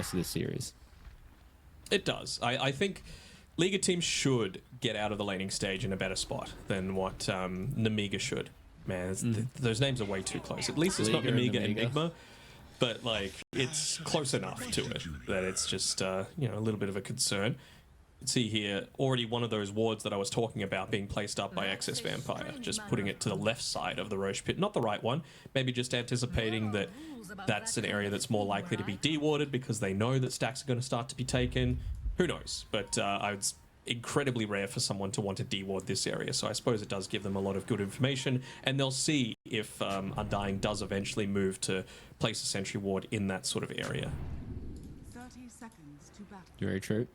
rest of this series. It does. I think Liga teams should get out of the laning stage in a better spot than what Nemiga should. Man, those names are way too close. At least it's not Nemiga and Enigma, but like it's close enough to it that it's just a little bit of a concern. See here, already one of those wards that I was talking about being placed up by Excess Vampire, just putting it to the left side of the Roche pit, not the right one, maybe just anticipating that that's an area that's more likely to be dewarded because they know that stacks are going to start to be taken. Who knows? But it's incredibly rare for someone to want to deward this area, so I suppose it does give them a lot of good information, and they'll see if Undying does eventually move to place a sentry ward in that sort of area. 30 seconds to battle. Very true.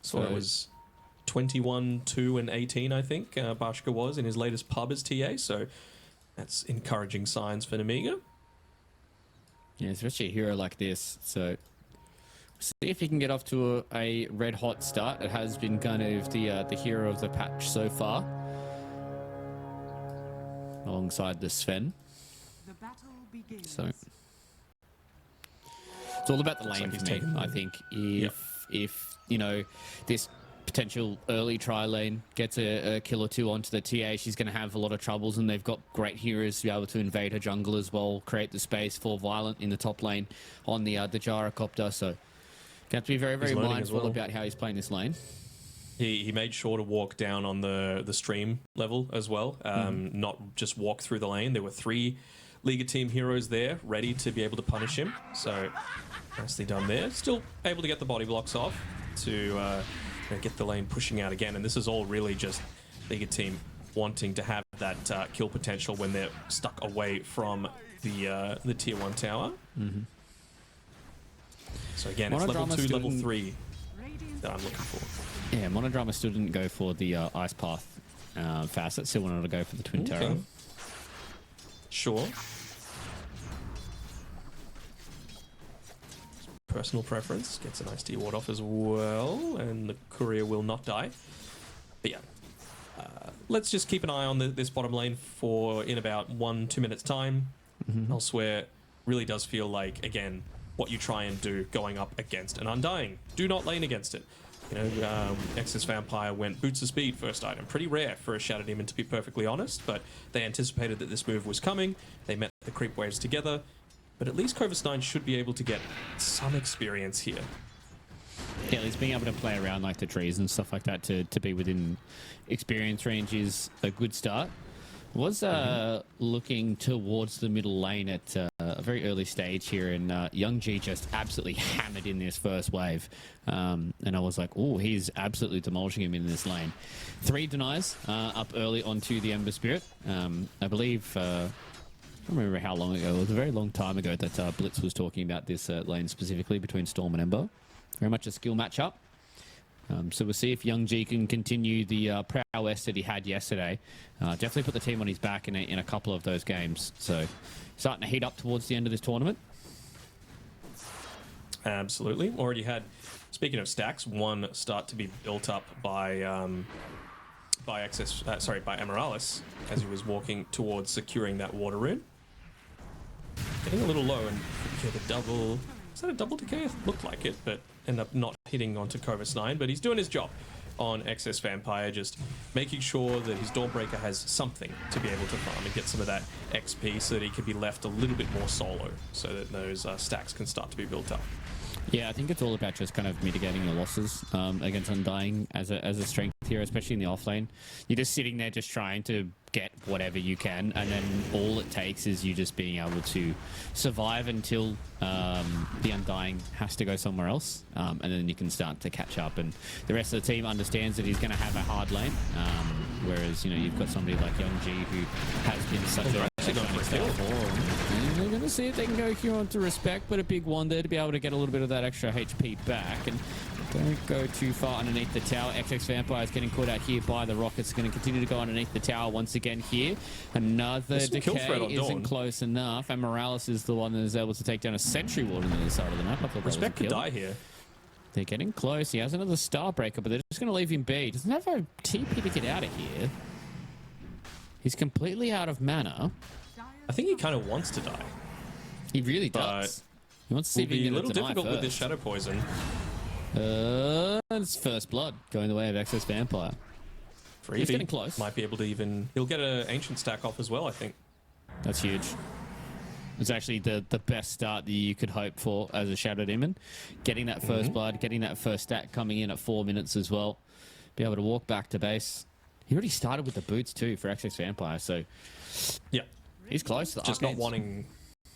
So it was 21, 2, and 18, I think, Bashka was in his latest pub as TA, so that's encouraging signs for Nemiga. Yeah, especially a hero like this. So see if he can get off to a red-hot start. It has been kind of the hero of the patch so far, alongside the Sven. The battle begins. So it's all about the lane for me. I think if this potential early tri lane gets a kill or two onto the TA, she's going to have a lot of troubles, and they've got great heroes to be able to invade her jungle as well, create the space for Violent in the top lane on the gyrocopter. So you have to be very, very mindful about how he's playing this lane. He made sure to walk down on the stream level as well, not just walk through the lane. There were 3 Liga team heroes there ready to be able to punish him, so nicely done there. Still able to get the body blocks off to get the lane pushing out again, and this is all really just Liga team wanting to have that kill potential when they're stuck away from the tier 1 tower. So again, it's level 2, level 3 that I'm looking for. Yeah, Monodrama still didn't go for the Ice Path facet, still wanted to go for the Twin Terror. Sure. Personal preference. Gets a nice deward off as well, and the courier will not die. But yeah, let's just keep an eye on this bottom lane for in about 1-2 minutes time. Elsewhere, really does feel like, again, what you try and do going up against an Undying. Do not lane against it. Excess Vampire went boots of speed first item. Pretty rare for a Shattered Demon, to be perfectly honest, but they anticipated that this move was coming. They met the creep waves together, but at least Quarterfinals should be able to get some experience here. Yeah, at least being able to play around like the trees and stuff like that to be within experience range is a good start. Was looking towards the middle lane at a very early stage here, and EEU just absolutely hammered in this first wave. And I was like, oh, he's absolutely demolishing him in this lane. 3 denies up early onto the Ember Spirit. I believe, I don't remember how long ago, it was a very long time ago that Blitz was talking about this lane specifically between Storm and Ember. Very much a skill matchup. So we'll see if EEU can continue the prowess that he had yesterday. Definitely put the team on his back in a couple of those games. So starting to heat up towards the end of this tournament. Absolutely. Already had, speaking of stacks, one start to be built up by Amorales as he was walking towards securing that water rune. Getting a little low, and the double. Is that a double decay? It looked like it, but end up not hitting onto Quarterfinals. But he's doing his job on Excess Vampire, just making sure that his Dawnbreaker has something to be able to farm and get some of that XP so that he can be left a little bit more solo, so that those stacks can start to be built up. Yeah, I think it's all about just kind of mitigating the losses against Undying as a strength here, especially in the offlane. You're just sitting there just trying to get whatever you can, and then all it takes is you just being able to survive until the Undying has to go somewhere else, and then you can start to catch up. And the rest of the team understands that he's going to have a hard lane, whereas you've got somebody like EEU who has been such a they're going to see if they can go here on to respect, but a big one there to be able to get a little bit of that extra HP back. And don't go too far underneath the tower. XX Vampire is getting caught out here by the Rockets. Going to continue to go underneath the tower once again here. Another decay isn't close enough. And Morales is the one that is able to take down a sentry ward on the other side of the map. I thought Respect could die here. They're getting close. He has another Starbreaker, but they're just going to leave him be. Doesn't have a TP to get out of here. He's completely out of mana. I think he kind of wants to die. He really But does. He wants to see It'll if he be a can little get a deny difficult with this first. Shadow Poison. It's first blood going the way of Excess Vampire. He's getting close. Might be able to even... He'll get an Ancient stack off as well, I think. That's huge. It's actually the best start that you could hope for as a Shadow Demon. Getting that first blood, getting that first stack coming in at 4 minutes as well. Be able to walk back to base. He already started with the boots too for Excess Vampire, so... Yeah. He's close to the Just arcades. not wanting...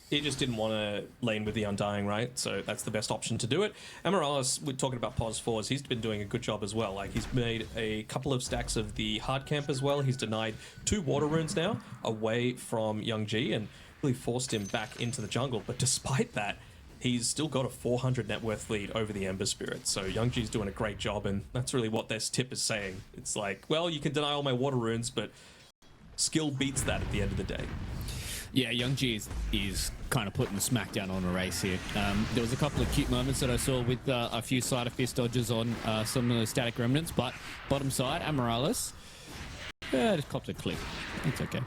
He just didn't want to lane with the Undying, right? So that's the best option to do it. And Morales, we're talking about pos 4s, he's been doing a good job as well. Like, he's made a couple of stacks of the hard camp as well. He's denied 2 water runes now away from EL1ga and really forced him back into the jungle. But despite that, he's still got a 400 net worth lead over the Ember Spirit. So ELNG's doing a great job, and that's really what this tip is saying. It's like, well, you can deny all my water runes, but skill beats that at the end of the day. Yeah, ELNGA is kind of putting the smackdown on a race here. There was a couple of cute moments that I saw with a few side of fist dodges on some of the static remnants, but bottom side, Amorales, just copped a clip. It's okay.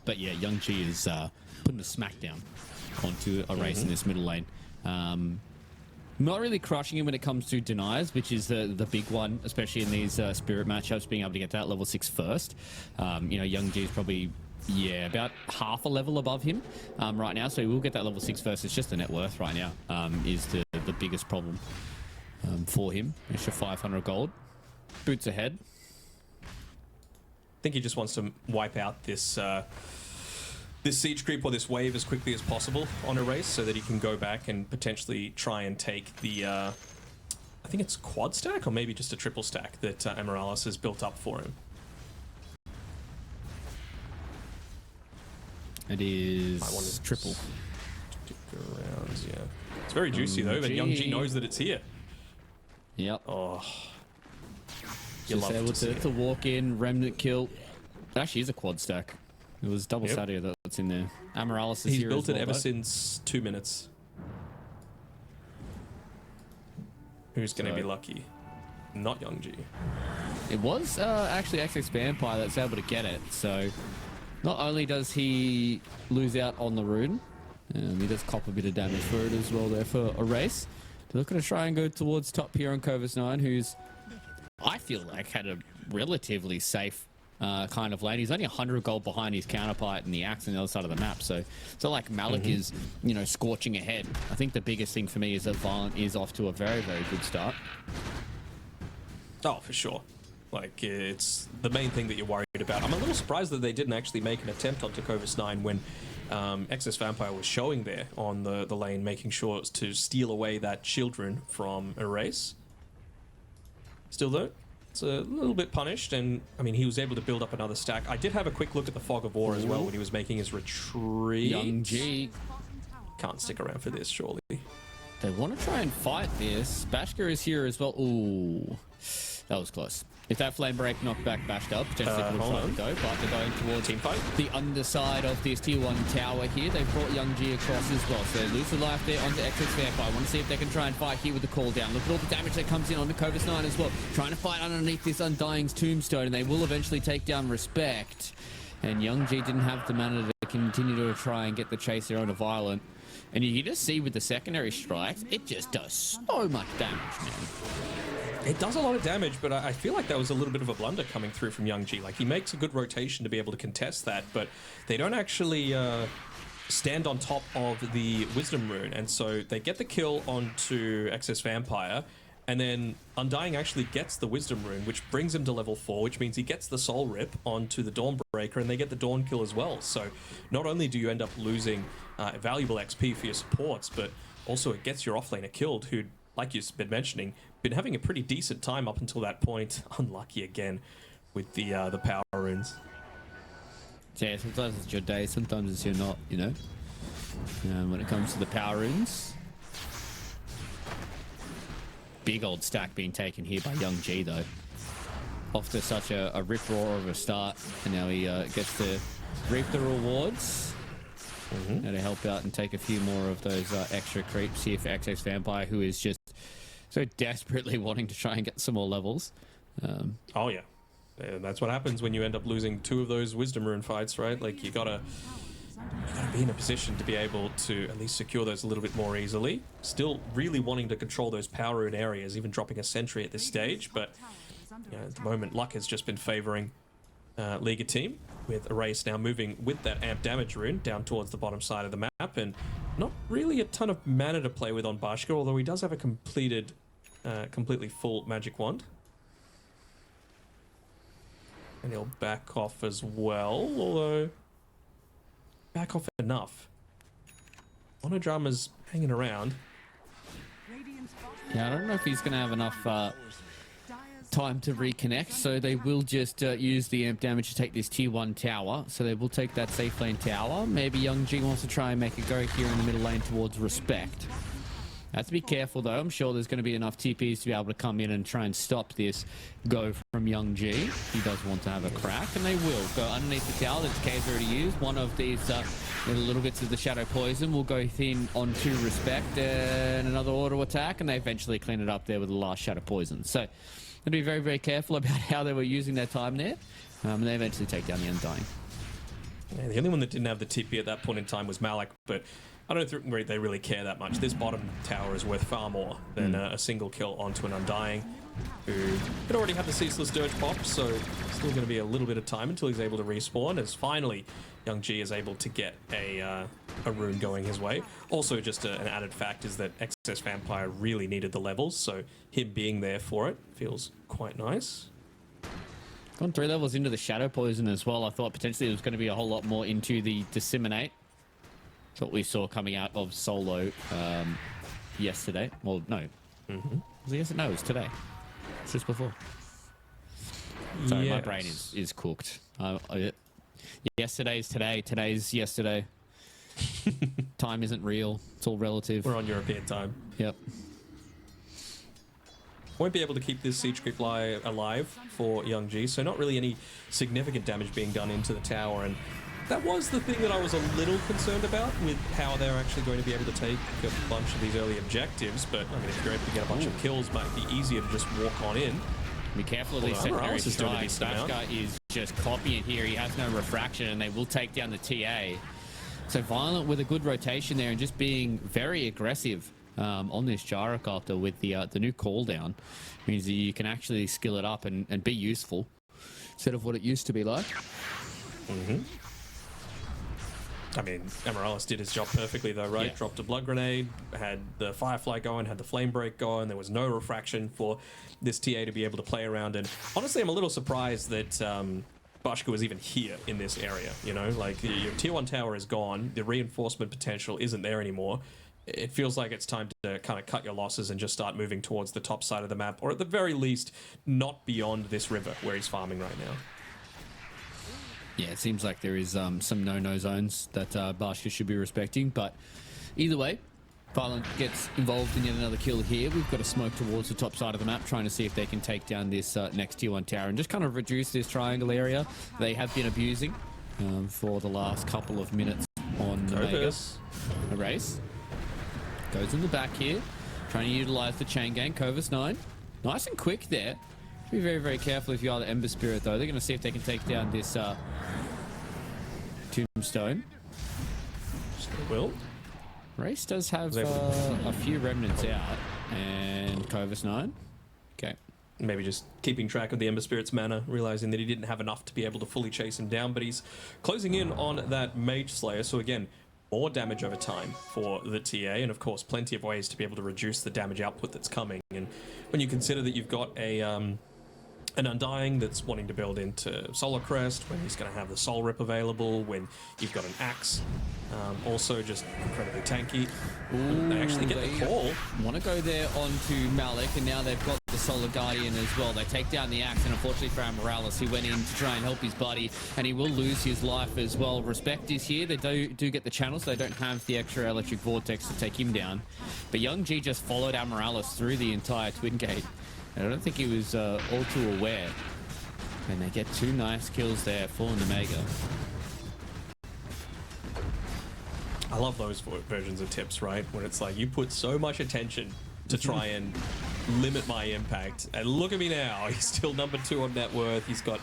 But yeah, ELNGA is putting the smackdown onto a race in this middle lane. Not really crushing him when it comes to deniers, which is the big one, especially in these spirit matchups, being able to get to that level 6 first. You know, ELNGA is probably... Yeah, about half a level above him right now, so he will get that level 6 first. It's just the net worth right now is the biggest problem for him. Extra 500 gold. Boots ahead. I think he just wants to wipe out this this siege creep or this wave as quickly as possible on a race so that he can go back and potentially try and take the... I think it's quad stack or maybe just a triple stack that Amorales has built up for him. It is triple. Stick around, yeah. It's very juicy though, but ELNGA knows that it's here. Yep. Oh, you Just love able to see to it. walk in, remnant kill. It actually is a quad stack. It was double Sadia that's in there. Amorales is He's here built as it well, ever though. since 2 minutes. Who's going to be lucky? Not ELNGA. It was actually Excess Vampire that's able to get it, so not only does he lose out on the rune, he does cop a bit of damage for it as well there for a race. They're looking to try and go towards top here on Quarterfinals, who's, I feel like, had a relatively safe kind of lane. He's only 100 gold behind his counterpart in the Axe on the other side of the map, so it's not like Malik is, you know, scorching ahead. I think the biggest thing for me is that Violent is off to a very, very good start. Oh, for sure. Like, it's the main thing that you're worried about. I'm a little surprised that they didn't actually make an attempt on Takovis 9 when Excess Vampire was showing there on the lane, making sure to steal away that shield rune from Erase. Still though, it's a little bit punished, and I mean, he was able to build up another stack. I did have a quick look at the Fog of War as well when he was making his retreat. ELNGA. Can't stick around for this, surely. They want to try and fight this. Bashka is here as well. Ooh, that was close. If that flame break knocked back Bashka, potentially would hold try to on. go, but they're going towards Team fight. the underside of this tier 1 tower here. They've brought ELNGA across as well, so they lose the life there onto Excess Vampire. I want to see if they can try and fight here with the call down. Look at all the damage that comes in on the Quarterfinals 9 as well. Trying to fight underneath this Undying's tombstone, and they will eventually take down Respect. And ELNGA didn't have the mana to continue to try and get the chase there onto Violent. And you can just see with the secondary strikes, it just does so much damage, man. It does a lot of damage, but I feel like that was a little bit of a blunder coming through from ELNGA. Like, he makes a good rotation to be able to contest that, but they don't actually stand on top of the Wisdom Rune, and so they get the kill onto Excess Vampire, and then Undying actually gets the Wisdom Rune, which brings him to level 4, which means he gets the Soul Rip onto the Dawnbreaker, and they get the Dawn kill as well. So not only do you end up losing valuable XP for your supports, but also it gets your offlaner killed, who, like you've been mentioning, been having a pretty decent time up until that point. Unlucky again with the power runes. Yeah, sometimes it's your day, sometimes it's your not, you know. When it comes to the power runes. Big old stack being taken here by ELNGA though. Off to such a rip-roar of a start, and now he gets to reap the rewards. Now to help out and take a few more of those extra creeps here for Excess Vampire, who is just so desperately wanting to try and get some more levels. Oh yeah. That's what happens when you end up losing 2 of those Wisdom Rune fights, right? Like, you gotta you got to be in a position to be able to at least secure those a little bit more easily. Still really wanting to control those power rune areas, even dropping a sentry at this stage. But you know, at the moment, luck has just been favoring Liga team, with Erase now moving with that amp damage rune down towards the bottom side of the map, and not really a ton of mana to play with on Bashka, although he does have a completely full magic wand. And he'll back off as well, although back off enough. Monodrama's hanging around. Yeah, I don't know if he's going to have enough time to reconnect, so they will just use the amp damage to take this tier 1 tower. So they will take that safe lane tower. Maybe EEU wants to try and make a go here in the middle lane towards Respect. Have to be careful though. I'm sure there's going to be enough TPs to be able to come in and try and stop this go from EEU. He does want to have a crack, and they will go underneath the tower that K's already used. One of these little bits of the Shadow Poison will go thin onto Respect, and another auto attack, and they eventually clean it up there with the last Shadow Poison. So they'll be very, very careful about how they were using their time there, and they eventually take down the Undying. Yeah, the only one that didn't have the TP at that point in time was Malik, but I don't think they really care that much. This bottom tower is worth far more than a single kill onto an Undying, who had already had the Ceaseless Dirge pop, so still going to be a little bit of time until he's able to respawn, as finally EEU is able to get a rune going his way. Also, just an added fact is that Excess Vampire really needed the levels, so him being there for it feels quite nice. Gone 3 levels into the Shadow Poison as well. I thought potentially there was going to be a whole lot more into the Disseminate. That's what we saw coming out of Solo yesterday. Well, no. Was it yesterday? No, it was today. It's just before. Sorry, my brain is cooked. Yesterday's today. Today's yesterday. Time isn't real. It's all relative. We're on European time. Yep. Won't be able to keep this Siege Creep alive for EEU, so not really any significant damage being done into the tower, and that was the thing that I was a little concerned about with how they're actually going to be able to take a bunch of these early objectives. But I mean, if you're able to get a bunch of kills, might be easier to just walk on in. Be careful of these secondary strikes. Bashka is just copying here. He has no refraction, and they will take down the TA. So Violent with a good rotation there, and just being very aggressive on this gyrocopter with the new call down means that you can actually skill it up and be useful instead of what it used to be like. I mean, Amaryllis did his job perfectly though, right? Yeah. Dropped a blood grenade, had the Firefly going, had the Flame Break going. There was no refraction for this TA to be able to play around. And honestly, I'm a little surprised that Bashka was even here in this area, you know? Like, your tier 1 tower is gone. The reinforcement potential isn't there anymore. It feels like it's time to kind of cut your losses and just start moving towards the top side of the map, or at the very least, not beyond this river where he's farming right now. Yeah, it seems like there is some no-no zones that Bashka should be respecting, but either way, Violent gets involved in yet another kill here. We've got a smoke towards the top side of the map, trying to see if they can take down this next tier 1 tower and just kind of reduce this triangle area they have been abusing for the last couple of minutes on Nemiga. A race. Goes in the back here, trying to utilize the chain gang. Covis 9. Nice and quick there. Be very, very careful if you are the Ember Spirit, though. They're going to see if they can take down this Tombstone. Still will. Race does have a few remnants out. And Covis 9. Okay. Maybe just keeping track of the Ember Spirit's mana, realizing that he didn't have enough to be able to fully chase him down, but he's closing in on that Mage Slayer. So again, more damage over time for the TA, and of course plenty of ways to be able to reduce the damage output that's coming. And when you consider that you've got an Undying that's wanting to build into Solar Crest, when he's going to have the Soul Rip available, when you've got an Axe, also just incredibly tanky. Ooh, they actually get the call. Want to go there onto Malik, and now they've got the Solar Guardian as well. They take down the Axe, and unfortunately for Amaryllis, he went in to try and help his buddy, and he will lose his life as well. Respect is here. They do get the channel, so they don't have the extra Electric Vortex to take him down. But EEU just followed Amaryllis through the entire Twin Gate. And I don't think he was all too aware. And they get 2 nice kills there for Nemiga. I love those versions of tips, right? When it's like, you put so much attention to try and limit my impact. And look at me now. He's still number 2 on net worth. He's got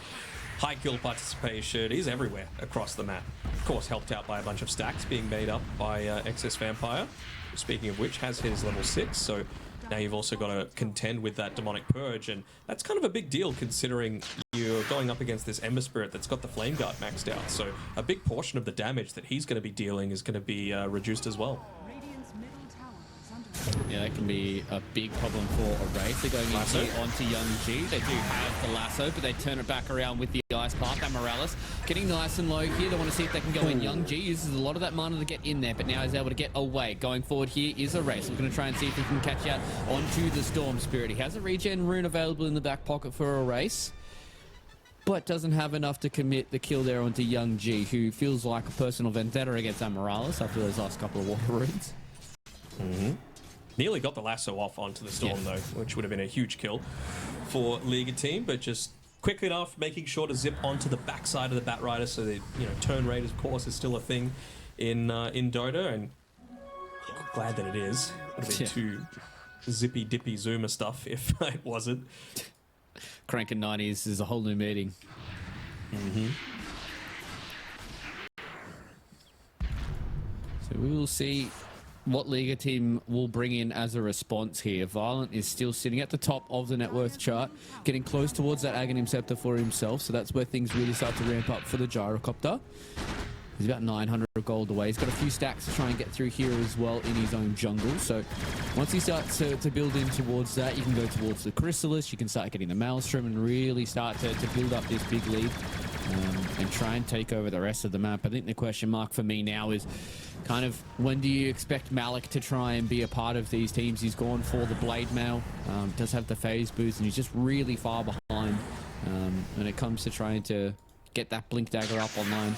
high kill participation. He's everywhere across the map. Of course, helped out by a bunch of stacks being made up by Excess Vampire. Speaking of which, has his level 6, so now you've also got to contend with that Demonic Purge, and that's kind of a big deal considering you're going up against this Ember Spirit that's got the Flame Guard maxed out. So a big portion of the damage that he's going to be dealing is going to be reduced as well. Radiant's middle tower is under Yeah, that can be a big problem for a race. They're going Lasso. onto Young G. They do have the lasso, but they turn it back around with the Ice Path. And Morales getting nice and low here. They want to see if they can go in. Young G uses a lot of that mana to get in there, but now he's able to get away. Going forward here is a race. We're going to try and see if he can catch out onto the Storm Spirit. He has a regen rune available in the back pocket for a race, but doesn't have enough to commit the kill there onto Young G, who feels like a personal vendetta against Morales after those last couple of water runes. Nearly got the lasso off onto the Storm though, which would have been a huge kill for Liga team, but just quick enough, making sure to zip onto the backside of the Batrider so that, you know, turn rate, of course, is still a thing in Dota, and glad that it is. Would have been too zippy dippy zoomer stuff if it wasn't. Cranking 90s is a whole new meeting. So we will see what Liga team will bring in as a response here. Violent is still sitting at the top of the net worth chart, getting close towards that Aghanim Scepter for himself, so that's where things really start to ramp up for the Gyrocopter. He's about 900 gold away. He's got a few stacks to try and get through here as well in his own jungle. So once he starts to build in towards that, you can go towards the Chrysalis, you can start getting the Maelstrom and really start to build up this big lead and try and take over the rest of the map. I think the question mark for me now is kind of when do you expect Malik to try and be a part of these teams? He's gone for the Blade Mail, does have the phase boost, and he's just really far behind when it comes to trying to get that Blink Dagger up online.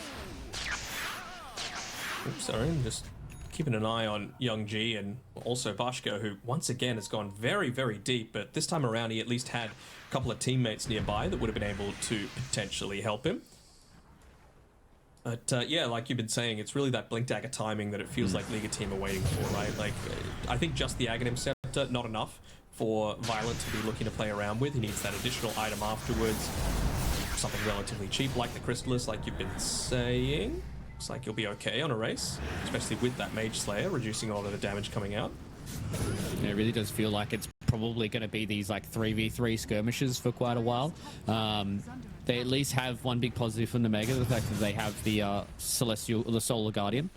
Oops, sorry, I'm just keeping an eye on Young G and also Bashka, who once again has gone very, very deep, but this time around he at least had a couple of teammates nearby that would have been able to potentially help him. But yeah, like you've been saying, it's really that Blink Dagger timing that it feels like Liga team are waiting for, right? Like, I think just the Aghanim Scepter, not enough for Violent to be looking to play around with. He needs that additional item afterwards. Something relatively cheap like the Chrysalis, like you've been saying. Looks like you'll be okay on a race, especially with that Mage Slayer, reducing all of the damage coming out. Yeah, it really does feel like it's probably going to be these like 3v3 skirmishes for quite a while. They at least have one big positive from Nemiga, the fact that they have the Solar Guardian.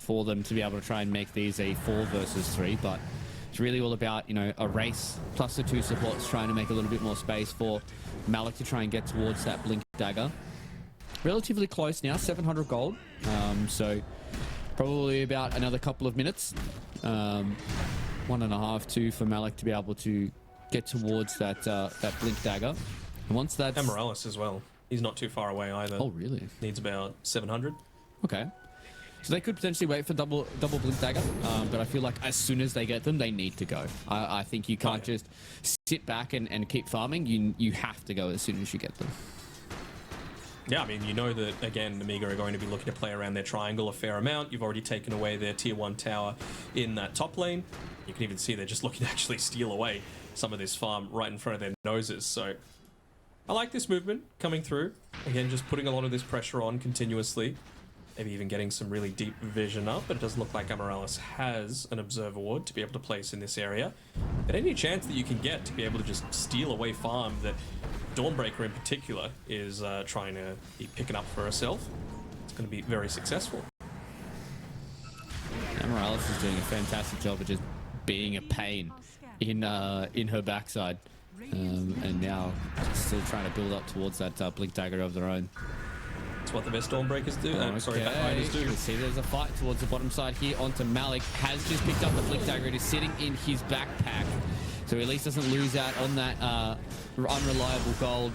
For them to be able to try and make these a 4 versus 3, but it's really all about, you know, a race plus the 2 supports trying to make a little bit more space for Malik to try and get towards that Blink Dagger. Relatively close now, 700 gold. So probably about another couple of minutes. 1.5, 2 for Malik to be able to get towards that that Blink Dagger. And once that's... And Morales as well. He's not too far away either. Oh, really? Needs about 700. Okay. So they could potentially wait for double Blink Dagger, but I feel like as soon as they get them, they need to go. I think you can't just sit back and keep farming. You have to go as soon as you get them. Yeah, I mean, you know that, again, Nemiga are going to be looking to play around their triangle a fair amount. You've already taken away their tier 1 tower in that top lane. You can even see they're just looking to actually steal away some of this farm right in front of their noses. So I like this movement coming through. Again, just putting a lot of this pressure on continuously. Maybe even getting some really deep vision up, but it does look like Amorales has an Observer Ward to be able to place in this area. But any chance that you can get to be able to just steal away farm that Dawnbreaker in particular is trying to be picking up for herself, it's going to be very successful. Morales is doing a fantastic job of just being a pain in her backside, and now still trying to build up towards that Blink Dagger of their own. That's what the best Dawnbreakers do. Sorry, Backriders do. You see there's a fight towards the bottom side here onto Malik. Has just picked up the Blink Dagger. It is sitting in his backpack, so he at least doesn't lose out on that unreliable gold.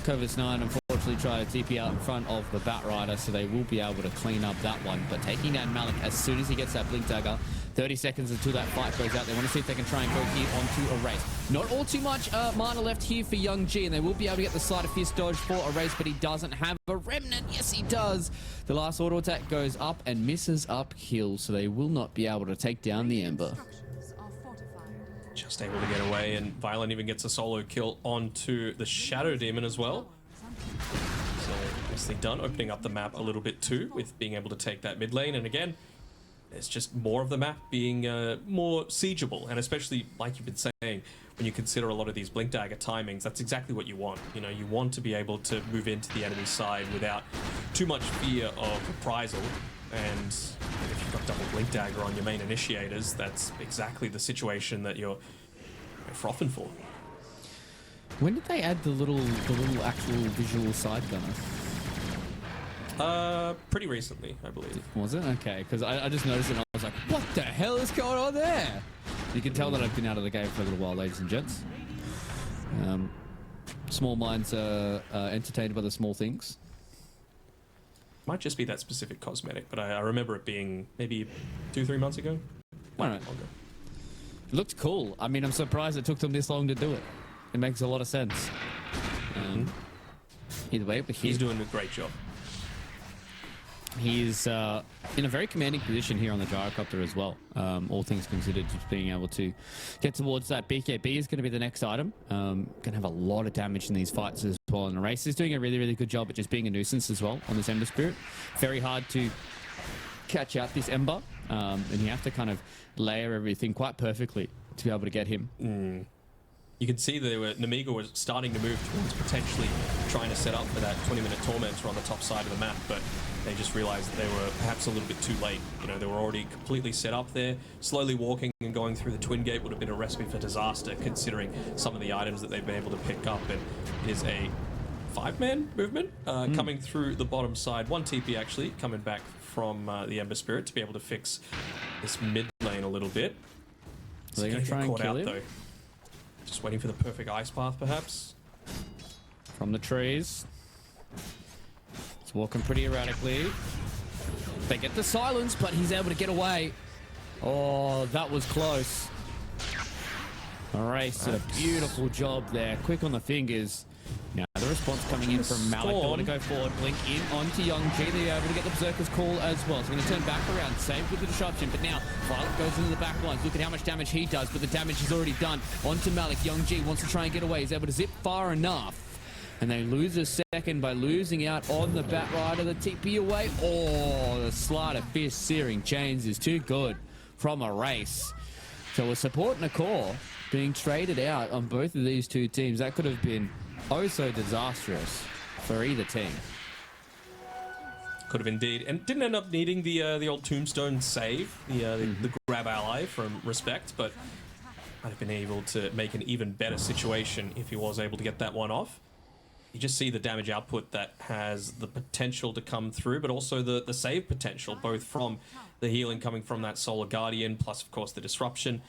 Covis 9 unfortunately tried to TP out in front of the Batrider, so they will be able to clean up that one. But taking down Malik as soon as he gets that Blink Dagger, 30 seconds until that fight goes out. They want to see if they can try and go here onto a race. Not all too much mana left here for Young G, and they will be able to get the Sleight of Fist dodge for a race, but he doesn't have a Remnant. Yes, he does. The last auto attack goes up and misses uphill, so they will not be able to take down the Ember. Structures are fortified. Just able to get away, and Violent even gets a solo kill onto the Shadow Demon as well. nicely done, opening up the map a little bit too, with being able to take that mid lane. And again, it's just more of the map being more siegeable, and especially, like you've been saying, when you consider a lot of these Blink Dagger timings, that's exactly what you want. You know, you want to be able to move into the enemy side without too much fear of reprisal. And if you've got double Blink Dagger on your main initiators, that's exactly the situation that you're frothing for. When did they add the little actual visual side gunner? Pretty recently, I believe. Was it? Okay, because I just noticed it and I was like, what the hell is going on there? You can tell that I've been out of the game for a little while, ladies and gents. Small minds are entertained by the small things. Might just be that specific cosmetic, but I remember it being maybe 2-3 months ago. All right. It looked cool. I mean, I'm surprised it took them this long to do it. It makes a lot of sense. Either way, but he's doing a great job. He's in a very commanding position here on the gyrocopter as well. All things considered, just being able to get towards that BKB is going to be the next item. Going to have a lot of damage in these fights as well. And the race is doing a really, really good job at just being a nuisance as well on this Ember Spirit. Very hard to catch out this Ember, and you have to kind of layer everything quite perfectly to be able to get him. You can see Nemiga was starting to move towards potentially trying to set up for that 20-minute Tormentor on the top side of the map, but they just realized that they were perhaps a little bit too late. You know, they were already completely set up there. Slowly walking and going through the Twin Gate would have been a recipe for disaster, considering some of the items that they've been able to pick up. And it is a 5-man movement coming through the bottom side. 1 TP actually coming back from the Ember Spirit to be able to fix this mid lane a little bit. So they're going to try and kill him? Though. Just waiting for the perfect ice path, perhaps. From the trees. It's walking pretty erratically. They get the silence, but he's able to get away. Oh, that was close. Race did a beautiful job there. Quick on the fingers. Now the response coming in from Malik. They want to go forward. Blink in onto EEU. They're able to get the Berserker's call as well. So we're going to turn back around. Save with the disruption. But now Violet goes into the back lines. Look at how much damage he does. But the damage is already done. Onto Malik. EEU wants to try and get away. He's able to zip far enough. And they lose a second by losing out on the Bat Rider. The TP away. Oh, the Sleight of Fist Searing Chains is too good from a race. So a support and a core being traded out on both of these two teams. That could have been oh so disastrous for either team. Could have indeed, and didn't end up needing the old tombstone save, the grab ally from Respect, but might have been able to make an even better situation if he was able to get that one off. You just see the damage output that has the potential to come through, but also the save potential, both from the healing coming from that Solar Guardian, plus of course the disruption.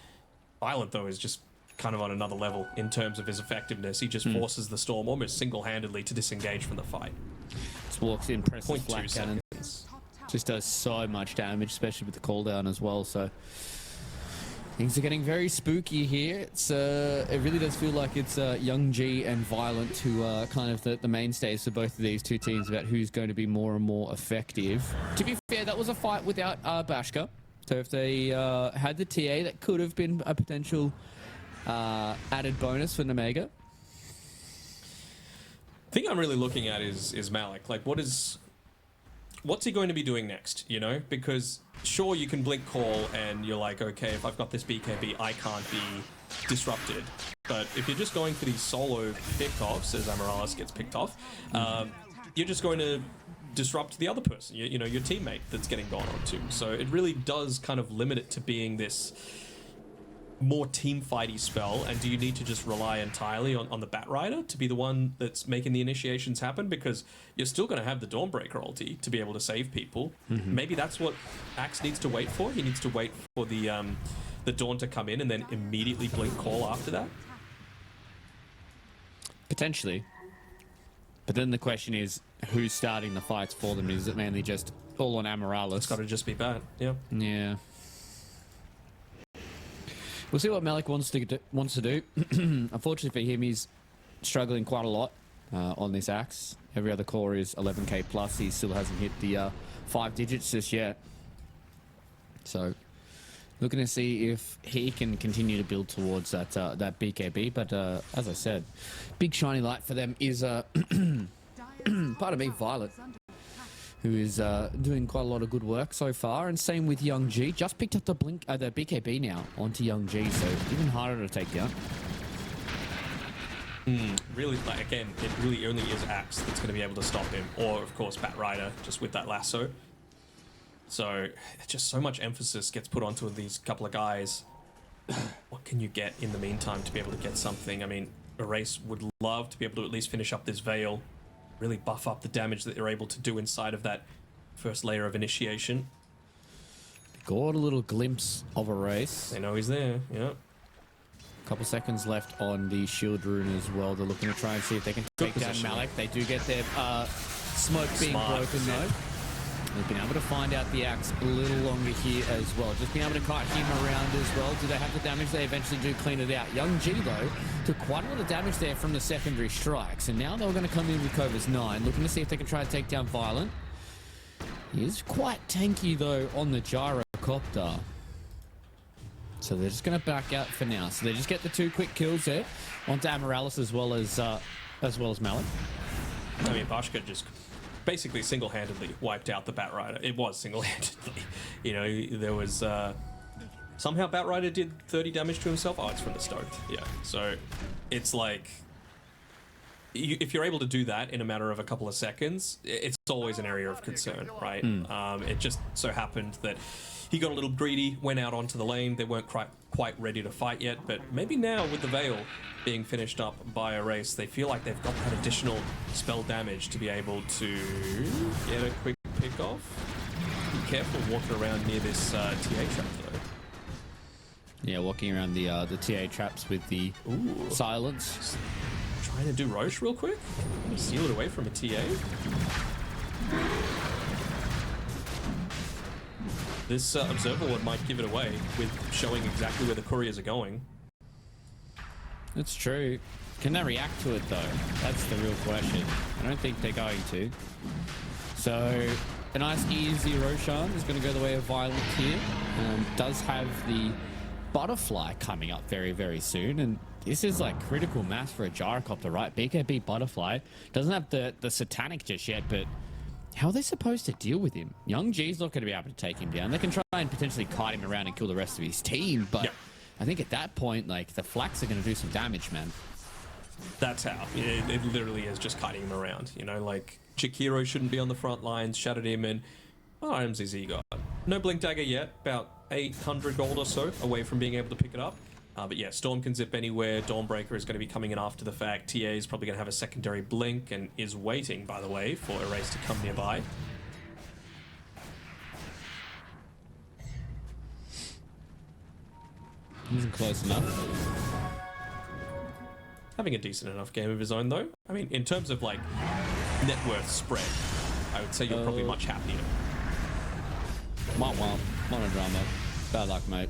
Violent though is just kind of on another level in terms of his effectiveness. He just forces the Storm almost single-handedly to disengage from the fight. Just walks in, presses flat cannon. Seconds. Just does so much damage, especially with the cooldown as well. So things are getting very spooky here. It's it really does feel like it's EEU and Violent who are kind of the mainstays for both of these two teams about who's going to be more and more effective. To be fair, that was a fight without Bashka. So if they had the TA, that could have been a potential added bonus for Nemiga. The thing I'm really looking at is Malik. Like, what's he going to be doing next, you know? Because sure, you can blink call and you're like, okay, if I've got this BKB, I can't be disrupted. But if you're just going for these solo pick-offs, as Amaryllis gets picked off, you're just going to disrupt the other person, you know, your teammate that's getting gone on to. So it really does kind of limit it to being this more team fighty spell. And do you need to just rely entirely on the Bat Rider to be the one that's making the initiations happen? Because you're still going to have the Dawnbreaker ulti to be able to save people. Maybe that's what Axe needs to wait for. He needs to wait for the Dawn to come in and then immediately blink call after that. Potentially. But then the question is, who's starting the fights for them? Is it mainly just all on Amaryllis? It's got to just be Bat, yeah. Yeah. We'll see what Malik wants to do. Unfortunately for him, he's struggling quite a lot on this Axe. Every other core is 11k plus. He still hasn't hit the 5 digits just yet. So, looking to see if he can continue to build towards that BKB. But as I said, big shiny light for them is pardon me, Violet, who is doing quite a lot of good work so far, and same with Young G. Just picked up the the BKB now onto Young G, so even harder to take down. Really, like, again, it really only is Axe that's going to be able to stop him, or of course Bat Rider just with that lasso. So just so much emphasis gets put onto these couple of guys. What can you get in the meantime to be able to get something? I mean, Erase would love to be able to at least finish up this Veil, really buff up the damage that they're able to do inside of that first layer of initiation. Got a little glimpse of Erase. They know he's there, yeah. Couple seconds left on the shield rune as well. They're looking to try and see if they can take down Malik. They do get their smoke being broken though. They've been able to find out the Axe a little longer here as well. Just being able to kite him around as well. Do they have the damage? They eventually do clean it out. Young G though took quite a lot of damage there from the secondary strikes, and now they're going to come in with Cova's 9, looking to see if they can try to take down Violent. He is quite tanky though on the gyrocopter. So they're just going to back out for now. So they just get the 2 quick kills there onto Amaryllis as well as Malik. I mean, Bashka just basically single-handedly wiped out the Bat Rider. It was single-handedly. You know, there was somehow Bat Rider did 30 damage to himself. Oh, it's from the start. Yeah. So it's like, if you're able to do that in a matter of a couple of seconds, it's always an area of concern, right? It just so happened that he got a little greedy, went out onto the lane. They weren't quite ready to fight yet, but maybe now with the Veil being finished up by Erase, they feel like they've got that additional spell damage to be able to get a quick pick off. Be careful walking around near this TA trap though. Yeah, walking around the TA traps with the silence. Trying to do Roche real quick. Steal it away from a TA. This Observer Ward might give it away with showing exactly where the couriers are going. That's true. Can they react to it though? That's the real question. I don't think they're going to. So a nice easy Roshan is going to go the way of Violent here. Does have the Butterfly coming up very, very soon. And this is like critical mass for a gyrocopter, right? BKB Butterfly doesn't have the Satanic just yet, but how are they supposed to deal with him? Young G's not going to be able to take him down. They can try and potentially kite him around and kill the rest of his team, but I think at that point, like, the Flax are going to do some damage, man. That's how. It literally is just kiting him around. You know, like, Chikiro shouldn't be on the front lines, shattered him, and what items has he got? No Blink Dagger yet, about 800 gold or so away from being able to pick it up. But yeah, Storm can zip anywhere. Dawnbreaker is going to be coming in after the fact. TA is probably going to have a secondary blink and is waiting, by the way, for Erase to come nearby. Isn't close enough. Having a decent enough game of his own, though. I mean, in terms of, like, net worth spread, I would say you're probably much happier. Monodrama. Bad luck, mate.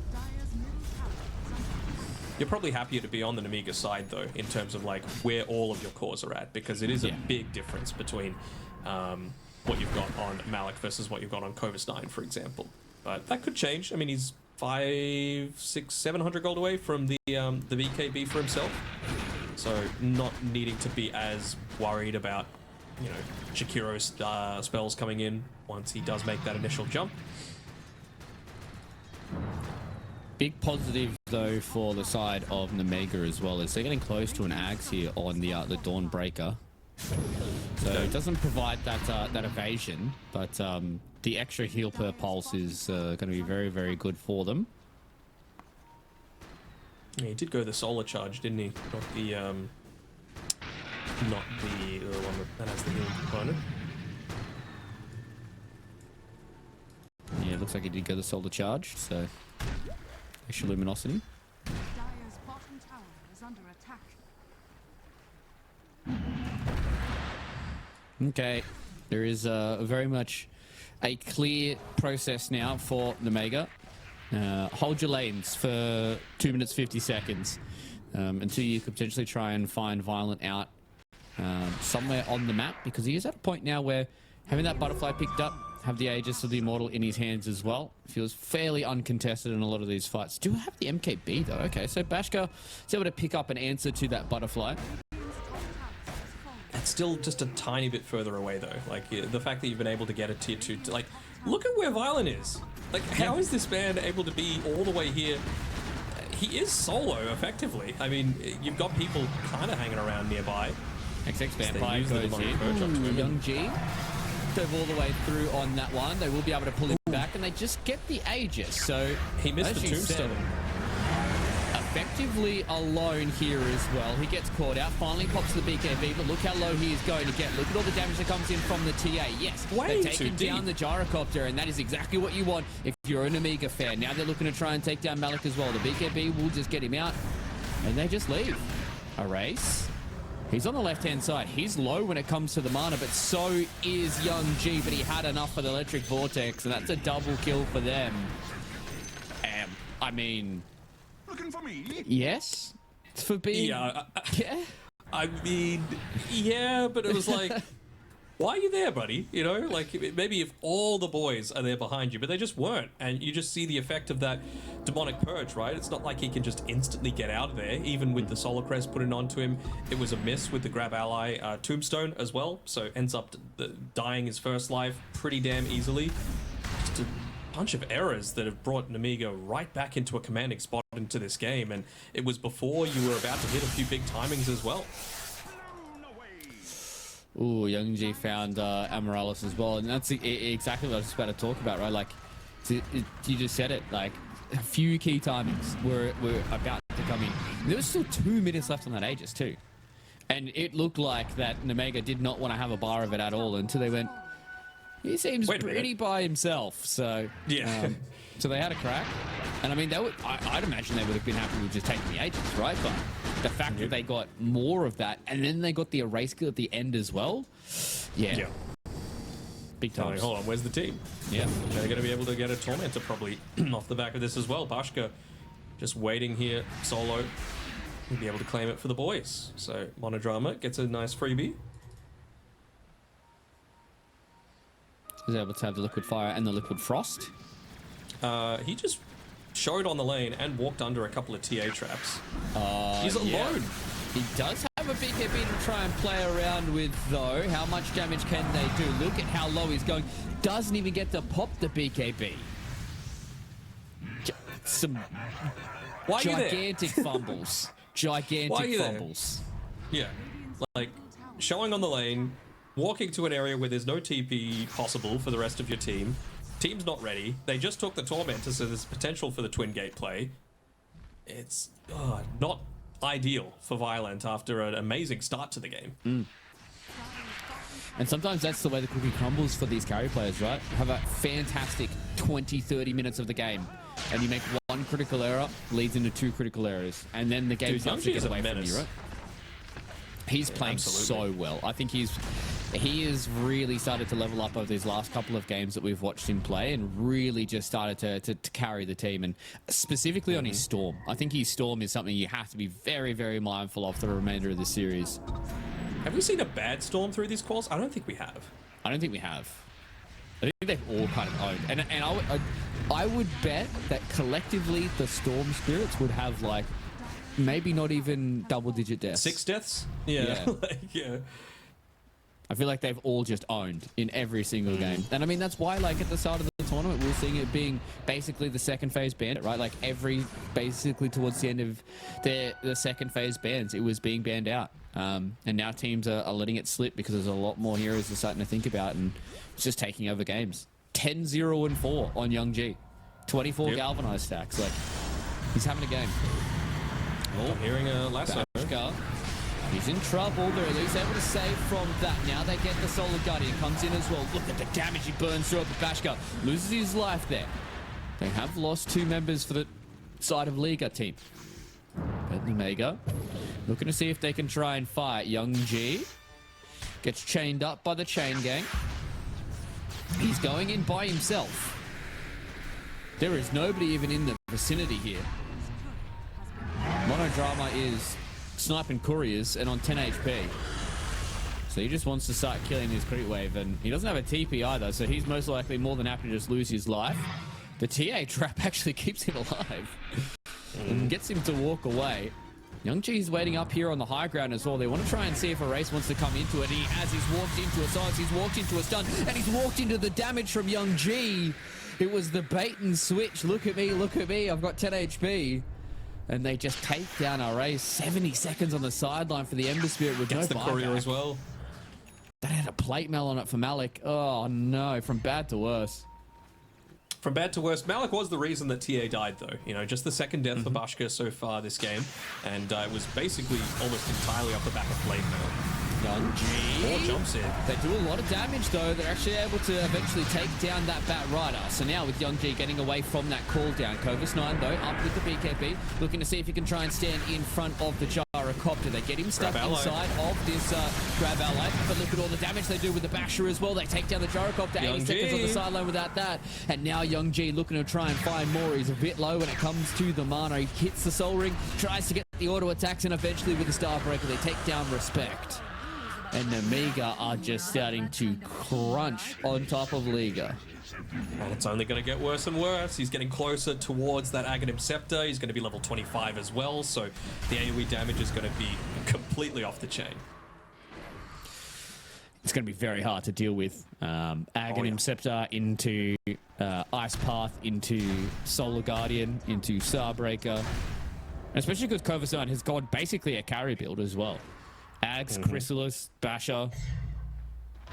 You're probably happier to be on the Nemiga side, though, in terms of, like, where all of your cores are at, because it is a big difference between what you've got on Malik versus what you've got on Covis 9, for example. But that could change. I mean, he's 500, 600, 700 gold away from the BKB for himself. So not needing to be as worried about, you know, Chikiro's spells coming in once he does make that initial jump. Big positive though for the side of Nemiga as well is they're getting close to an Ags here on the Dawnbreaker. So it doesn't provide that evasion, but the extra heal per pulse is going to be very, very good for them. Yeah, he did go the solar charge, didn't he? Not the other one that has the healing component. Yeah, it looks like he did go the solar charge, so extra luminosity. Dire's bottom tower is under attack. Okay, there is very much a clear process now for Nemiga. Hold your lanes for 2 minutes 50 seconds until you could potentially try and find Violent out somewhere on the map, because he is at a point now where having that Butterfly picked up, have the Aegis of the Immortal in his hands as well, feels fairly uncontested in a lot of these fights. Do have the MKB though. Okay, so Bashka is able to pick up an answer to that Butterfly. At It's still just a tiny bit further away, though. Like, the fact that you've been able to get a tier 2... like, look at where Violent is. Like, how is this man able to be all the way here? He is solo, effectively. I mean, you've got people kind of hanging around nearby. XX Vampire use the goes demonic in. purge up to him. Young G dove all the way through on that one. They will be able to pull him back, and they just get the Aegis. So He missed as the you tombstone. said, effectively alone here as well. He gets caught out, finally pops the BKB, but look how low he is going to get. Look at all the damage that comes in from the TA. Yes, Way they're taking too down the deep. gyrocopter, and that is exactly what you want if you're an Nemiga fan. Now they're looking to try and take down Malik as well. The BKB will just get him out, and they just leave. A race. He's on the left-hand side. He's low when it comes to the mana, but so is Young G, but he had enough for the Electric Vortex, and that's a double kill for them. I mean... Looking for me? Yes? For being... Yeah, Yeah? I mean, yeah, but it was like, why are you there, buddy? You know, like, maybe if all the boys are there behind you, but they just weren't. And you just see the effect of that demonic purge, right? It's not like he can just instantly get out of there, even with the Solar Crest put in onto him. It was a miss with the grab ally tombstone as well, so ends up dying his first life pretty damn easily. Just a bunch of errors that have brought Nemiga right back into a commanding spot into this game, and it was before you were about to hit a few big timings as well. Ooh, Young G found Amorales as well, and that's exactly what I was about to talk about, right? Like, you just said it, like, a few key timings were about to come in. There was still 2 minutes left on that Aegis too, and it looked like that Nemiga did not want to have a bar of it at all until they went, he seems pretty by himself, so Yeah. so they had a crack, and I mean, they would, I'd imagine they would have been happy with just taking the Aegis, right? But the fact that they got more of that, and then they got the erase kill at the end as well, yeah. Big Oh, time. hold on, where's the team? Yeah. They're going to be able to get a Tormentor probably off the back of this as well. Bashka just waiting here solo. He'll be able to claim it for the boys. So Monodrama gets a nice freebie. He's able to have the Liquid Fire and the Liquid Frost. He just showed on the lane and walked under a couple of TA traps. He's alone. Yeah. He does have a BKB to try and play around with, though. How much damage can they do? Look at how low he's going. Doesn't even get to pop the BKB. Some Why are you there? gigantic fumbles. Why are Gigantic you there? fumbles. Yeah. Like, showing on the lane, walking to an area where there's no TP possible for the rest of your team. Team's not ready. They just took the Tormentor, so there's potential for the Twin Gate play. It's not ideal for Violent after an amazing start to the game. And sometimes that's the way the cookie crumbles for these carry players, right? Have a fantastic 20, 30 minutes of the game, and you make one critical error, leads into 2 critical errors, and then the game starts to Young G get is a away from menace. you, right? He's playing absolutely. so well. I think he has really started to level up over these last couple of games that we've watched him play, and really just started to carry the team, and specifically on his Storm. I think his Storm is something you have to be very, very mindful of for the remainder of the series. Have we seen a bad Storm through these calls? I don't think we have. I don't think we have. I think they've all kind of owned. And I would bet that collectively the Storm Spirits would have, like, maybe not even double-digit deaths. 6 deaths? Yeah. Yeah. I feel like they've all just owned in every single game. And I mean, that's why, like, at the start of the tournament, we were seeing it being basically the second phase bandit, right? Like, basically towards the end of the second phase bans, it was being banned out. And now teams are letting it slip because there's a lot more heroes they're starting to think about, and it's just taking over games. 10-0-4 on Young G. 24 galvanized stacks. Like, he's having a game. Oh, I'm hearing a lasso. Bashka. He's in trouble. They're at least able to save from that. Now they get the Solar Guardian. Comes in as well. Look at the damage he burns through. But Bashka loses his life there. They have lost 2 members for the side of Liga team. But Nemiga looking to see if they can try and fight. Young G gets chained up by the chain gang. He's going in by himself. There is nobody even in the vicinity here. Monodrama is sniping couriers and on 10 HP. So he just wants to start killing this crit wave, and he doesn't have a TP either, so he's most likely more than happy to just lose his life. The TA trap actually keeps him alive and gets him to walk away. Young G's waiting up here on the high ground as well. They want to try and see if a race wants to come into it. He has. He's walked into a silence. He's walked into a stun. And he's walked into the damage from Young G. It was the bait and switch. Look at me. Look at me. I've got 10 HP. And they just take down our race. 70 seconds on the sideline for the Ember Spirit with Gets no the courier buyback. as well. That had a plate mail on it for Malik. Oh, no. From bad to worse. From bad to worse, Malik was the reason that TA died, though. You know, just the second death for Bashka so far this game, and it was basically almost entirely off the back of plate mail. Young G. 4 jumps in. They do a lot of damage, though. They're actually able to eventually take down that Bat Rider. So now with Young G getting away from that call down, Covis 9, though, up with the BKB, looking to see if he can try and stand in front of the gyrocopter. They get him stuck inside of this grab ally, but look at all the damage they do with the basher as well. They take down the gyrocopter, 80 seconds on the sideline without that. And now Young G looking to try and find more. He's a bit low when it comes to the mana. He hits the soul ring, tries to get the auto attacks, and eventually with the star breaker, they take down Respect. And Nemiga are just starting to crunch on top of Liga. And it's only going to get worse and worse. He's getting closer towards that Aghanim Scepter. He's going to be level 25 as well, so the AoE damage is going to be completely off the chain. It's going to be very hard to deal with. Aghanim Scepter into Ice Path, into Solar Guardian, into Starbreaker. Especially because Kovasine has got basically a carry build as well. Ags, Chrysalis, Basher,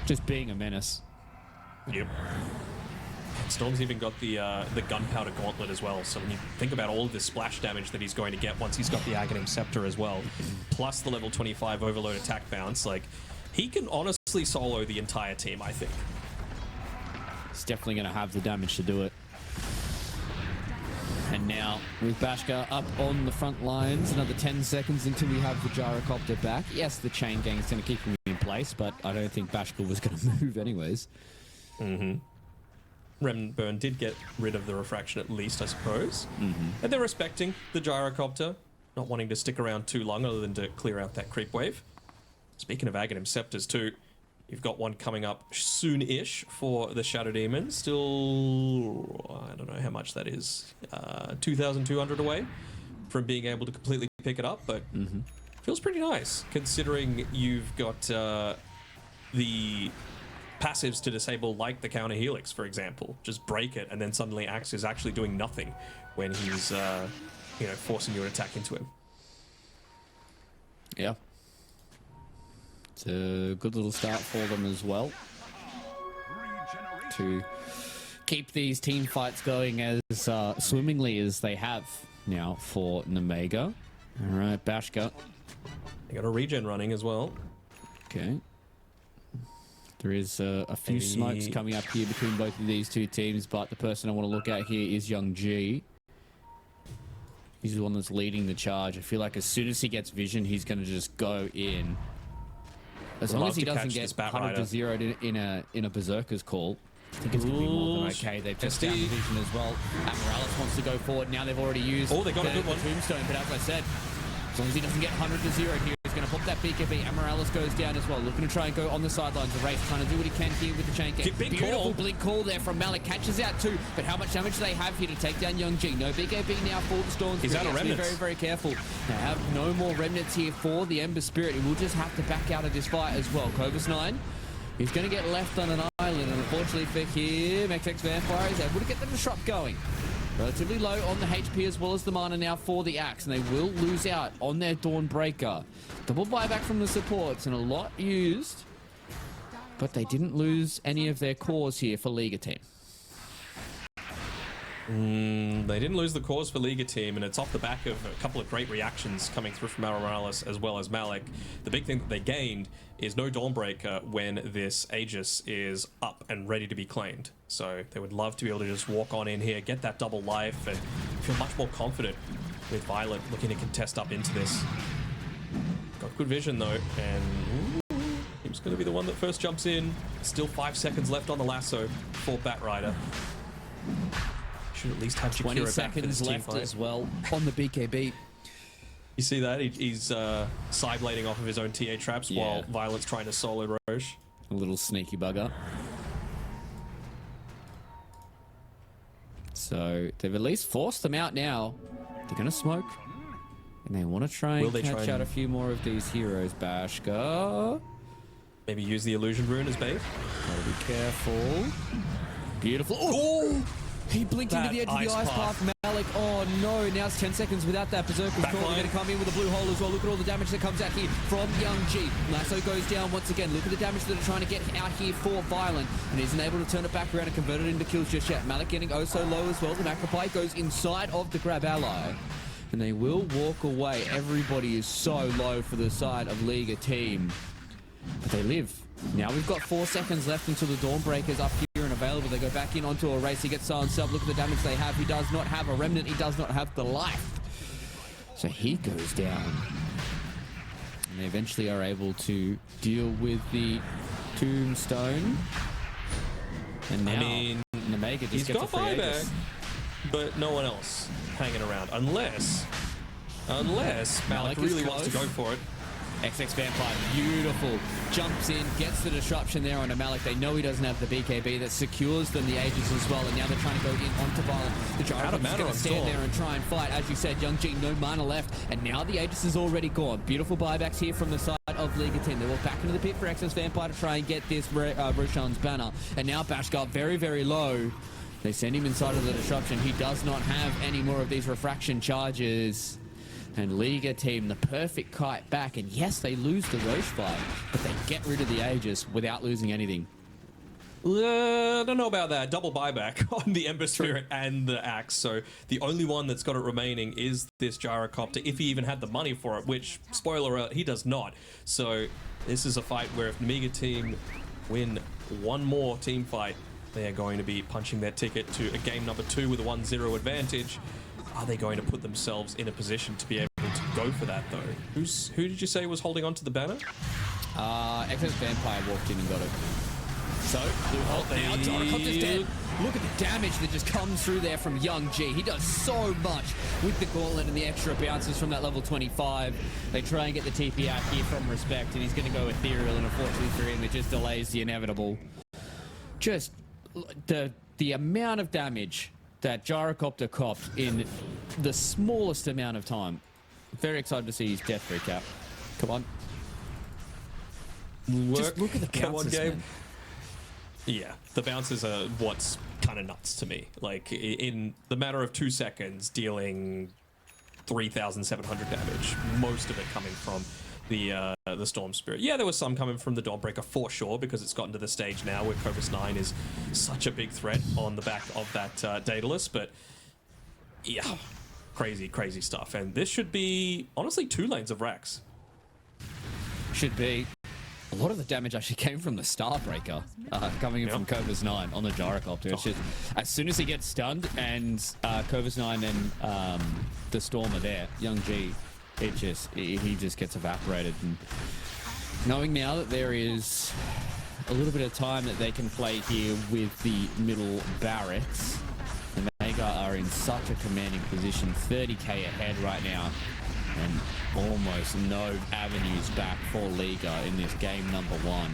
just being a menace. Yep. Storm's even got the Gunpowder Gauntlet as well, so when you think about all of the splash damage that he's going to get once he's got the Aghanim Scepter as well, plus the level 25 Overload attack bounce, like, he can honestly solo the entire team, I think. He's definitely going to have the damage to do it. And now, with Bashka up on the front lines, another 10 seconds until we have the gyrocopter back. Yes, the chain gang is going to keep him in place, but I don't think Bashka was going to move anyways. Remnant Burn did get rid of the refraction at least, I suppose. And they're respecting the gyrocopter, not wanting to stick around too long other than to clear out that creep wave. Speaking of Aghanim Scepters too, you've got one coming up soon-ish for the Shadow Demon. Still, I don't know how much that is. 2,200 away from being able to completely pick it up, but feels pretty nice considering you've got the passives to disable, like the counter helix, for example. Just break it, and then suddenly Axe is actually doing nothing when he's, you know, forcing you to attack into him. Yeah. It's a good little start for them as well to keep these team fights going as swimmingly as they have now for Nemiga. All right, Bashka. They got a regen running as well. Okay. There is a few smokes coming up here between both of these two teams, but the person I want to look at here is Young G. He's the one that's leading the charge. I feel like as soon as he gets vision, he's going to just go in. As long as he doesn't get 100 to 0 in a Berserker's call, I think it's going to be more than okay. They've just down the vision as well. Amorales wants to go forward. Now they've already used they got a good one. Tombstone, but as I said, as long as he doesn't get 100 to 0 here, he's going to pop that BKB. Amorales goes down as well, looking to try and go on the sidelines of race, trying to do what he can here with the chain gang. Beautiful blink call there from Malik, catches out too, but how much damage do they have here to take down Young G? No BKB now for the Storms. He's out of remnants. Be very, very careful. They have no more remnants here for the Ember Spirit. He will just have to back out of this fight as well. Covis 9, he's going to get left on an island, and unfortunately for him, XX Vampire is able to get the disrupt going. Relatively low on the HP as well as the mana now for the Axe, and they will lose out on their Dawnbreaker. Double buyback from the supports and a lot used, but they didn't lose any of their cores here for Liga team. They didn't lose the cause for Liga team, and it's off the back of a couple of great reactions coming through from Morales as well as Malik. The big thing that they gained is no Dawnbreaker when this Aegis is up and ready to be claimed. So they would love to be able to just walk on in here, get that double life, and feel much more confident with Violet looking to contest up into this. Got good vision though, and he's going to be the one that first jumps in. Still 5 seconds left on the lasso for Batrider. Should at least have 20 Shakira back for this seconds team left fight. as well on the BKB. You see that? He's side blading off of his own TA traps while Violet's trying to solo Roche. A little sneaky bugger. So they've at least forced them out now. They're going to smoke. And they want to try Will and they catch try out and- a few more of these heroes. EE Maybe use the illusion rune as bait. gotta be careful. Beautiful. Oh! He blinked into That the edge of the ice ice path. Malik, oh no, now it's 10 seconds without that Berserker's Call. They're Backline. going to come in with a blue hole as well. Look at all the damage that comes out here from Young G. Lasso goes down once again. Look at the damage that are trying to get out here for Violent, and isn't able to turn it back around and convert it into kills just yet. Malik getting oh so low as well. The Macropie goes inside of the grab ally, and they will walk away. Everybody is so low for the side of Liga team, but they live. Now we've got 4 seconds left until the Dawnbreaker's up here and available. They go back in onto a race. He gets silenced up. Look at the damage they have. He does not have a remnant. He does not have the life. So he goes down. And they eventually are able to deal with the Tombstone. And now Nemiga just He's gets a got free buyback, Aegis. but no one else hanging around. Unless Malik is really wants to go close. for it. XX Vampire, beautiful. Jumps in, gets the disruption there on a Malik. They know he doesn't have the BKB that secures them the Aegis as well. And now they're trying to go in onto Violent. The Out of Gyrocopter's mana going on to stand Storm. there and try and fight. As you said, Young G, no mana left. And now the Aegis is already gone. Beautiful buybacks here from the side of Liga 10. They walk back into the pit for XX Vampire to try and get this Roshan's banner. And now Bashgar very, very low. They send him inside of the disruption. He does not have any more of these refraction charges. And Liga team, the perfect kite back. And yes, they lose the Roche fight, but they get rid of the Aegis without losing anything. I don't know about that. Double buyback on the Ember Spirit and the Axe. So the only one that's got it remaining is this Gyrocopter, if he even had the money for it, which, spoiler alert, he does not. So this is a fight where if Nemiga team win one more team fight, they are going to be punching their ticket to a game number 2 with a 1-0 advantage. Are they going to put themselves in a position to be able to go for that, though? Who did you say was holding on to the banner? XX Vampire walked in and got it. So, blue hole now, Gyrocopter's dead. Look at the damage that just comes through there from Young G. He does so much with the gauntlet and the extra bounces from that level 25. They try and get the TP out here from Respect, and he's going to go Ethereal, and unfortunately for him, it just delays the inevitable. Just the amount of damage that Gyrocopter copped in the smallest amount of time. Very excited to see his death recap. Come on. Just look at the Come on, bounces, game. man. Yeah, the bounces are what's kind of nuts to me. Like, in the matter of 2 seconds, dealing 3,700 damage, most of it coming from the Storm Spirit. Yeah, there was some coming from the Dawnbreaker for sure, because it's gotten to the stage now where Cobus 9 is such a big threat on the back of that Daedalus, but yeah, crazy stuff. And this should be, honestly, 2 lanes of racks. Should be. A lot of the damage actually came from the Starbreaker, coming in from Cobus 9 on the Gyrocopter. It's just, as soon as he gets stunned and Cobus 9 and the Storm are there, Young G, he just gets evaporated. And knowing now that there is a little bit of time that they can play here with the middle barracks, the Nemiga are in such a commanding position, 30k ahead right now, and almost no avenues back for Liga in this game number 1.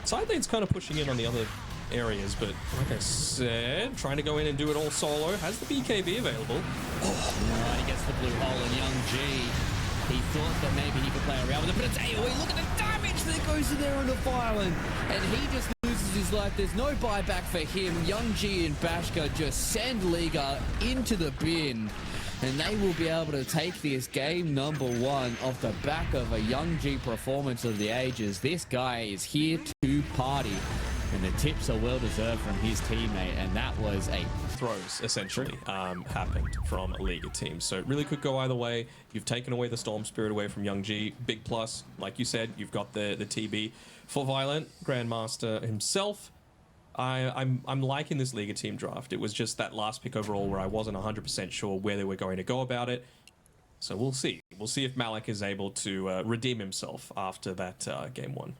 Side lane's kind of pushing in on the other areas, but like I said, trying to go in and do it all solo. Has the BKB available. Right, he gets the blue hole, and Young G, he thought that maybe he could play around with it, but it's AoE. Look at the damage that goes in there on the Violent, and he just loses his life. There's no buyback for him. Young G and Bashka just send Liga into the bin, and they will be able to take this game number 1 off the back of a Young G performance of the ages. This guy is here to party, and the tips are well deserved from his teammate, and that was a Throws essentially happened from a Liga team, so it really could go either way. You've taken away the Storm Spirit away from Young G, big plus. Like you said, you've got the TB for Violent, Grandmaster himself. I'm liking this Liga team draft. It was just that last pick overall where I wasn't 100% sure where they were going to go about it. So we'll see. We'll see if Malik is able to redeem himself after that game 1.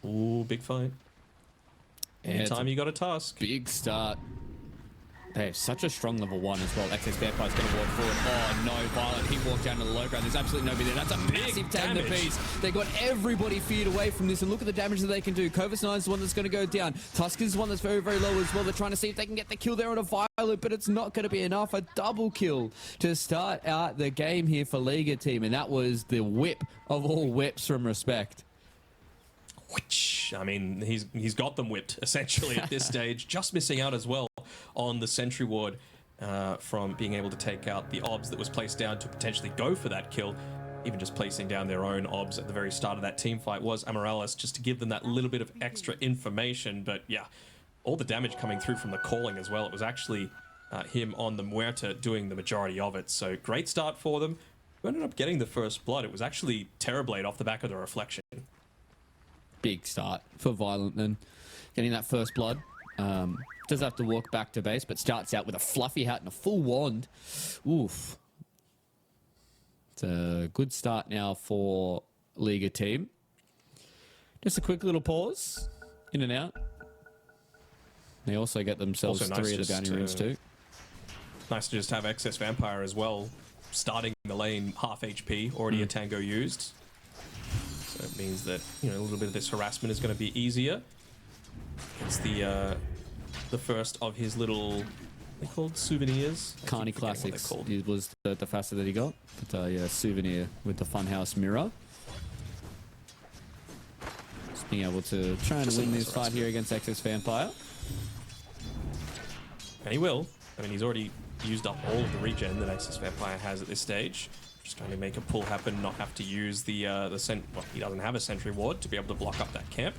Ooh, big fight. Yeah, Anytime you got a task. big start. They have such a strong level 1 as well. XX Vampire's going to walk forward. Oh, no. Violent. He walked down to the low ground. There's absolutely nobody there. That's a massive tag the piece. They got everybody feared away from this. And look at the damage that they can do. Covis 9 is the one that's going to go down. Tusk is the one that's very, very low as well. They're trying to see if they can get the kill there on a Violet, but it's not going to be enough. A double kill to start out the game here for Liga team. And that was the whip of all whips from Respect. I mean, he's got them whipped, essentially, at this stage. Just missing out as well on the sentry ward from being able to take out the obs that was placed down to potentially go for that kill. Even just placing down their own obs at the very start of that team fight was Amarellis, just to give them that little bit of extra information. But yeah, all the damage coming through from the calling as well. It was actually him on the Muerta doing the majority of it. So great start for them. Who ended up getting the first blood? It was actually Terrorblade off the back of the reflection. Big start for Violent then. Getting that first blood. Does have to walk back to base, but starts out with a fluffy hat and a full wand. Oof. It's a good start now for Liga team. Just a quick little pause. In and out. They also get themselves Also 3 of the bounty runes too. Nice to just have Excess Vampire as well. Starting the lane half HP. Already a Tango used. So it means that, you know, a little bit of this harassment is going to be easier. It's the first of his little, they're called souvenirs. Carney Classics it was the facet that he got. But yeah, souvenir with the Funhouse mirror. Just being able to try and win this fight here against Excess Vampire. And he will. I mean, he's already used up all of the regen that Excess Vampire has at this stage. Just trying to make a pull happen, not have to use the well, he doesn't have a sentry ward to be able to block up that camp.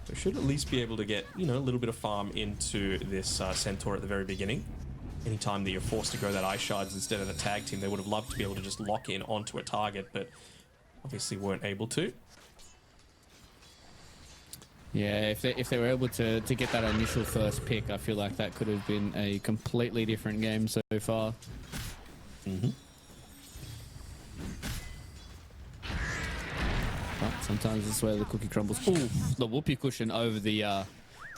So should at least be able to get, you know, a little bit of farm into this Centaur at the very beginning. Anytime that you're forced to go that Ice Shards instead of the tag team, they would have loved to be able to just lock in onto a target, but obviously weren't able to. Yeah, if they were able to get that initial first pick, I feel like that could have been a completely different game so far. But sometimes it's where the cookie crumbles. Ooh, the whoopee cushion over the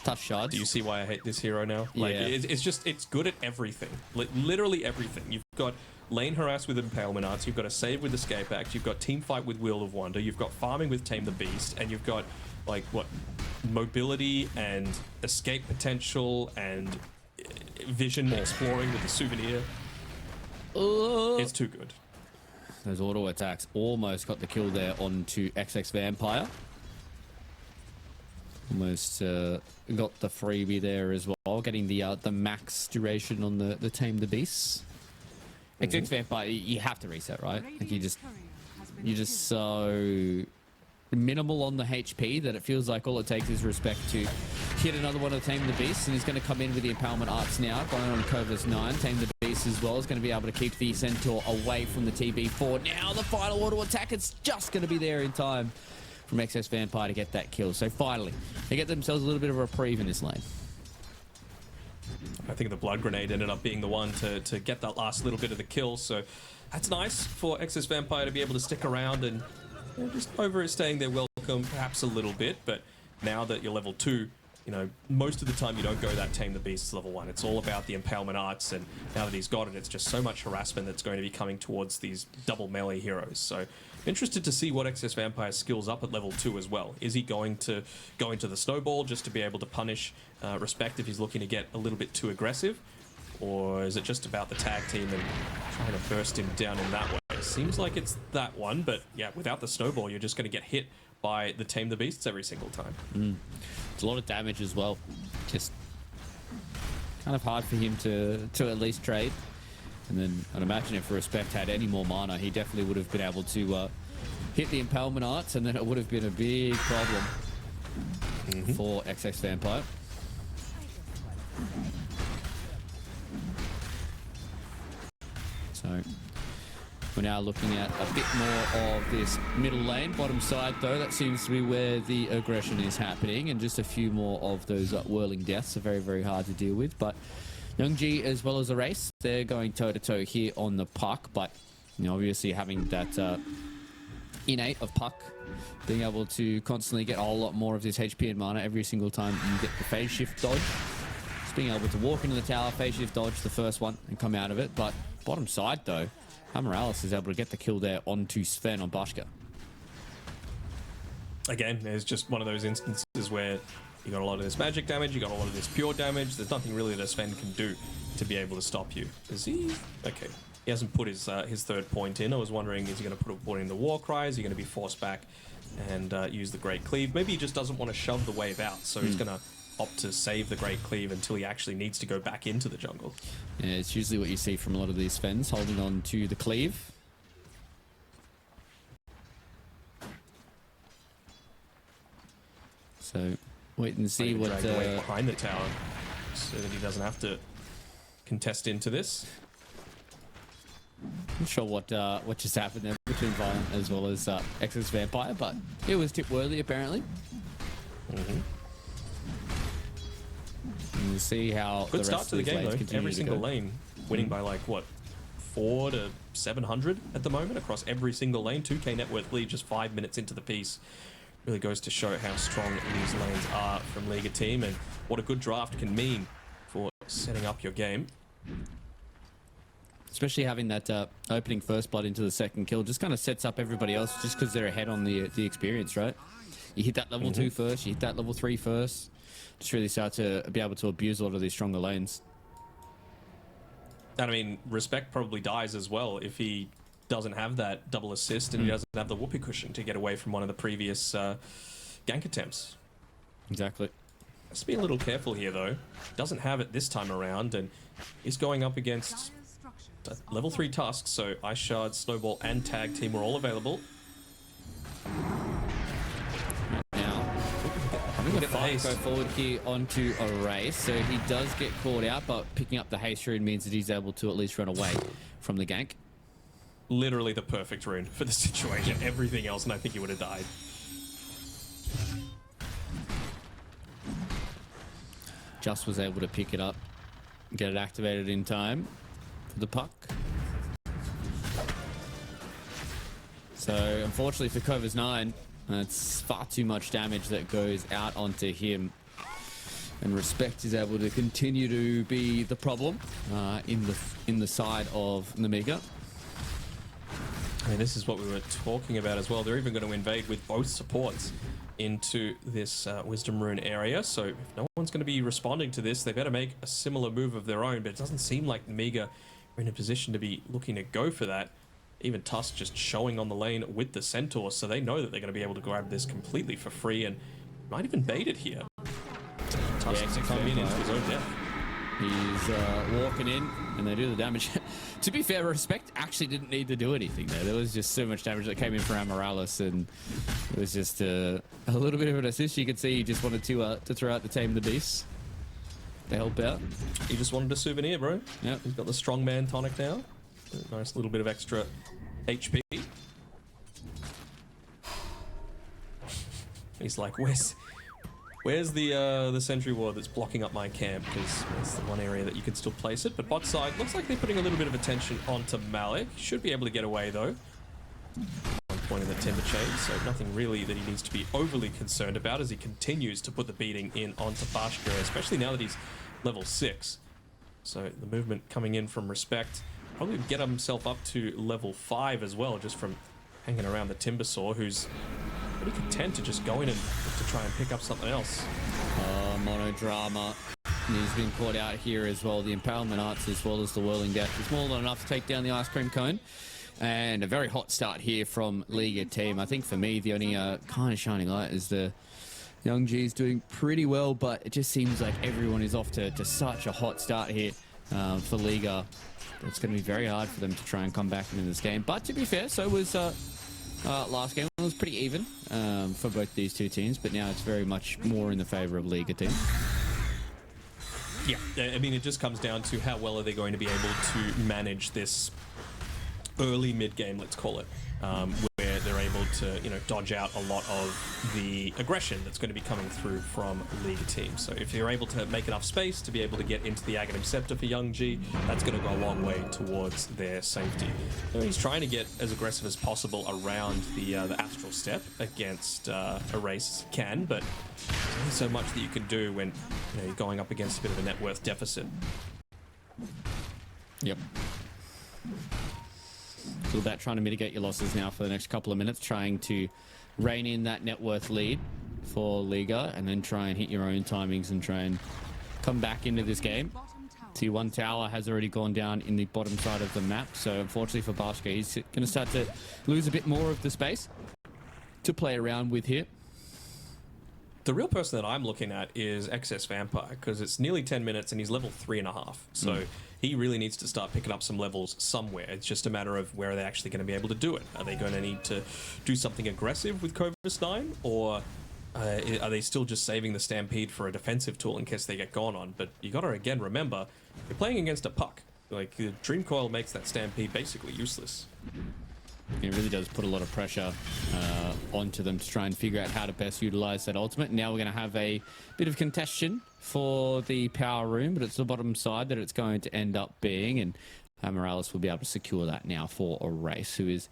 tough shards. Do you see why I hate this hero now? Like, yeah. It's good at everything. Like, literally everything. You've got lane harass with Impalement Arts, you've got a save with Escape Act, you've got team fight with Wheel of Wonder, you've got farming with Tame the Beast, and you've got, like, what, mobility and escape potential and vision exploring with the souvenir. It's too good. Those auto attacks almost got the kill there onto XX Vampire. Almost got the freebie there as well, getting the max duration on the Tame the Beasts. XX Vampire, you have to reset, right? Like you're just so minimal on the HP that it feels like all it takes is Respect to hit another one of Tame the Beast, and he's going to come in with the Empowerment Arts now, going on Covis 9. Tame the Beast as well is going to be able to keep the Centaur away from the TB4. Now the final auto attack, it's just going to be there in time from Excess Vampire to get that kill. So finally, they get themselves a little bit of a reprieve in this lane. I think the Blood Grenade ended up being the one to get that last little bit of the kill, so that's nice for Excess Vampire to be able to stick around and, you know, just overstaying their welcome perhaps a little bit. But now that you're level 2, you know, most of the time you don't go that Tame the Beast level 1. It's all about the Impalement Arts, and now that he's got it, it's just so much harassment that's going to be coming towards these double melee heroes. So interested to see what Excess Vampire skills up at level 2 as well. Is he going to go into the Snowball just to be able to punish Respect if he's looking to get a little bit too aggressive? Or is it just about the tag team and trying to burst him down in that way? It seems like it's that one, but yeah, without the Snowball, you're just going to get hit by the Tame the Beasts every single time. It's a lot of damage as well. Just kind of hard for him to at least trade. And then I'd imagine if Respect had any more mana, he definitely would have been able to hit the Impalement Arts, and then it would have been a big problem for XX Vampire. So we're now looking at a bit more of this middle lane. Bottom side, though, that seems to be where the aggression is happening, and just a few more of those whirling deaths are very, very hard to deal with. But EL1ga, as well as the race, they're going toe-to-toe here on the puck, but you know, obviously having that innate of Puck, being able to constantly get a whole lot more of this HP and mana every single time you get the phase shift dodge. Just being able to walk into the tower, phase shift dodge the first one and come out of it. But bottom side though, Morales is able to get the kill there onto Sven on Bashka. Again, there's just one of those instances where you got a lot of this magic damage, you got a lot of this pure damage. There's nothing really that Sven can do to be able to stop you. Is he? Okay. He hasn't put his third point in. I was wondering, is he going to put a point in the war cry? Is he going to be forced back and use the Great Cleave? Maybe he just doesn't want to shove the wave out, so he's going to opt to save the Great Cleave until he actually needs to go back into the jungle. Yeah, it's usually what you see from a lot of these Svens, holding on to the Cleave. So wait and see what behind the tower, so that he doesn't have to contest into this. I'm not sure what just happened there between Violent as well as Exodus Vampire, but it was tip worthy apparently. And we'll see how good the start rest to the of these game lanes though. continue Every to single go. lane winning by like what, 400 to 700 at the moment across every single lane. 2k net worth lead just 5 minutes into the piece. Really goes to show how strong these lanes are from Liga team and what a good draft can mean for setting up your game. Especially having that opening first blood into the second kill just kind of sets up everybody else just because they're ahead on the experience, right? You hit that level 2 first, you hit that level 3 first. Just really start to be able to abuse a lot of these stronger lanes. And I mean, Respect probably dies as well if he doesn't have that double assist and he doesn't have the whoopee cushion to get away from one of the previous gank attempts. Exactly. Has to be a little careful here though. Doesn't have it this time around and is going up against level 3 Tusk, so Ice Shard, Snowball and Tag Team are all available. Now, having a Get the fight haste. go forward here onto a race, so he does get caught out, but picking up the haste rune means that he's able to at least run away from the gank. Literally the perfect rune for the situation. Everything else, and I think he would have died. Just was able to pick it up, get it activated in time for the Puck. So unfortunately for Covers 9, that's far too much damage that goes out onto him. And Respect is able to continue to be the problem in the side of Nemiga. I mean, this is what we were talking about as well. They're even going to invade with both supports into this Wisdom Rune area. So if no one's going to be responding to this, they better make a similar move of their own. But it doesn't seem like Nemiga are in a position to be looking to go for that. Even Tusk just showing on the lane with the Centaur, so they know that they're going to be able to grab this completely for free and might even bait it here. Tusk Yeah, coming in into his own death. He's walking in, and they do the damage. To be fair, Respect actually didn't need to do anything there. There was just so much damage that came in from Morales, and it was just a little bit of an assist. You could see he just wanted to throw out the Tame the Beast to help out. He just wanted a souvenir, bro. Yep. He's got the strongman tonic now. A nice little bit of extra HP. He's like, where's the sentry ward that's blocking up my camp? Because it's the one area that you can still place it. But bot side looks like they're putting a little bit of attention onto Malik. Should be able to get away though. One point in the timber chain, so nothing really that he needs to be overly concerned about as he continues to put the beating in onto Bashka, especially now that he's level 6. So the movement coming in from Respect. Probably get himself up to level 5 as well, just from hanging around the Timbersaw, who's pretty content to just go in and look to try and pick up something else. Monodrama. He's been caught out here as well. The Impalement Arts as well as the Whirling Death is more than enough to take down the Ice Cream Cone. And a very hot start here from Liga team. I think for me, the only kind of shining light is the Young G's doing pretty well, but it just seems like everyone is off to such a hot start here for Liga. It's going to be very hard for them to try and come back into this game. But to be fair, so was last game. It was pretty even for both these two teams, but now it's very much more in the favor of Liga team. Yeah, I mean, it just comes down to how well are they going to be able to manage this early mid-game, let's call it, where they're able to, you know, dodge out a lot of the aggression that's going to be coming through from Liga teams. So if you're able to make enough space to be able to get into the Aghanim Scepter for Young-G, that's going to go a long way towards their safety. So he's trying to get as aggressive as possible around the Astral Step against Erase as he can, but there's only so much that you can do when, you know, you're going up against a bit of a net worth deficit. Yep. It's all about trying to mitigate your losses now for the next couple of minutes, trying to rein in that net worth lead for Liga, and then try and hit your own timings and try and come back into this game. T1 tower has already gone down in the bottom side of the map, so unfortunately for Bashka, he's going to start to lose a bit more of the space to play around with here. The real person that I'm looking at is XS Vampire, because it's nearly 10 minutes and he's level 3.5. So he really needs to start picking up some levels somewhere. It's just a matter of where are they actually going to be able to do it. Are they going to need to do something aggressive with Corvus 9, or are they still just saving the Stampede for a defensive tool in case they get gone on? But you got to, again, remember, you're playing against a puck. Like, the Dream Coil makes that Stampede basically useless. It really does put a lot of pressure onto them to try and figure out how to best utilize that ultimate. Now we're going to have a bit of contention for the power room, but it's the bottom side that it's going to end up being, and Morales will be able to secure that now for Erase, who is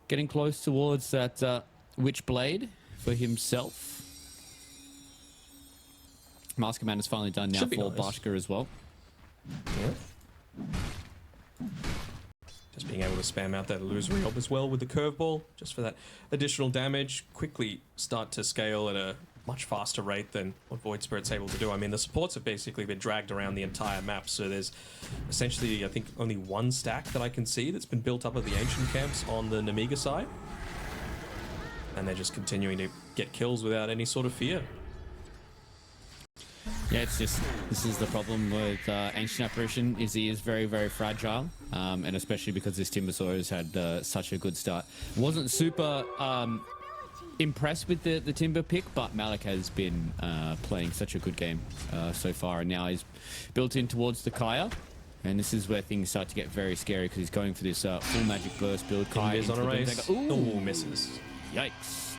getting close towards that Witchblade for himself. Mask Command is finally done now for Bashka as well. Yeah. Just being able to spam out that illusory orb as well with the curveball, just for that additional damage. Quickly start to scale at a much faster rate than what Void Spirit's able to do. I mean, the supports have basically been dragged around the entire map, so there's essentially, I think, only one stack that I can see that's been built up of the Ancient Camps on the Nemiga side. And they're just continuing to get kills without any sort of fear. Yeah, it's just, this is the problem with Ancient Apparition, is he is very, very fragile, and especially because this Timbersaw has had such a good start. Wasn't super impressed with the Timber pick, but Malik has been playing such a good game so far, and now he's built in towards the Kaya, and this is where things start to get very scary because he's going for this full Magic Burst build. Kaya is on a race. Ooh, misses. Yikes.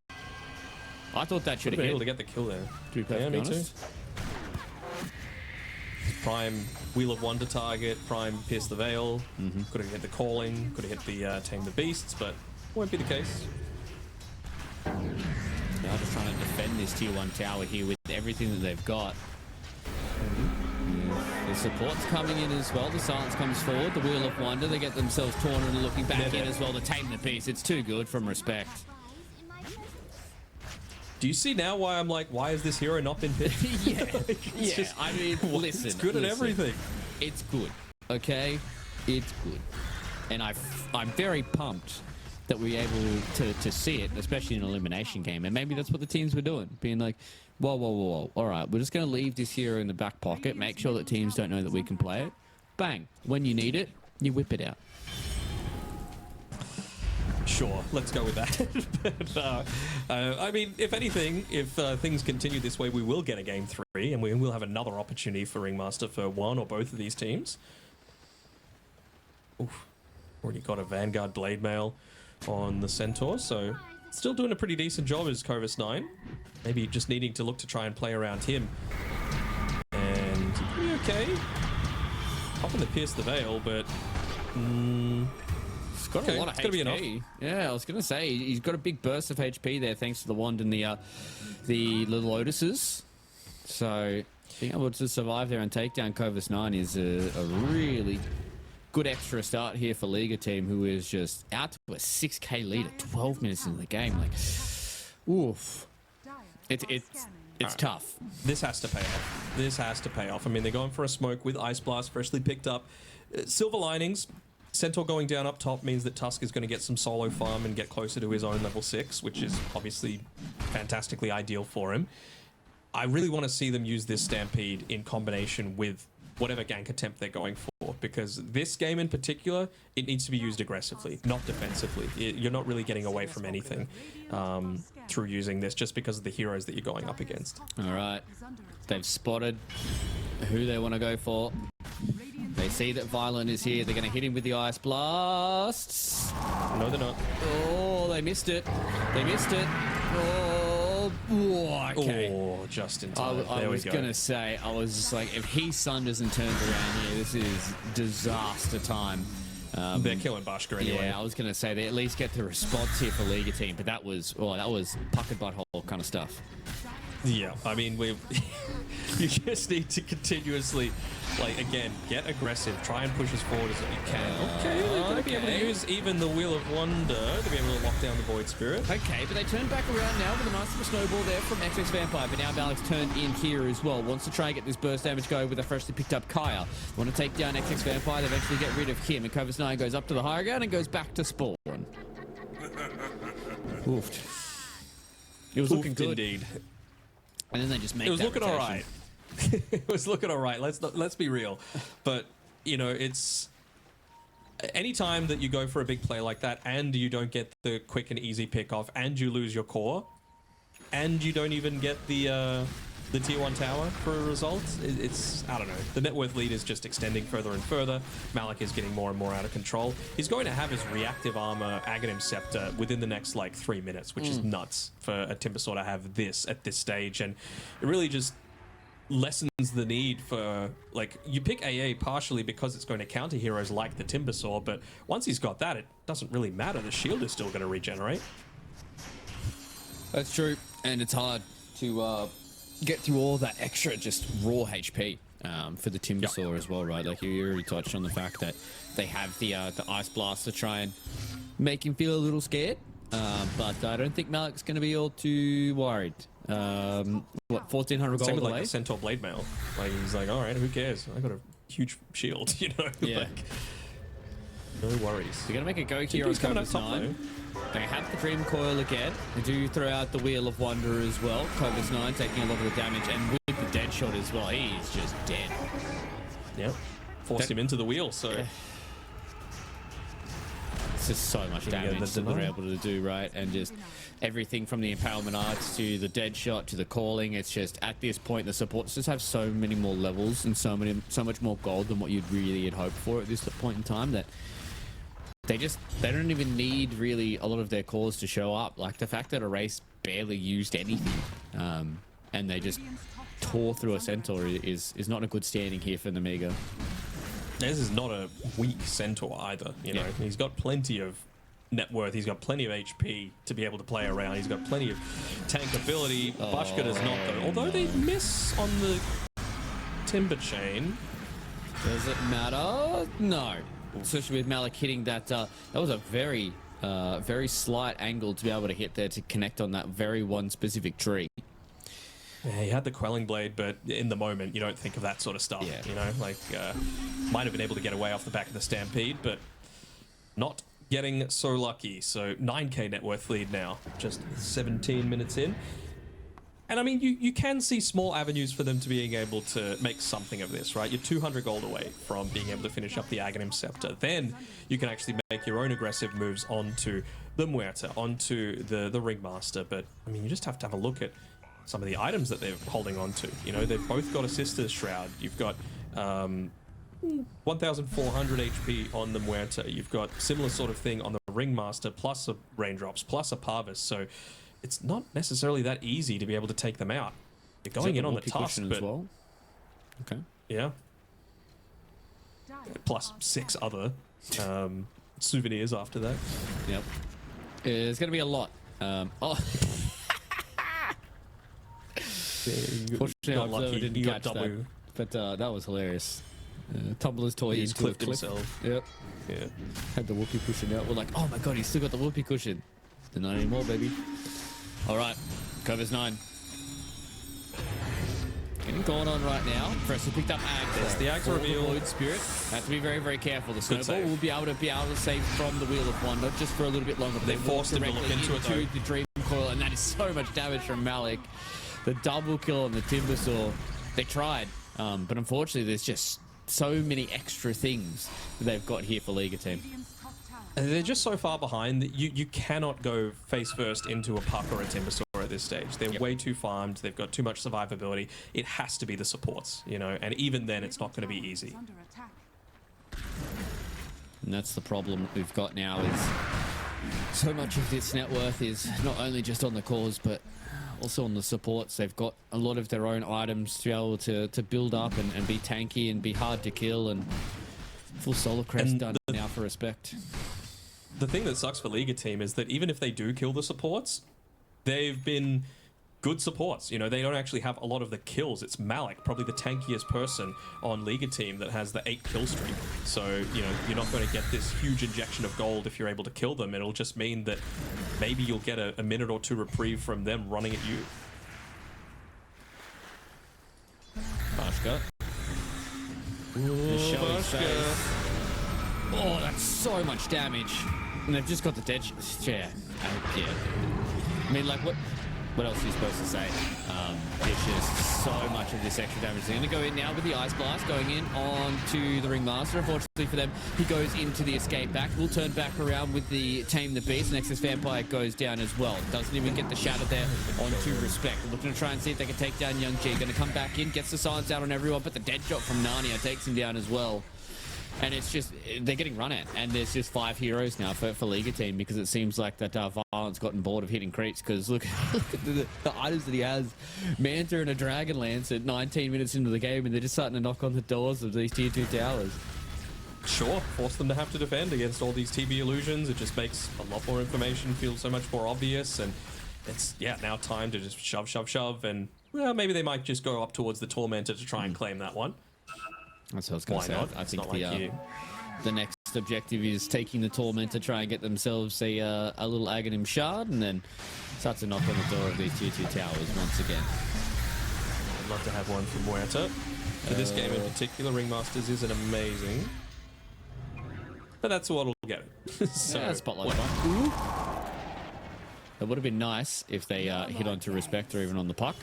I thought that should have been hit. able to get the kill there. To be perfectly honest. Prime Wheel of Wonder target, Prime Pierce the Veil. Could have hit the Calling, could have hit the Tame the Beasts, but won't be the case. Now just trying to defend this tier 1 tower here with everything that they've got. The support's coming in as well. The Silence comes forward. The Wheel of Wonder, they get themselves torn and looking back in as well to Tame the Beast. It's too good from Respect. Do you see now why I'm like, why has this hero not been picked? Yeah, just, I mean, listen. It's good at everything. It's good, okay? It's good. And I'm very pumped that we're able to see it, especially in an elimination game. And maybe that's what the teams were doing, being like, whoa, whoa, whoa, whoa. All right, we're just going to leave this hero in the back pocket, make sure that teams don't know that we can play it. Bang. When you need it, you whip it out. Sure, let's go with that. But, I mean, if anything, if things continue this way, we will get a game 3, and we will have another opportunity for Ringmaster for one or both of these teams. Oof. Already got a Vanguard Blade Mail on the Centaur, so still doing a pretty decent job as Corvus 9. Maybe just needing to look to try and play around him. And pretty okay. Popping the Pierce the Veil, but... Got a lot of HP. Yeah, I was going to say, he's got a big burst of HP there thanks to the wand and the little lotuses. So being able to survive there and take down Corvus 9 is a really good extra start here for Liga team, who is just out to a 6k lead at 12 minutes into the game. Like, oof. It's tough. This has to pay off. This has to pay off. I mean, they're going for a smoke with Ice Blast freshly picked up. Silver linings. Centaur going down up top means that Tusk is going to get some solo farm and get closer to his own level 6, which is obviously fantastically ideal for him. I really want to see them use this Stampede in combination with whatever gank attempt they're going for, because this game in particular, it needs to be used aggressively, not defensively. You're not really getting away from anything through using this, just because of the heroes that you're going up against. All right. They've spotted who they want to go for. They see that Violent is here. They're going to hit him with the Ice Blasts. No, they're not. Oh, they they missed it. They missed it. Oh, okay. Oh, just in time. I there we was go. going to say, I was just like, if he sunders and turns around here, this is disaster time. They're killing Bashka anyway. Yeah, I was going to say they at least get the response here for Liga team, but that was puckered butthole kind of stuff. Yeah, I mean, you just need to continuously, like, again, get aggressive, try and push as forward as you can. Okay, they're going to be able to use even the Wheel of Wonder to be able to lock down the Void Spirit. Okay, but they turn back around now with a nice little snowball there from XX Vampire, but now Malik's turned in here as well. Wants to try and get this burst damage going with a freshly picked up Kaya. Want to take down XX Vampire, they eventually get rid of him, and Covers 9 goes up to the higher ground and goes back to spawn. Oof. It was looking good. Indeed. And then they just make It was that looking all right. rotation. It was looking all right. Let's be real. But, you know, it's... Anytime that you go for a big play like that and you don't get the quick and easy pick off and you lose your core and you don't even get the tier 1 tower for a result, it's, I don't know. The net worth lead is just extending further and further. Malik is getting more and more out of control. He's going to have his reactive armor Aghanim Scepter within the next, like, 3 minutes, which is nuts for a Timbersaw to have this at this stage. And it really just lessens the need for, like, you pick AA partially because it's going to counter heroes like the Timbersaw, but once he's got that, it doesn't really matter. The shield is still going to regenerate. That's true, and it's hard to get through all that extra just raw HP for the Timbersaw as well, right? Like you already touched on the fact that they have the Ice Blast to try and make him feel a little scared, but I don't think Malik's going to be all too worried. What, 1,400 gold Same with, away? like, the Centaur Blade Mail. Like, he's like, all right, who cares? I got a huge shield, you know? Yeah. Like, no worries. They're going to make a go here on He's coming up Cobus top, 9. They have the Dream Coil again. They do throw out the Wheel of Wonder as well. Cobus 9 taking a lot of the damage, and with the dead shot as well, he's just dead. Yeah. Forced him into the wheel, so... Yeah. It's just so much damage that they're able to do, right? And just everything from the Empowerment Arts to the dead shot to the calling. It's just, at this point, the supports just have so many more levels and so much more gold than what you'd really had hoped for at this point in time that they don't even need really a lot of their cores to show up. Like the fact that Erase barely used anything and they just tore through a Centaur is not a good standing here for Nemiga. This is not a weak Centaur either, you know. He's got plenty of net worth. He's got plenty of HP to be able to play around. He's got plenty of tank ability. Bashka does not, though. Although they miss on the Timber Chain. Does it matter? No. Especially with Malik hitting that. That was a very slight angle to be able to hit there to connect on that very one specific tree. Yeah, he had the Quelling Blade, but in the moment, you don't think of that sort of stuff. Yeah. You know, like, might have been able to get away off the back of the Stampede, but not getting so lucky. So 9k net worth lead now, just 17 minutes in. And I mean, you can see small avenues for them to being able to make something of this, right? You're 200 gold away from being able to finish up the Aghanim Scepter. Then you can actually make your own aggressive moves onto the Muerta, onto the Ringmaster. But I mean, you just have to have a look at some of the items that they're holding on to. You know, they've both got a Sister's Shroud. You've got 1,400 HP on the Muerta. You've got similar sort of thing on the Ringmaster, plus a Raindrops, plus a Parvis. So it's not necessarily that easy to be able to take them out. You're going in on the tusk, but... as well? Okay. Yeah. Plus 6 other souvenirs after that. Yep. It's going to be a lot. Fortunately, got lucky. didn't You got catch that. But that was hilarious. Tumbler's toy He's into a clipped cliff. himself. Yep. Yeah. Had the whoopee cushion out. We're like, oh my god, he's still got the whoopee cushion. Then not anymore, baby. All right, Cobus 9. Getting going on right now. Freshly picked up Ag. There's the Ag's reveal. Void Spirit. Have to be very, very careful. The snowball save. will be able to save from the Wheel of Wonder just for a little bit longer. They forced him to look into it, though. The Dream Coil, and that is so much damage from Malik. The double kill on the Timbersaw. They tried, but unfortunately, there's just so many extra things that they've got here for Liga team. And they're just so far behind that you cannot go face first into a Puck or a Timbersaw at this stage. They're way too farmed. They've got too much survivability. It has to be the supports, you know, and even then it's not going to be easy. And that's the problem we've got now is So much of this net worth is not only just on the cores, but also on the supports. They've got a lot of their own items to be able to build up and be tanky and be hard to kill, and full solar crest done now for respect. The thing that sucks for Liga team is that even if they do kill the supports, they've been good supports. You know, they don't actually have a lot of the kills. It's Malik, probably the tankiest person on Liga team, that has the 8 kill streak. So, you know, you're not going to get this huge injection of gold if you're able to kill them. It'll just mean that maybe you'll get a minute or two reprieve from them running at you. Bashka. Oh, that's so much damage. And they've just got the dead... Yeah. I mean, like, what else are you supposed to say? It's just so much of this extra damage. They're going to go in now with the Ice Blast, going in onto the Ringmaster. Unfortunately for them, he goes into the escape back. We'll turn back around with the Tame the Beast. Nexus Vampire goes down as well. Doesn't even get the shatter there onto Respect. Looking to try and see if they can take down Young G. Going to come back in, gets the silence out on everyone, but the dead shot from Narnia takes him down as well. And it's just, they're getting run at, and there's just 5 heroes now for Liga team, because it seems like that Violent's gotten bored of hitting creeps, because look at the items that he has. Manta and a Dragon Lance at 19 minutes into the game, and they're just starting to knock on the doors of these tier 2 towers. Sure, force them to have to defend against all these TB illusions. It just makes a lot more information feel so much more obvious, and it's, yeah, now time to just shove, and, well, maybe they might just go up towards the Tormentor to try and claim that one. That's what I was going to say. Not? I think like the next objective is taking the Torment to try and get themselves a little Aghanim Shard, and then start to knock on the door of these tier 2 towers once again. I'd love to have one from Muerta. For this game in particular, Ringmasters isn't amazing, but that's what will get it. So, yeah, spotlight one. It would have been nice if they hit onto Respect or even on the puck.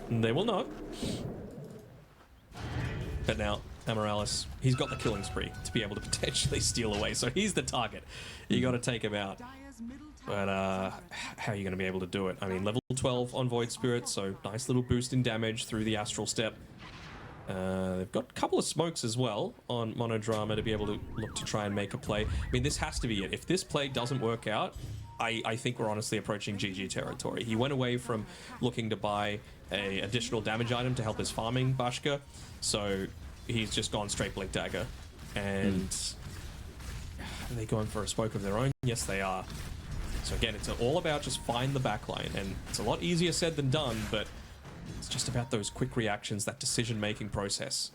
They will not. But now, Amarallis, he's got the killing spree to be able to potentially steal away, so he's the target. You got to take him out. But how are you going to be able to do it? I mean, level 12 on Void Spirit, so nice little boost in damage through the Astral Step. They've got a couple of smokes as well on Monodrama to be able to look to try and make a play. I mean, this has to be it. If this play doesn't work out, I think we're honestly approaching GG territory. He went away from looking to buy a additional damage item to help his farming, Bashka, so he's just gone straight Blink Dagger. And are they going for a spoke of their own? Yes, they are. So again, it's all about just find the backline, and it's a lot easier said than done, but it's just about those quick reactions, that decision-making process.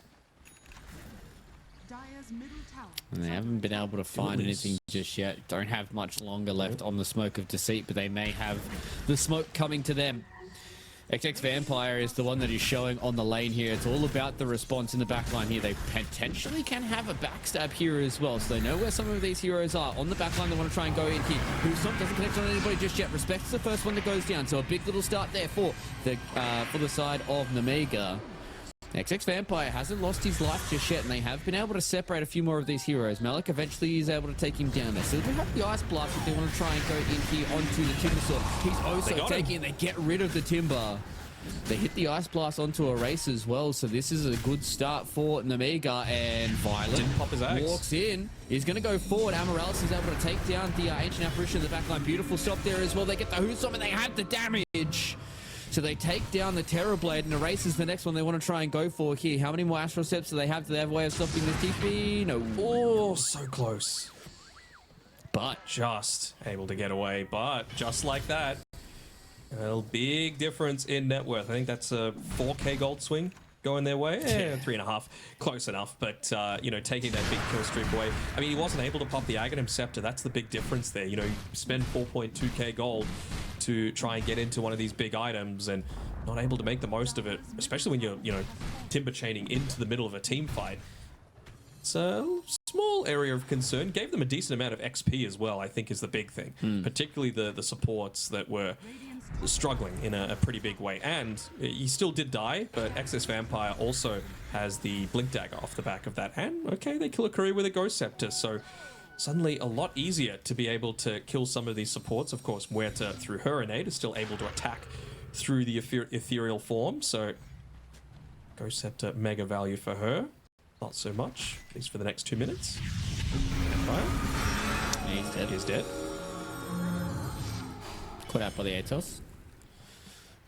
And they haven't been able to find anything just yet. Don't have much longer left on the Smoke of Deceit, but they may have the smoke coming to them. XX Vampire is the one that is showing on the lane here. It's all about the response in the backline here. They potentially can have a backstab here as well, so they know where some of these heroes are. On the backline, they want to try and go in here. Who's doesn't connect on anybody just yet. Respect's the first one that goes down, so a big little start there for the side of Nemiga. XX Vampire hasn't lost his life just yet, and they have been able to separate a few more of these heroes. Malik eventually is able to take him down. They still do have the Ice Blast if they want to try and go in here onto the Timber Sword. He's also taking it. They get rid of the Timber. They hit the Ice Blast onto a race as well, so this is a good start for Nemiga, and Violent didn't pop his axe. Walks in. He's going to go forward. Amarallis is able to take down the Ancient Apparition in the backline. Beautiful stop there as well. They get the Hoostorm, and they have the damage. So they take down the Terrorblade, and Erase is the next one they want to try and go for here. How many more Astral Steps do they have? Do they have a way of stopping the TP? No. Oh, so close. But just able to get away. But just like that, a big difference in net worth. I think that's a 4k gold swing going their way. 3.5. Close enough. But, you know, taking that big kill streak away. I mean, he wasn't able to pop the Aghanim Scepter. That's the big difference there. You know, you spend 4.2k gold to try and get into one of these big items and not able to make the most of it, especially when you're, you know, timber chaining into the middle of a team fight. It's a small area of concern. Gave them a decent amount of XP as well, I think, is the big thing. Particularly the supports that were struggling in a pretty big way. And he still did die, but XX Vampire also has the Blink Dagger off the back of that. And, okay, they kill a career with a Ghost Scepter, so suddenly a lot easier to be able to kill some of these supports. Of course, Muerta, through her innate, is still able to attack through the ethereal form, so Ghost Scepter, mega value for her. Not so much, at least for the next 2 minutes. Right. He's dead. He's dead. Caught out by the Atos.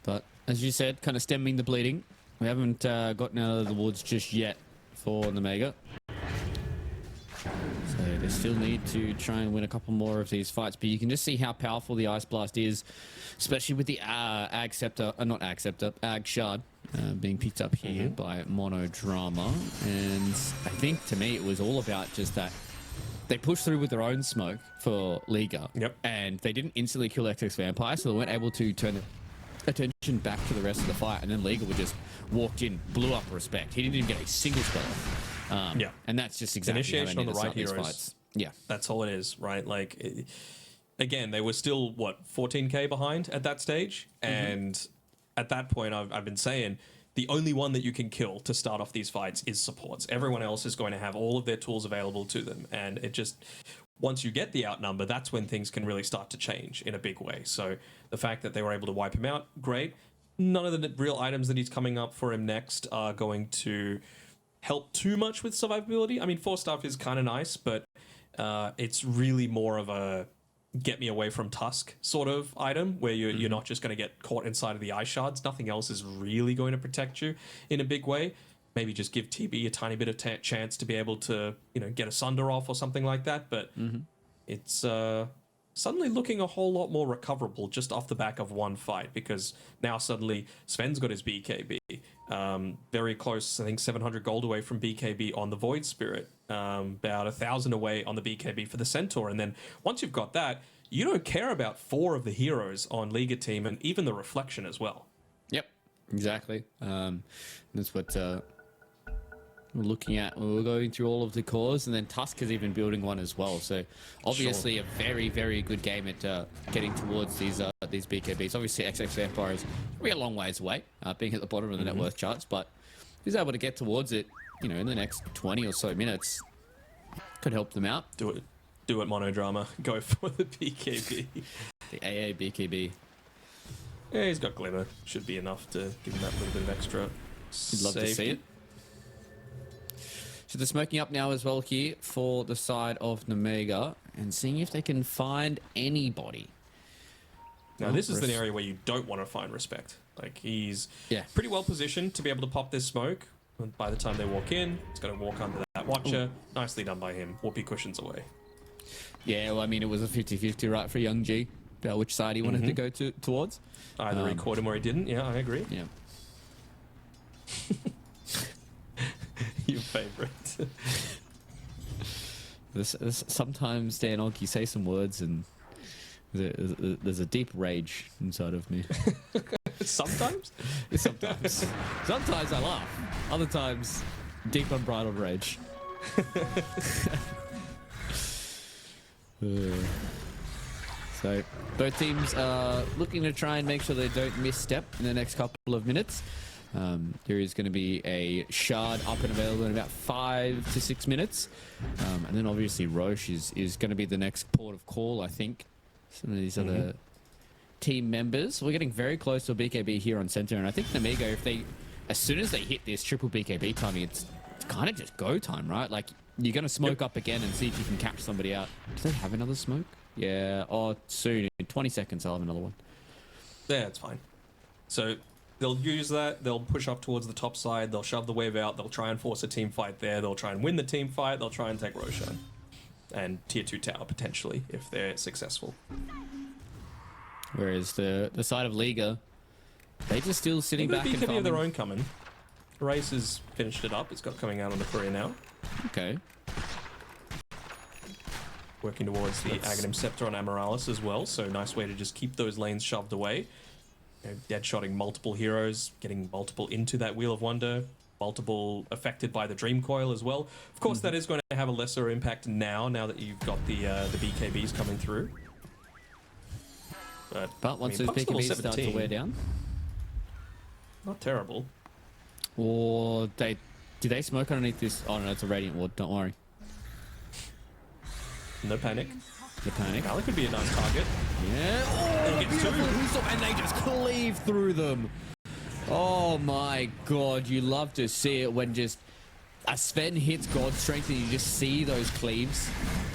But as you said, kind of stemming the bleeding. We haven't gotten out of the woods just yet for Nemiga. So they still need to try and win a couple more of these fights. But you can just see how powerful the Ice Blast is, especially with the Ag Scepter, not Ag Scepter, Ag Shard being picked up here by Monodrama. And I think to me it was all about just that they pushed through with their own smoke for Liga. Yep. And they didn't instantly kill XX Vampire, so they weren't able to turn the attention back to the rest of the fight. And then Liga would just walked in, blew up Respect. He didn't even get a single spell off. Yeah. And that's just exactly Initiation how on they the need to right start these heroes. fights. Yeah. That's all it is, right? Like, again, they were still, 14k behind at that stage? And at that point, I've been saying, the only one that you can kill to start off these fights is supports. Everyone else is going to have all of their tools available to them. And it just, once you get the outnumber, that's when things can really start to change in a big way. So the fact that they were able to wipe him out, great. None of the real items that he's coming up for him next are going to help too much with survivability. I mean, 4-stuff is kind of nice, but it's really more of a get me away from Tusk sort of item where you're not just going to get caught inside of the ice shards. Nothing else is really going to protect you in a big way. Maybe just give TB a tiny bit of chance to be able to, get a Sunder off or something like that. But it's suddenly looking a whole lot more recoverable just off the back of one fight, because now suddenly Sven's got his BKB. Very close, I think 700 gold away from BKB on the Void Spirit. About 1,000 away on the BKB for the Centaur. And then once you've got that, you don't care about 4 of the heroes on Liga team and even the Reflection as well. Yep, exactly. That's what we're looking at. We're going through all of the cores, and then Tusk is even building one as well. So obviously a very, very good game at getting towards these BKBs. Obviously XX Vampire is probably a long ways away, being at the bottom of the net worth charts, but if he's able to get towards it, in the next 20 or so minutes, could help them out. Do it, Monodrama. Go for the BKB. The AA BKB. Yeah, he's got Glimmer. Should be enough to give him that little bit of extra You'd love to see it. So they're smoking up now as well here for the side of Nemiga and seeing if they can find anybody. Now, this is an area where you don't want to find Respect. Like, he's pretty well positioned to be able to pop this smoke. By the time they walk in, it's going to walk under that Watcher. Ooh. Nicely done by him. Whoopee cushions away. Yeah, well, I mean, it was a 50-50, right, for Young G, about which side he wanted to go towards. Either he caught him or he didn't. Yeah, I agree. Yeah. Your favourite. Sometimes, Dan, you say some words and there's a deep rage inside of me. Sometimes? Sometimes. Sometimes I laugh. Other times, deep unbridled rage. So, both teams are looking to try and make sure they don't misstep in the next couple of minutes. There is going to be a shard up and available in about 5 to 6 minutes. And then obviously Roche is going to be the next port of call, I think. Some of these other team members. We're getting very close to a BKB here on center, and I think Nemiga, as soon as they hit this triple BKB timing, it's kind of just go time, right? Like, you're going to smoke up again and see if you can catch somebody out. Do they have another smoke? Yeah, soon. In 20 seconds, I'll have another one. Yeah, it's fine. So they'll use that. They'll push up towards the top side. They'll shove the wave out. They'll try and force a team fight there. They'll try and win the team fight. They'll try and take Roshan. And tier 2 tower, potentially, if they're successful. Whereas the side of Liga, they're just still sitting back and farming. BKB of their own coming. Race has finished it up. It's got coming out on the courier now. Okay. Working towards the Aghanim Scepter on Amoralis as well, so nice way to just keep those lanes shoved away. Deadshotting multiple heroes, getting multiple into that Wheel of Wonder, multiple affected by the Dream Coil as well. Of course, that is going to have a lesser impact now that you've got the BKBs coming through. But once those BKBs start to wear down, not terrible. Or do they smoke underneath this? Oh no, it's a Radiant Ward. Don't worry. No panic. The panic. That could be a nice target. Yeah. Oh, beautiful. And they just cleave through them. Oh my god, you love to see it when just a Sven hits God Strength and you just see those cleaves.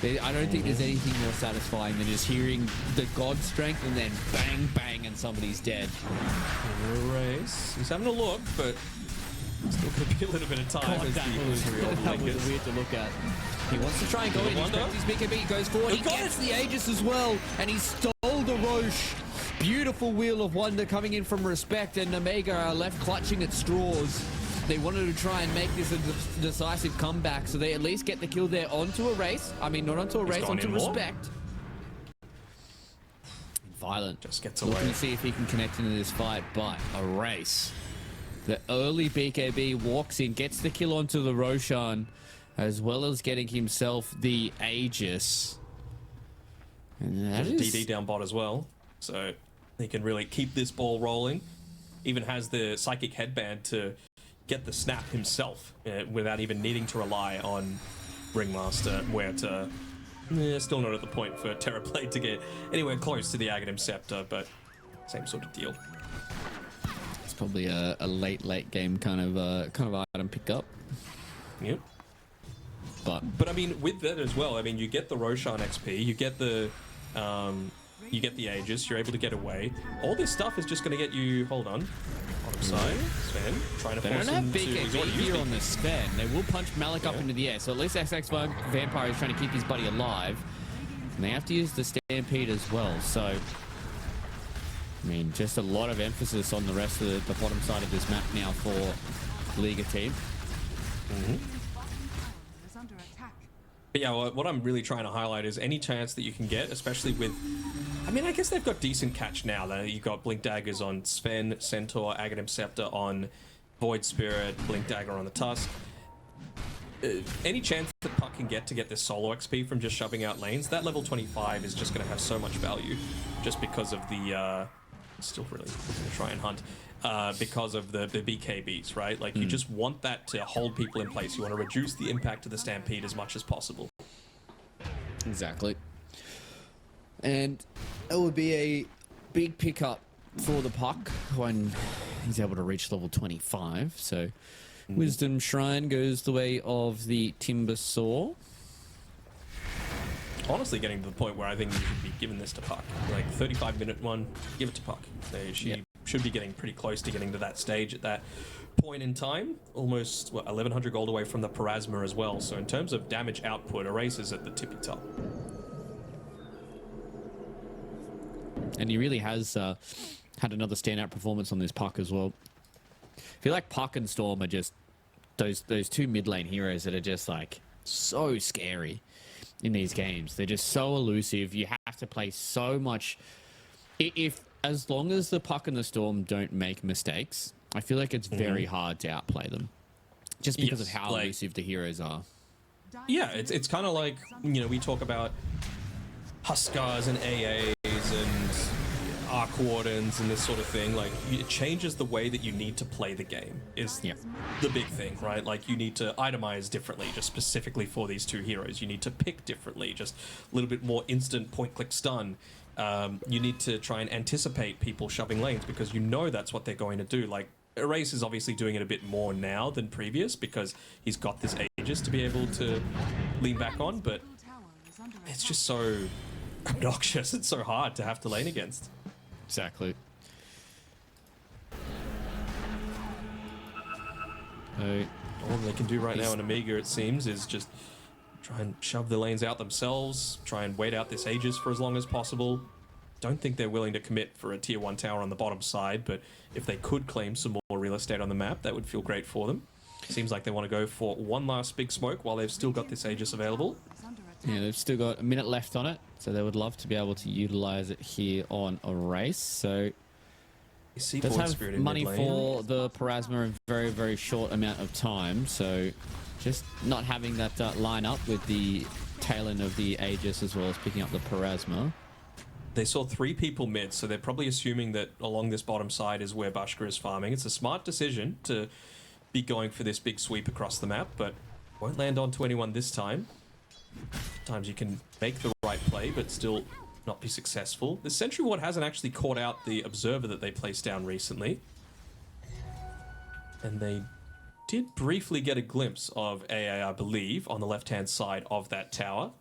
I don't think there's anything more satisfying than just hearing the god strength and then bang, bang, and somebody's dead. Race. He's having a look, but still could be a little bit of time. God, that was weird to look at. He wants to try and go in. He's grabbed his BKB. He goes forward. He gets the Aegis as well. And he stole the Roche. Beautiful Wheel of Wonder coming in from Respect. And Nemiga are left clutching at straws. They wanted to try and make this a decisive comeback. So they at least get the kill there onto a race. I mean, not onto a race, onto Respect. Violent. Just gets away. Looking to see if he can connect into this fight. But a race. The early BKB walks in, gets the kill onto the Roshan, as well as getting himself the Aegis. And that There's is... a DD down bot as well, so he can really keep this ball rolling. Even has the Psychic Headband to get the snap himself without even needing to rely on Ringmaster, where to... still not at the point for Terrorblade to get anywhere close to the Aghanim Scepter, but same sort of deal. Probably a late game kind of item pickup. Yep. But I mean, with that as well, I mean, you get the Roshan XP, you get the Aegis, you're able to get away. All this stuff is just going to get you. Hold on. Bottom side, Sven trying to They force don't have him to. BKB here on the Sven. They will punch Malik up into the air. So at least XX Vampire is trying to keep his buddy alive, and they have to use the Stampede as well. So. I mean, just a lot of emphasis on the rest of the bottom side of this map now for Liga team. But yeah, what I'm really trying to highlight is any chance that you can get, especially with... I mean, I guess they've got decent catch now. You've got Blink Daggers on Sven, Centaur, Aghanim Scepter on Void Spirit, Blink Dagger on the Tusk. Any chance that Puck can get to get this solo XP from just shoving out lanes, that level 25 is just going to have so much value just because of the... still really going to try and hunt because of the BKBs, right? Like, you just want that to hold people in place. You want to reduce the impact of the Stampede as much as possible. Exactly. And it would be a big pickup for the Puck when he's able to reach level 25. So Wisdom Shrine goes the way of the Timber Saw. Honestly, getting to the point where I think you should be giving this to Puck. Like, 35-minute one, give it to Puck. She should be getting pretty close to getting to that stage at that point in time. Almost, 1,100 gold away from the Parasma as well. So in terms of damage output, Erase is at the tippy top. And he really has had another standout performance on this Puck as well. I feel like Puck and Storm are just those two mid lane heroes that are just like so scary in these games. They're just so elusive. You have to play so much. As long as the Puck and the Storm don't make mistakes, I feel like it's very hard to outplay them, just because of how elusive the heroes are. Yeah, it's kind of like, you know, we talk about Huskars and AAs and Arc Wardens and this sort of thing. Like, it changes the way that you need to play the game is the big thing, right? Like, you need to itemize differently just specifically for these two heroes. You need to pick differently, just a little bit more instant point-click stun. You need to try and anticipate people shoving lanes because you know that's what they're going to do. Like, Erase is obviously doing it a bit more now than previous because he's got this Aegis to be able to lean back on, but it's just so obnoxious. It's so hard to have to lane against. Exactly. All they can do right now in Nemiga, it seems, is just try and shove the lanes out themselves, try and wait out this Aegis for as long as possible. Don't think they're willing to commit for a tier 1 tower on the bottom side, but if they could claim some more real estate on the map, that would feel great for them. Seems like they want to go for one last big smoke while they've still got this Aegis available. Yeah, they've still got a minute left on it, so they would love to be able to utilize it here on a race. So does have money for the Parasma in a very, very short amount of time. So just not having that line up with the tail end of the Aegis as well as picking up the Parasma. They saw 3 people mid, so they're probably assuming that along this bottom side is where Bashka is farming. It's a smart decision to be going for this big sweep across the map, but won't land onto anyone this time. Sometimes you can make the right play, but still not be successful. The Sentry Ward hasn't actually caught out the Observer that they placed down recently. And they did briefly get a glimpse of AA, I believe, on the left-hand side of that tower.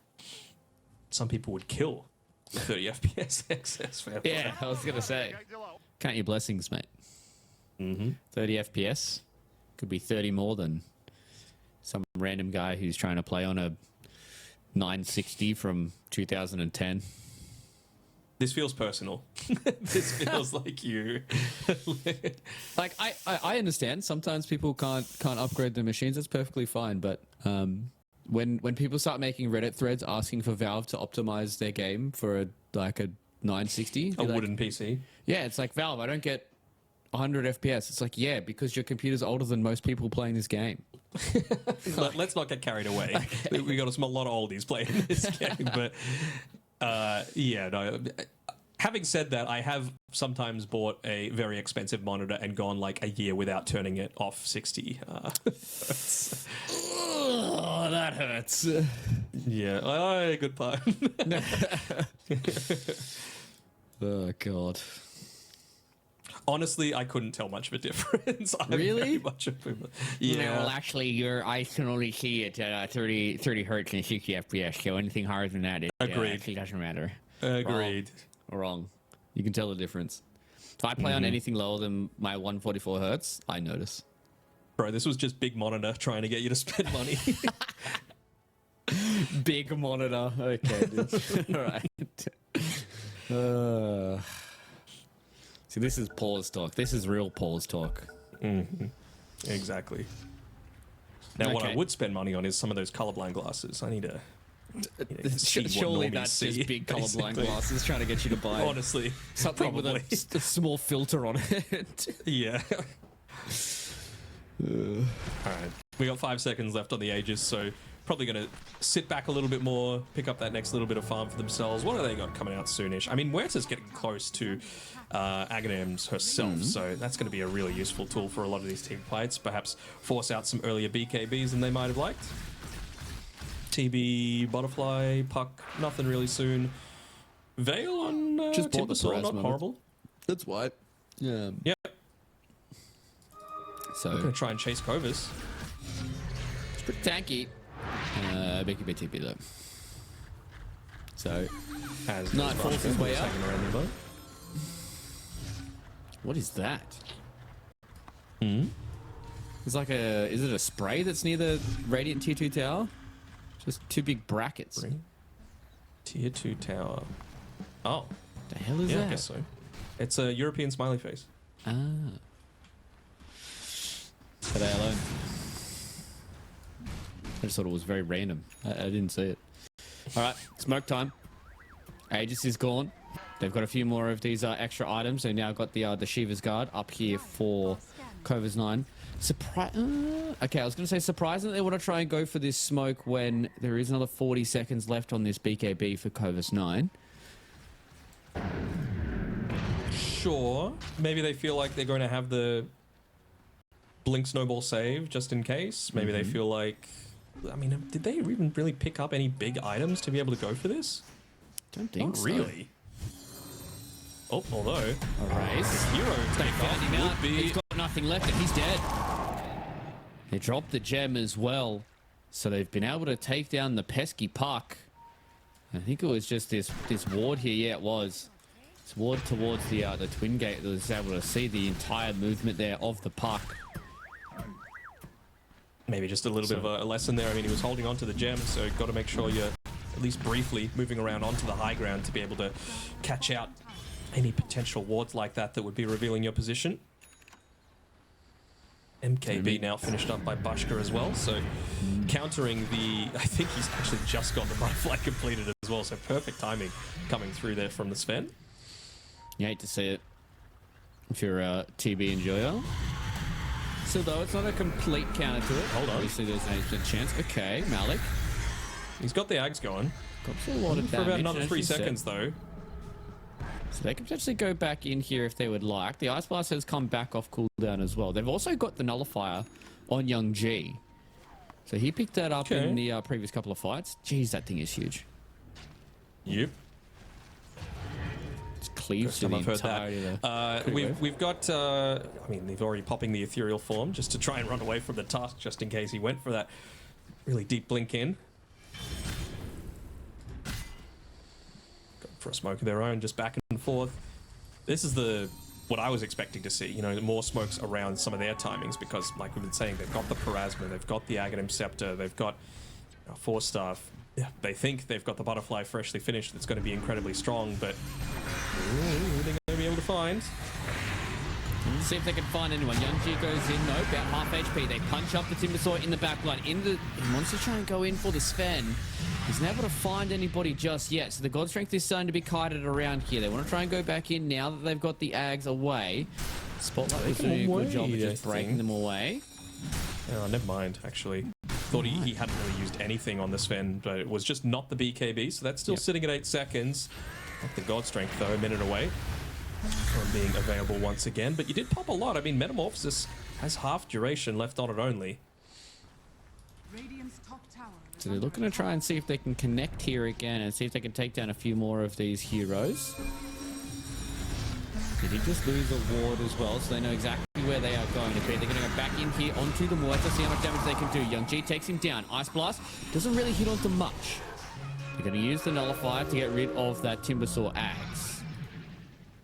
some people would kill the 30 FPS excess. Fair play. Yeah, I was gonna say, count your blessings, mate. 30 FPS could be 30 more than some random guy who's trying to play on a 960 from 2010. This feels personal. This feels like you. Like I understand sometimes people can't upgrade their machines. That's perfectly fine. But when people start making Reddit threads asking for Valve to optimize their game for a 960, A wooden PC. yeah, it's like, Valve, I don't get 100 FPS. It's like, yeah, because your computer's older than most people playing this game. Let's not get carried away. Okay. We got a lot of oldies playing this game, but yeah, no. Having said that, I have sometimes bought a very expensive monitor and gone like a year without turning it off 60. Oh, that hurts. Yeah, oh, good pun. Oh God. Honestly, I couldn't tell much of a difference. Really? Yeah. Well, actually, your eyes can only see at 30 hertz and 60 FPS, so anything higher than that, it actually doesn't matter. Agreed. Wrong. You can tell the difference. If I play on anything lower than my 144 hertz, I notice. Bro, this was just big monitor trying to get you to spend money. Big monitor. Okay, dude. All right. See, this is pause talk. This is real pause talk. Exactly. Now, what I would spend money on is some of those colorblind glasses. I need to surely that's just big colorblind glasses trying to get you to buy honestly something probably. with a small filter on it. Yeah. All right, we got 5 seconds left on the Aegis, so probably going to sit back a little bit more, pick up that next little bit of farm for themselves. What have they got coming out soonish? I mean, Huerta's getting close to Aghanim's herself, so that's going to be a really useful tool for a lot of these team fights. Perhaps force out some earlier BKBs than they might have liked. TB, Butterfly, Puck, nothing really soon. Veil on Just bought the Timbersaw, not moment. horrible. That's what. Yeah. Yep. So I'm going to try and chase Kovas. it's pretty tanky. Big TP though. So As Night Ghostbuster forces way was up. hanging around there, though. what is that? Hmm? It's like is it a spray that's near the Radiant Tier 2 tower? Just two big brackets. Tier 2 tower. Oh, The hell is yeah, that? I guess so. It's a European smiley face. Ah. Are they alone? I just thought it was very random. I didn't see it. All right, smoke time. Aegis is gone. They've got a few more of these extra items. They now got the Shiva's Guard up here for Kovas 9. Okay, I was going to say surprising that they want to try and go for this smoke when there is another 40 seconds left on this BKB for Kovas 9. Sure. Maybe they feel like they're going to have the Blink Snowball save just in case. Maybe they feel like... I mean, did they even really pick up any big items to be able to go for this? Don't think Not so. really. Oh, although... All right. Hero They found him out. would be... He's got nothing left and he's dead. They dropped the gem as well. So they've been able to take down the pesky Puck. I think it was just this ward here. Yeah, it was. It's ward towards the twin gate that was able to see the entire movement there of the Puck. Maybe just a little bit of a lesson there. I mean, he was holding on to the gem, so got to make sure you're at least briefly moving around onto the high ground to be able to catch out any potential wards like that would be revealing your position. MKB now finished up by Bushka as well, so countering the... I think he's actually just got the butterfly completed as well, so perfect timing coming through there from the Sven. You hate to see it if you're a TB enjoyer. So though it's not a complete counter to it. Hold on. Obviously there's a chance. Okay, Malik. He's got the Ags going. Got a lot of For damage. about another as 3 you said. seconds, though. So they could potentially go back in here if they would like. The Ice Blast has come back off cooldown as well. They've also got the Nullifier on Young G. So he picked that up in the previous couple of fights. Jeez, that thing is huge. Yep. It's cleaves to the entirety of the... We've got... I mean, they've already popping the ethereal form just to try and run away from the task, just in case he went for that really deep blink in. for a smoke of their own, just back and forth. This is what I was expecting to see, you know, more smokes around some of their timings, because like we've been saying, they've got the Parasma, they've got the Aghanim Scepter, they've got Force Staff. Yeah, they think they've got the Butterfly freshly finished that's going to be incredibly strong, but who are they going to be able to find? See if they can find anyone. EL1ga goes in, no, about half HP. They punch up the Timbersaw in the back line. He wants to try and go in for the Sven. He's not able to find anybody just yet. So the God Strength is starting to be kited around here. They want to try and go back in now that they've got the Ags away. Spotlight was doing a good job of just breaking them away. Oh, never mind, actually. Thought he hadn't really used anything on the Sven, but it was just not the BKB, so that's still sitting at 8 seconds. Not the God Strength, though, a minute away from being available once again. But you did pop a lot. I mean, Metamorphosis has half duration left on it only. Radiant's top tower is So they're under looking to try and see if they can connect here again and see if they can take down a few more of these heroes. Did he just lose a ward as well? So they know exactly where they are going to be. They're going to go back in here onto the Muerta, see how much damage they can do. EL1ga takes him down. Ice Blast doesn't really hit onto much. They're going to use the Nullifier to get rid of that Timbersaw Axe.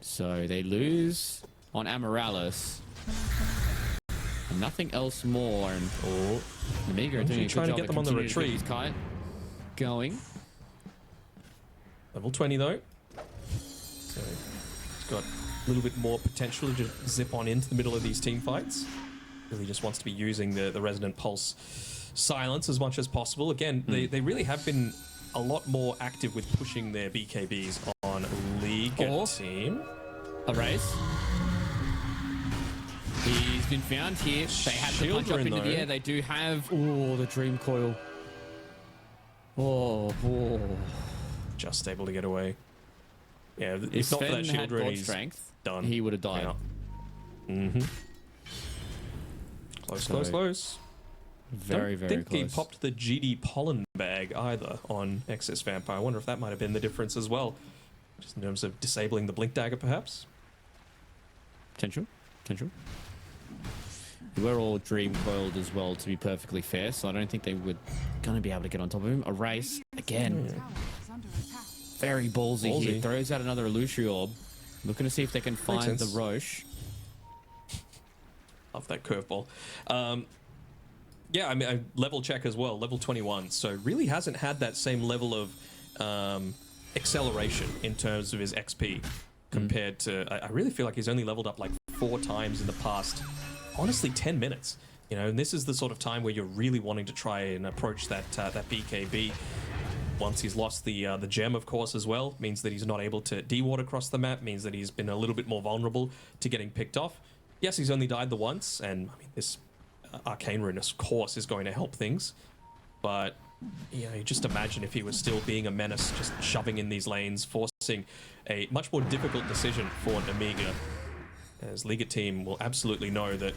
So they lose on Amaryllis. And nothing else more. And Nemiga doing a good trying to job get them on the retreat. His kite going. Level 20, though. So he's got a little bit more potential to just zip on into the middle of these team fights. Really just wants to be using the Resonant Pulse silence as much as possible. Again, they really have been a lot more active with pushing their BKBs on Liga team. A race. He's been found here. They have to punch up Children, into the though. air. They do have... Oh, the Dream Coil. Oh. Just able to get away. Yeah, If if not for Sven that had Children, God he's Strength, done. he would have died. Yeah. Close, So- close, close. Very, Don't very think he close. popped the GD Pollen bag either on Excess Vampire. I wonder if that might have been the difference as well. Just in terms of disabling the Blink Dagger, perhaps? Potential. We're all Dream Coiled as well, to be perfectly fair, so I don't think they were going to be able to get on top of him. A race, again, tower is under attack. very ballsy here. Ballsy. Throws out another Illusory Orb. Looking to see if they can find the sense. Roche. Love that curveball. Yeah, I mean, level check as well, level 21. So really hasn't had that same level of acceleration in terms of his XP compared to... I really feel like he's only leveled up like 4 times in the past, honestly, 10 minutes. You know, and this is the sort of time where you're really wanting to try and approach that BKB. Once he's lost the gem, of course, as well, means that he's not able to de-ward across the map, means that he's been a little bit more vulnerable to getting picked off. Yes, he's only died the once, and I mean, this Arcane Rune, of course, is going to help things. But, you know, just imagine if he was still being a menace, just shoving in these lanes, forcing a much more difficult decision for Nemiga. As Liga team will absolutely know that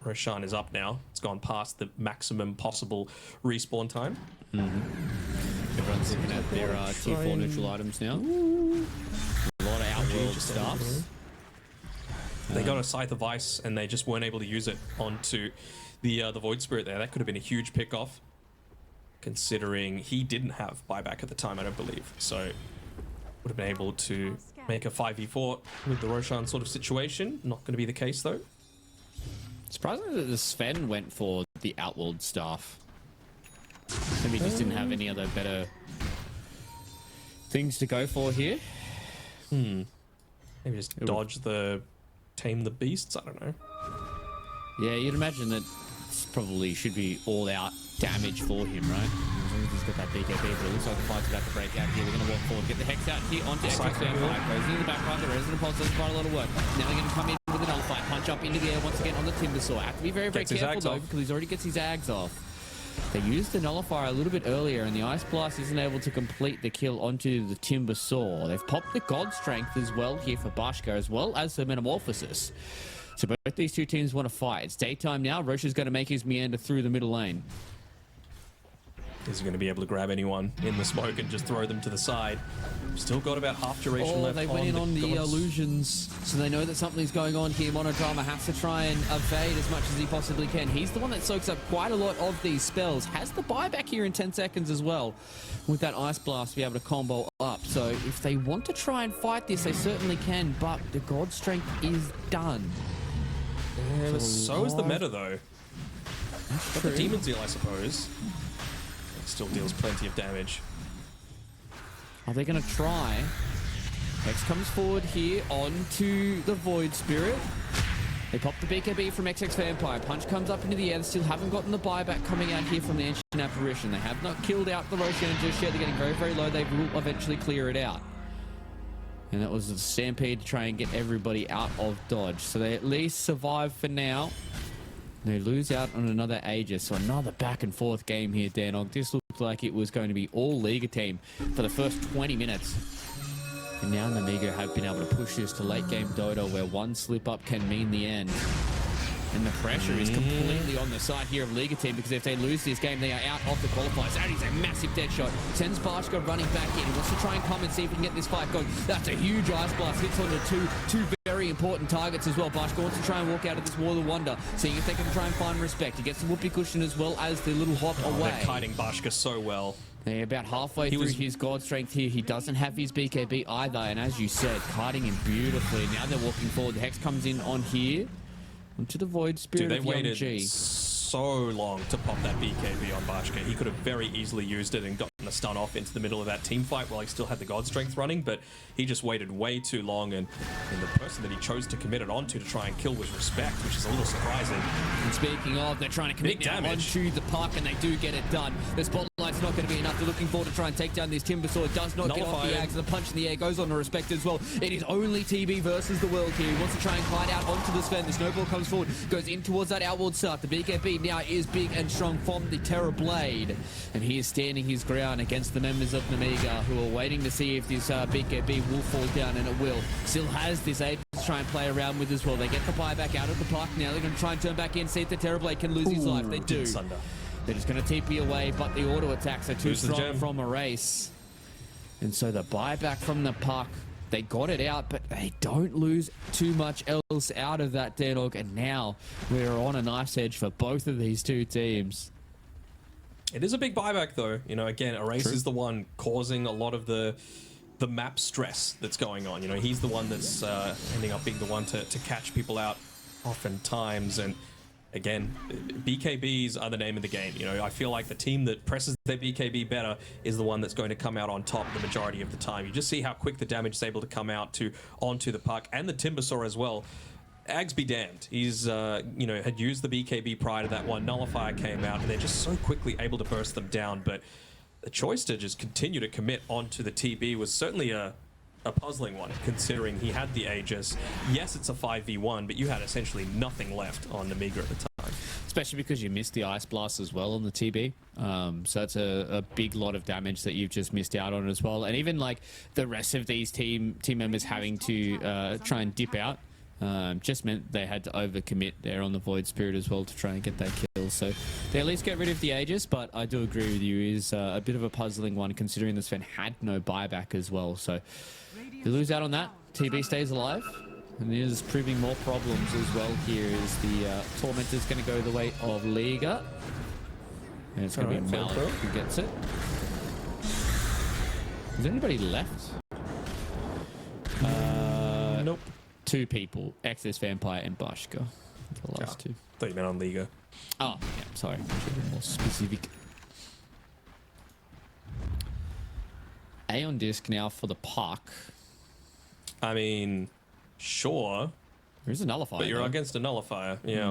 Roshan is up now. It's gone past the maximum possible respawn time. Everyone's looking at their tier 4 neutral items now. A lot of outworld stuffs. They got a Scythe of Ice and they just weren't able to use it onto the Void Spirit there. That could have been a huge pick-off, considering he didn't have buyback at the time, I don't believe. So would have been able to make a 5v4 with the Roshan sort of situation. Not going to be the case, though. Surprisingly that the Sven went for the outworld staff. Maybe he just didn't have any other better things to go for here. Maybe just dodge the Tame the Beasts, I don't know. Yeah, you'd imagine that it's probably should be all out damage for him, right? As long as he's got that BKB, but it looks like the fight's about to break out here. They're going to walk forward, get the Hex out here onto Extra Vampire. Goes into the back right, the Resonant Pulse does quite a lot of work. Now they're going to come in with a Nullifier, punch up into the air once again on the Timbersaw. Have to be very, very Gets his careful Ags though, off. because he's already gets his Ags off. They used the Nullifier a little bit earlier, and the Ice Blast isn't able to complete the kill onto the Timbersaw. They've popped the God Strength as well here for Bashka, as well as the Metamorphosis. So both these two teams want to fight. It's daytime now. Roche is going to make his meander through the middle lane. Is he going to be able to grab anyone in the smoke and just throw them to the side? Still got about half duration Oh, left. they went in on the gods. illusions, so they know that something's going on here. Monodrama has to try and evade as much as he possibly can. He's the one that soaks up quite a lot of these spells. Has the buyback here in 10 seconds as well, with that Ice Blast to be able to combo up. So if they want to try and fight this, they certainly can, but the God Strength is done. Yeah, so is the meta, though. But the true. Demon Zeal, I suppose. Still deals plenty of damage. Are they going to try? X comes forward here onto the Void Spirit. They pop the BKB from XX Vampire. Punch comes up into the air. They still haven't gotten the buyback coming out here from the Ancient Apparition. They have not killed out the Roshan just yet. They're getting very, very low. They will eventually clear it out. And that was a stampede to try and get everybody out of dodge. So they at least survive for now. They lose out on another Aegis, so another back and forth game here, Danog. This looked like it was going to be all Liga team for the first 20 minutes. And now Nemiga have been able to push this to late game Dota, where one slip up can mean the end. And the pressure is completely on the side here of Liga team, because if they lose this game, they are out of the qualifiers. That is a massive dead shot. Sends Barshka running back in. He wants to try and come and see if he can get this fight going. That's a huge Ice Blast. Hits onto two very important targets as well. Barshka wants to try and walk out of this Wall of Wonder, seeing if they can try and find respect. He gets the whoopee cushion as well as the little hop away. They're kiting Barshka so well. They're about halfway through his God Strength here. He doesn't have his BKB either, and as you said, kiting him beautifully. Now they're walking forward. The Hex comes in on here. Onto the Void Spirit. Dude, they of waited G. so long to pop that BKB on Barshka. He could have very easily used it and gotten a stun off into the middle of that team fight while he still had the God Strength running, but he just waited way too long, and the person that he chose to commit it onto to try and kill was Respect, which is a little surprising. And speaking of, they're trying to commit Big now damage. onto the puck, and they do get it done. The spotlight's not going to be enough. They're looking forward to try and take down this Timber Sword. Does not get off the Nullify. Ags. The punch in the air goes on to Respect as well. It is only TB versus the world here. He wants to try and glide out onto the Sven. The snowball comes forward, goes in towards that outward start. The BKB now is big and strong from the Terror Blade, and he is standing his ground against the members of Nemiga, who are waiting to see if this BKB will fall down, and it will. Still has this Aegis to try and play around with as well. They get the buyback out of the park now. They're going to try and turn back in, see if the Terror Blade can lose his life. They do. Sunder. They're just going to TP away, but the auto attacks are too Lose the strong gem. from a race. And so the buyback from the puck, they got it out, but they don't lose too much else out of that, Danog. And now we're on a knife's edge for both of these two teams. It is a big buyback, though. You know, again, Erase is the one causing a lot of the map stress that's going on. You know, he's the one that's ending up being the one to catch people out oftentimes. And again, BKBs are the name of the game. You know, I feel like the team that presses their BKB better is the one that's going to come out on top the majority of the time. You just see how quick the damage is able to come out onto the puck, and the Timbersaw as well. Ags be damned. He's, you know, had used the BKB prior to that one. Nullifier came out, and they're just so quickly able to burst them down. But the choice to just continue to commit onto the TB was certainly a puzzling one, considering he had the Aegis. Yes, it's a 5v1, but you had essentially nothing left on Nemiga at the time. Especially because you missed the Ice Blast as well on the TB. So that's a big lot of damage that you've just missed out on as well. And even like the rest of these team members having to try and dip out just meant they had to overcommit there on the Void Spirit as well to try and get that kill. So they at least get rid of the Aegis, but I do agree with you, is a bit of a puzzling one considering the Sven had no buyback as well. So they lose out on that. TB stays alive. And it is proving more problems as well here, as the Tormentor's going to go the way of Liga. And it's going to be Malik who gets it. Is there anybody left? Nope. Two people, Excess Vampire and Bashka. The last two. Thought you meant on Liga. Oh, yeah, sorry. Should be more specific. A on disc now for the puck. I mean, sure, There is a nullifier. but you're though. against a Nullifier. Yeah.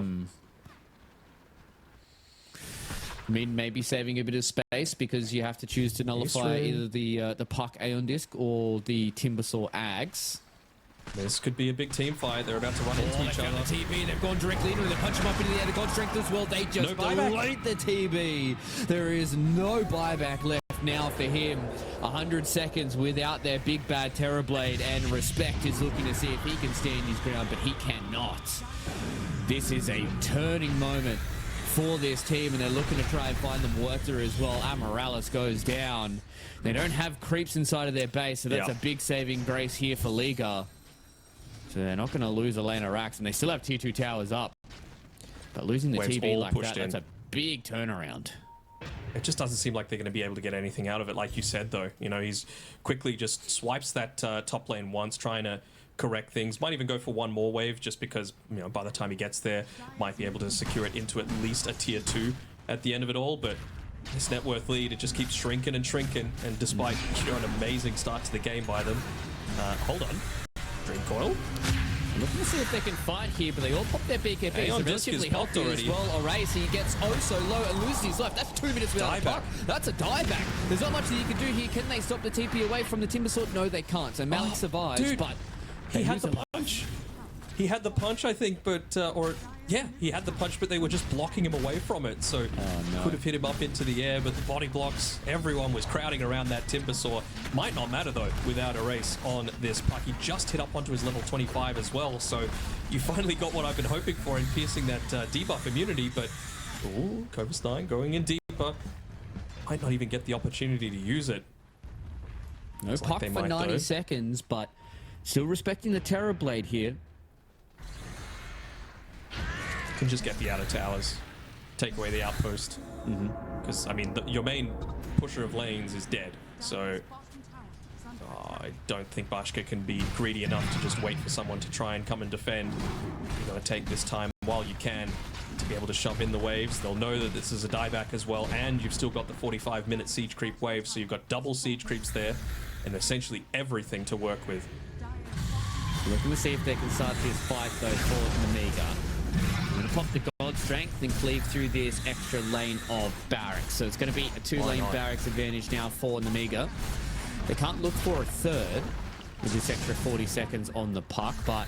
I mean, maybe saving a bit of space because you have to choose to nullify either the puck Aeon disc or the Timbersaw Ags. This could be a big team fight. They're about to run into each other. The TB, they've gone directly into it. They punch him up into the air. The God Strength as well. They just No buyback. delete the TB. There is no buyback left now for him. 100 seconds without their big bad Terror Blade, and Respect is looking to see if he can stand his ground, but he cannot. This is a turning moment for this team, and they're looking to try and find them water as well. Amorales goes down. They don't have creeps inside of their base, so that's a big saving grace here for Liga. So they're not going to lose Elena Rax, and they still have tier 2 towers up. But losing the Waves TB all like pushed that, in. that's a big turnaround. It just doesn't seem like they're going to be able to get anything out of it, like you said, though. You know, he's quickly just swipes that top lane once, trying to correct things. Might even go for one more wave, just because, you know, by the time he gets there, might be able to secure it into at least a tier 2 at the end of it all. But this net worth lead, it just keeps shrinking and shrinking. And despite, you know, an amazing start to the game by them. Hold on. Dream Coil. Looking to see if they can fight here, but they all pop their BKB. Hang on, So Disc is relatively popped healthy already. as well. Erase, he gets oh so low and loses his life. That's 2 minutes without a Dieback. puck. That's a dieback. There's not much that you can do here. Can they stop the TP away from the Timber Sword? No, they can't. So Malik survives, dude, but He they had lose the a life. punch. He had the punch, I think, but he had the punch, but they were just blocking him away from it. So no. could have hit him up into the air, but the body blocks. Everyone was crowding around that Timber Saw. Might not matter though without a race on this puck. He just hit up onto his level 25 as well. So you finally got what I've been hoping for in piercing that debuff immunity. But ooh, Cobus 9 going in deeper. Might not even get the opportunity to use it. No Looks like puck they for might, 90 though. seconds, but still respecting the Terror Blade here. Can just get the outer towers, take away the outpost. Because, I mean, your main pusher of lanes is dead. So Bottom tower is under I don't think Bashka can be greedy enough to just wait for someone to try and come and defend. You've got to take this time while you can to be able to shove in the waves. They'll know that this is a dieback as well, and you've still got the 45-minute siege creep wave, so you've got double siege creeps there, and essentially everything to work with. Looking to see if they can start this fight though for Nemiga. I'm going to pop the God Strength and cleave through this extra lane of barracks. So it's going to be a 2-lane not? barracks advantage now for Nemiga. They can't look for a third with this extra 40 seconds on the puck, but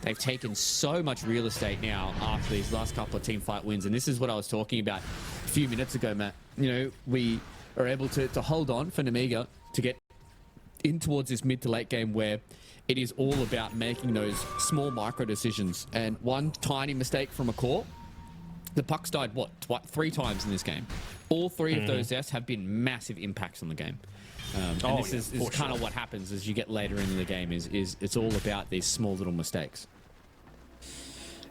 they've taken so much real estate now after these last couple of team fight wins. And this is what I was talking about a few minutes ago, Matt. You know, we are able to hold on for Nemiga to get in towards this mid to late game where it is all about making those small micro decisions. And one tiny mistake from a core, the puck's died, what 3 times in this game. All 3 of those deaths have been massive impacts on the game. And this is kind of what happens as you get later into the game, is it's all about these small little mistakes.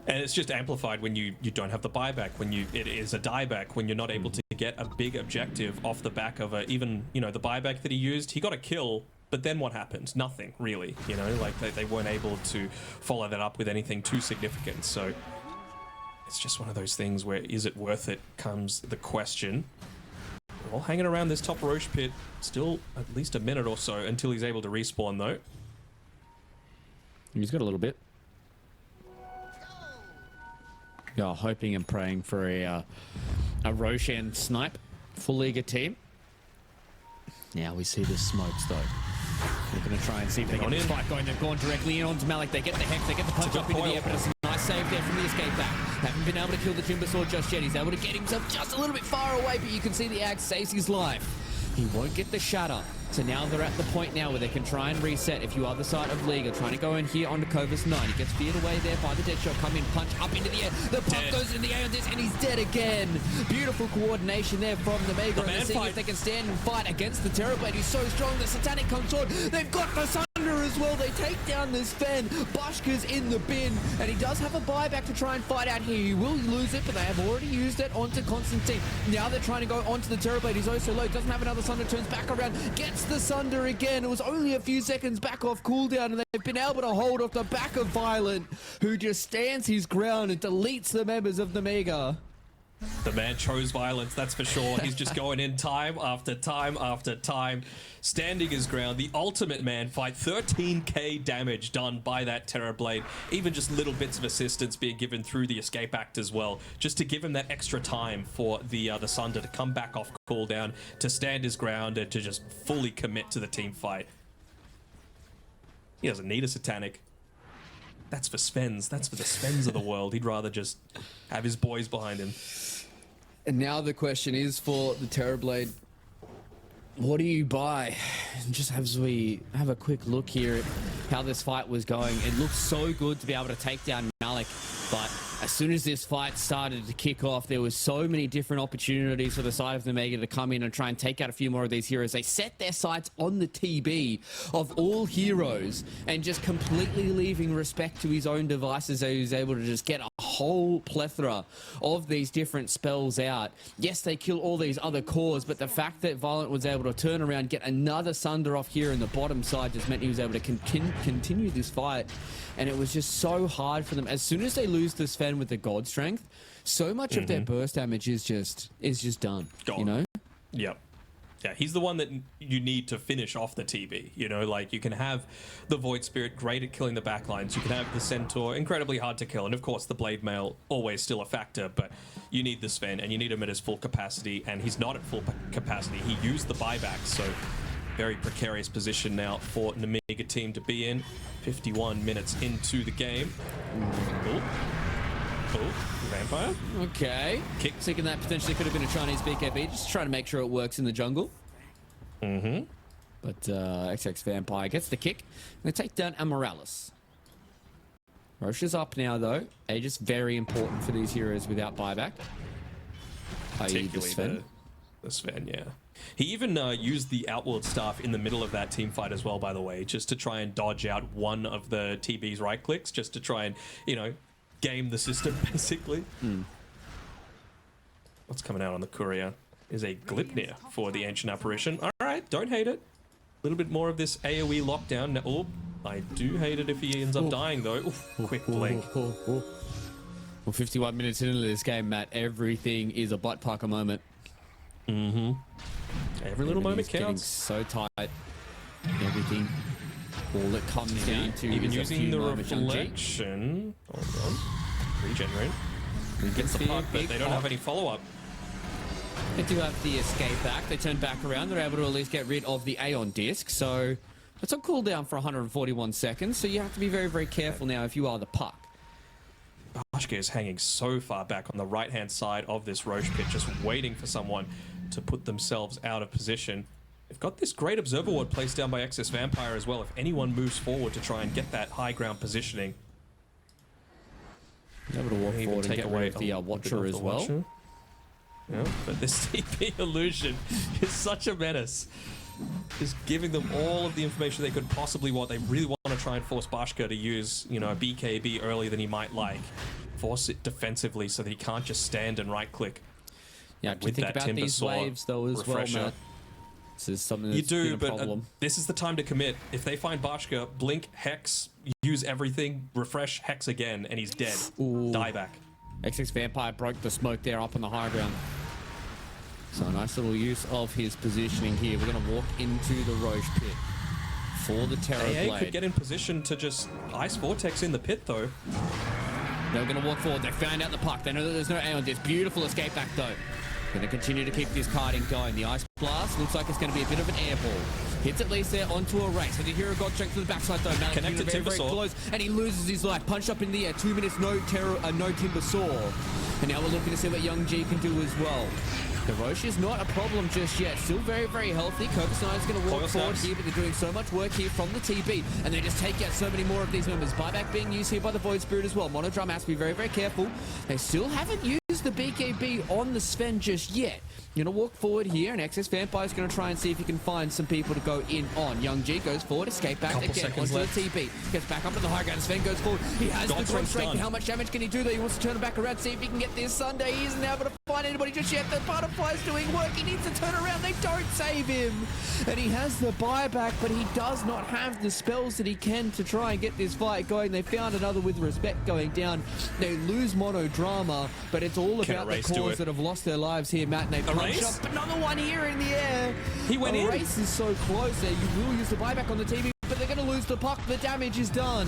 And it's just amplified when you don't have the buyback, when it is a dieback, when you're not able to get a big objective off the back of even, you know, the buyback that he used. He got a kill, but then what happened? Nothing, really. You know, like they weren't able to follow that up with anything too significant. So it's just one of those things where, is it worth it, comes the question. We're all hanging around this top Roche pit, still at least a minute or so until he's able to respawn, though. He's got a little bit. Yeah, hoping and praying for a Roshan snipe full Liga team. Now we see the smokes though. We're going to try and see if they get this fight going. They've gone directly in onto Malik. They get the Hex, they get the punch up into the air, but it's a nice save there from the escape back. Haven't been able to kill the Timber Sword just yet. He's able to get himself just a little bit far away, but you can see the Axe saves his life. He won't get the shatter. So now they're at the point now where they can try and reset. If you are the side of Liga, trying to go in here onto Covus 9. He gets veered away there by the dead shot. Come in, punch up into the air. The puck goes in the air on this, and he's dead again. Beautiful coordination there from the Nemiga. And they're seeing if they can stand and fight against the Terrorblade. He's so strong. The Satanic Consort. They've got the Sunder as well. They take down this Fen. Bushka's in the bin, and he does have a buyback to try and fight out here. He will lose it, but they have already used it onto Constantine. Now they're trying to go onto the Terrorblade. He's oh so low. Doesn't have another Sunder. Turns back around. Gets the Sunder again. It was only a few seconds back off cooldown, and they've been able to hold off the back of Violent, who just stands his ground and deletes the members of the Nemiga. The man chose violence, that's for sure. He's just going in time after time after time, standing his ground. The ultimate man fight, 13k damage done by that Terrorblade. Even just little bits of assistance being given through the escape act as well, just to give him that extra time for the Sunder to come back off cooldown, to stand his ground, and to just fully commit to the team fight. He doesn't need a Satanic. That's for Svens. That's for the Svens of the world. He'd rather just have his boys behind him. And now the question is for the Terrorblade, what do you buy? And just as we have a quick look here at how this fight was going, it looked so good to be able to take down Malik, but as soon as this fight started to kick off, there was so many different opportunities for the side of Nemiga to come in and try and take out a few more of these heroes. They set their sights on the TB of all heroes and just completely leaving respect to his own devices. So he was able to just get a whole plethora of these different spells out. Yes, they kill all these other cores, but the fact that Violent was able to turn around, get another Sunder off here in the bottom side just meant he was able to continue this fight. And it was just so hard for them. As soon as they lose the Sven with the God Strength, so much of their burst damage is just done. Gone. You know? Yep. Yeah, he's the one that you need to finish off the TB. You know, like you can have the Void Spirit, great at killing the backlines. You can have the Centaur, incredibly hard to kill. And of course, the Blade Mail, always still a factor. But you need the Sven, and you need him at his full capacity. And he's not at full capacity. He used the buyback, so very precarious position now for Nemiga team to be in. 51 minutes into the game. Vampire. Okay. Kick. Thinking that potentially could have been a Chinese BKB, just trying to make sure it works in the jungle. But XX Vampire gets the kick. They take down Amorales. Roche is up now, though. Age is very important for these heroes without buyback. I.e. the Sven. The Sven, yeah. He even used the Outworld Staff in the middle of that team fight as well, by the way, just to try and dodge out one of the TB's right clicks, just to try and, you know, game the system, basically. What's coming out on the courier is a Glipnir for the Ancient Apparition. All right, don't hate it. A little bit more of this AoE lockdown. Oh, I do hate it if he ends up dying, though. Oof, quick blink. Well, 51 minutes into this game, Matt, everything is a butt pucker moment. Every little moment Getting counts. so tight. Everything. All it comes down to Even is a using few the moments. Young G. reflection. Hold on. Regenerate. Gets The puck, but they don't have any follow-up. They do have the escape back. They turn back around. They're able to at least get rid of the Aeon disc. So it's on cooldown for 141 seconds. So you have to be very, very careful now if you are the puck. Bashka is hanging so far back on the right-hand side of this Roche pit, just waiting for someone to put themselves out of position. They've got this great Observer Ward placed down by XS Vampire as well, if anyone moves forward to try and get that high ground positioning. Able to walk forward and get rid of the Watcher as well. Watcher. Yeah, but this TP illusion is such a menace. Just giving them all of the information they could possibly want. They really want to try and force Bashka to use, you know, a BKB earlier than he might like. Force it defensively so that he can't just stand and right-click. Yeah, do you think about these waves, though, as well, Matt? This is something that's been a problem. This is the time to commit. If they find Bashka, blink, Hex, use everything, refresh, Hex again, and he's dead. Die back. XX Vampire broke the smoke there up on the high ground. So a nice little use of his positioning here. We're going to walk into the Roche pit for the Terror AA Blade. could get in position to just Ice Vortex in the pit, though. They're going to walk forward. They found out the puck. They know that there's no Aeon disc. Beautiful escape back, though. Going to continue to keep this carding going. The Ice Blast looks like it's going to be a bit of an air ball. Hits at least there onto a race. So the hero got strength to the backside, though. Malik Connected very, very Timbersaw. close, and he loses his life. Punched up in the air. 2 minutes, no Timbersaw. And now we're looking to see what Young G can do as well. The Roche is not a problem just yet. Still very, very healthy. Kokosai is going to walk forward here, but they're doing so much work here from the TB. And they just take out so many more of these members. Buyback being used here by the Void Spirit as well. Monodrum has to be very, very careful. They still haven't used the BKB on the Sven just yet. You're going to walk forward here, and XS Vampire is going to try and see if he can find some people to go in on. Young G goes forward, escape back again onto the TB. Gets back up to the high ground. Sven goes forward. He has the God Strength. How much damage can he do there? He wants to turn it back around, see if he can get this Sunday. He isn't able to find anybody just yet. The Butterfly's doing work. He needs to turn around. They don't save him. And he has the buyback, but he does not have the spells that he can to try and get this fight going. They found another with respect going down. They lose Monodrama, but it's all about the cores that have lost their lives here, Matt. And they punch up another one here in the air. He went in. The race is so close there. You will use the buyback on the TV, but they're going to lose the puck. The damage is done.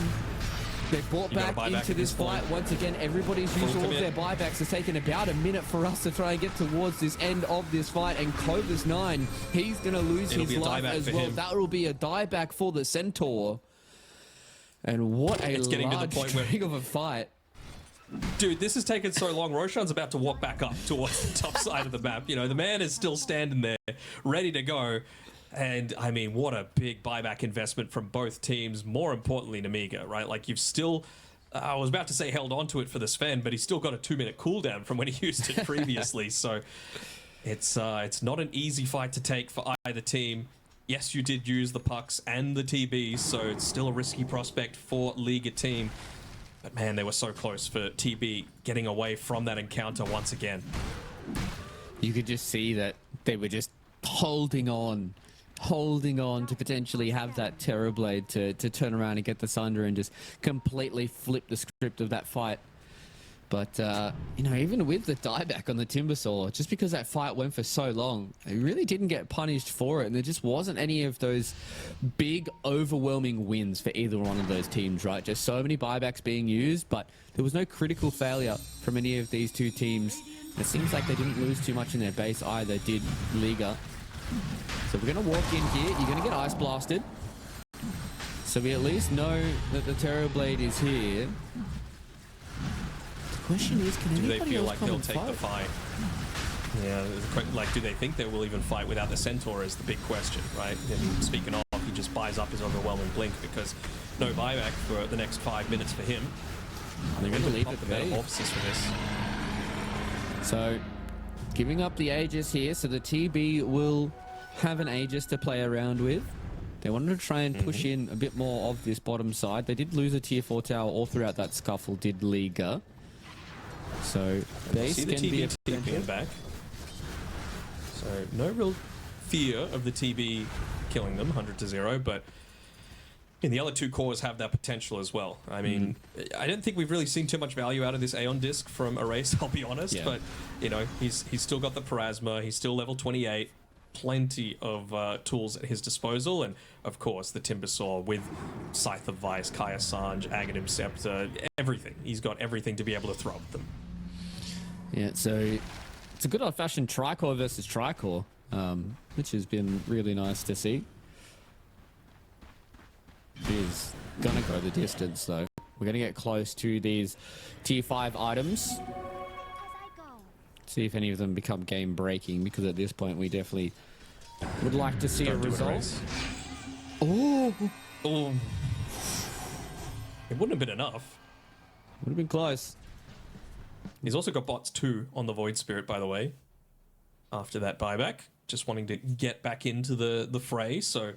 They brought back into this fight. Once again, everybody's used all of their buybacks. It's taken about a minute for us to try and get towards this end of this fight. And Clovis 9, he's going to lose his life as well. That will be a dieback for the Centaur. And what a large string of a fight. Dude, this has taken so long. Roshan's about to walk back up towards the top side of the map. You know, the man is still standing there, ready to go. And, I mean, what a big buyback investment from both teams. More importantly, Nemiga, right? Like, you've still I was about to say held on to it for the Sven, but he's still got a 2-minute cooldown from when he used it previously. So it's not an easy fight to take for either team. Yes, you did use the pucks and the TBs, so it's still a risky prospect for Liga team. But man, they were so close for TB getting away from that encounter once again. You could just see that they were just holding on to potentially have that Terrorblade to turn around and get the Sunder and just completely flip the script of that fight. But, you know, even with the dieback on the Timbersaw, just because that fight went for so long, they really didn't get punished for it. And there just wasn't any of those big, overwhelming wins for either one of those teams, right? Just so many buybacks being used, but there was no critical failure from any of these two teams. It seems like they didn't lose too much in their base either, did Liga. So we're going to walk in here. You're going to get Ice Blasted. So we at least know that the Terrorblade is here. The question is, can do they anybody feel else like come they'll and take the fight? Yeah, like, do they think they will even fight without the Centaur is the big question, right? And speaking of, he just buys up his overwhelming blink because no buyback for the next 5 minutes for him. They're going to leave it the be. Metamorphosis for this. So, giving up the Aegis here, so the TB will have an Aegis to play around with. They wanted to try and push in a bit more of this bottom side. They did lose a tier 4 tower all throughout that scuffle, did Liga. So, base see the can be a TB potential. TPing back. So, no real fear of the TB killing them, 100-0, but the other two cores have that potential as well. I mean, I don't think we've really seen too much value out of this Aeon disc from Erase, I'll be honest. Yeah. But, you know, he's still got the Parasma. He's still level 28. Plenty of tools at his disposal. And, of course, the Timbersaw with Scythe of Vice, Kaya Sanj, Aghanim Scepter, everything. He's got everything to be able to throw at them. Yeah, so it's a good old-fashioned Tricore versus Tricore, which has been really nice to see. Is gonna go the distance though. We're gonna get close to these tier 5 items. See if any of them become game breaking, because at this point we definitely would like to see a result. Oh, it wouldn't have been enough. would have been close. He's also got bots 2 on the Void Spirit, by the way, after that buyback. Just wanting to get back into the fray, so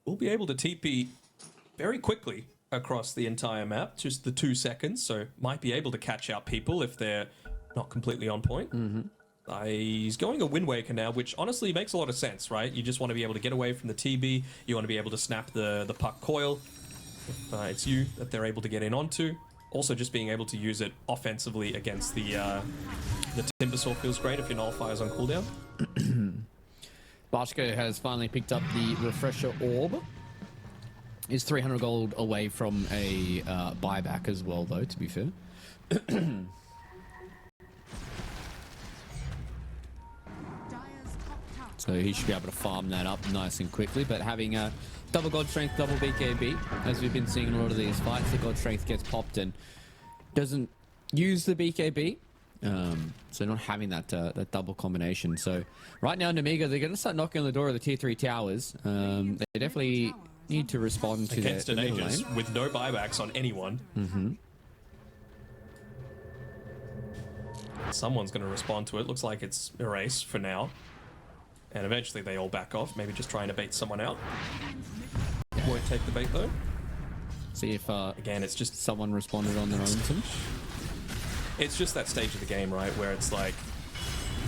we'll be able to TP very quickly across the entire map, just the 2 seconds, so might be able to catch out people if they're not completely on point. He's going a Wind Waker now, which honestly makes a lot of sense, right? You just want to be able to get away from the TB, you want to be able to snap the puck coil if it's you that they're able to get in onto. Also, just being able to use it offensively against the Timbersaw feels great if your Nullifire's on cooldown. Bashko has finally picked up the Refresher Orb. Is 300 gold away from a buyback as well, though, to be fair. So he should be able to farm that up nice and quickly, but having a double God Strength, double BKB, as we've been seeing in a lot of these fights, the God Strength gets popped and doesn't use the BKB. So not having that that double combination. So right now, Nemiga, they're going to start knocking on the door of the tier 3 towers. They definitely need to respond to against their an middle Aegis lane. with no buybacks on anyone. Someone's going to respond to it. Looks like it's Erase for now. And eventually they all back off, maybe just trying to bait someone out. Won't take the bait though. See if Again, it's just someone responded on their own team. it's just that stage of the game, right, where it's like,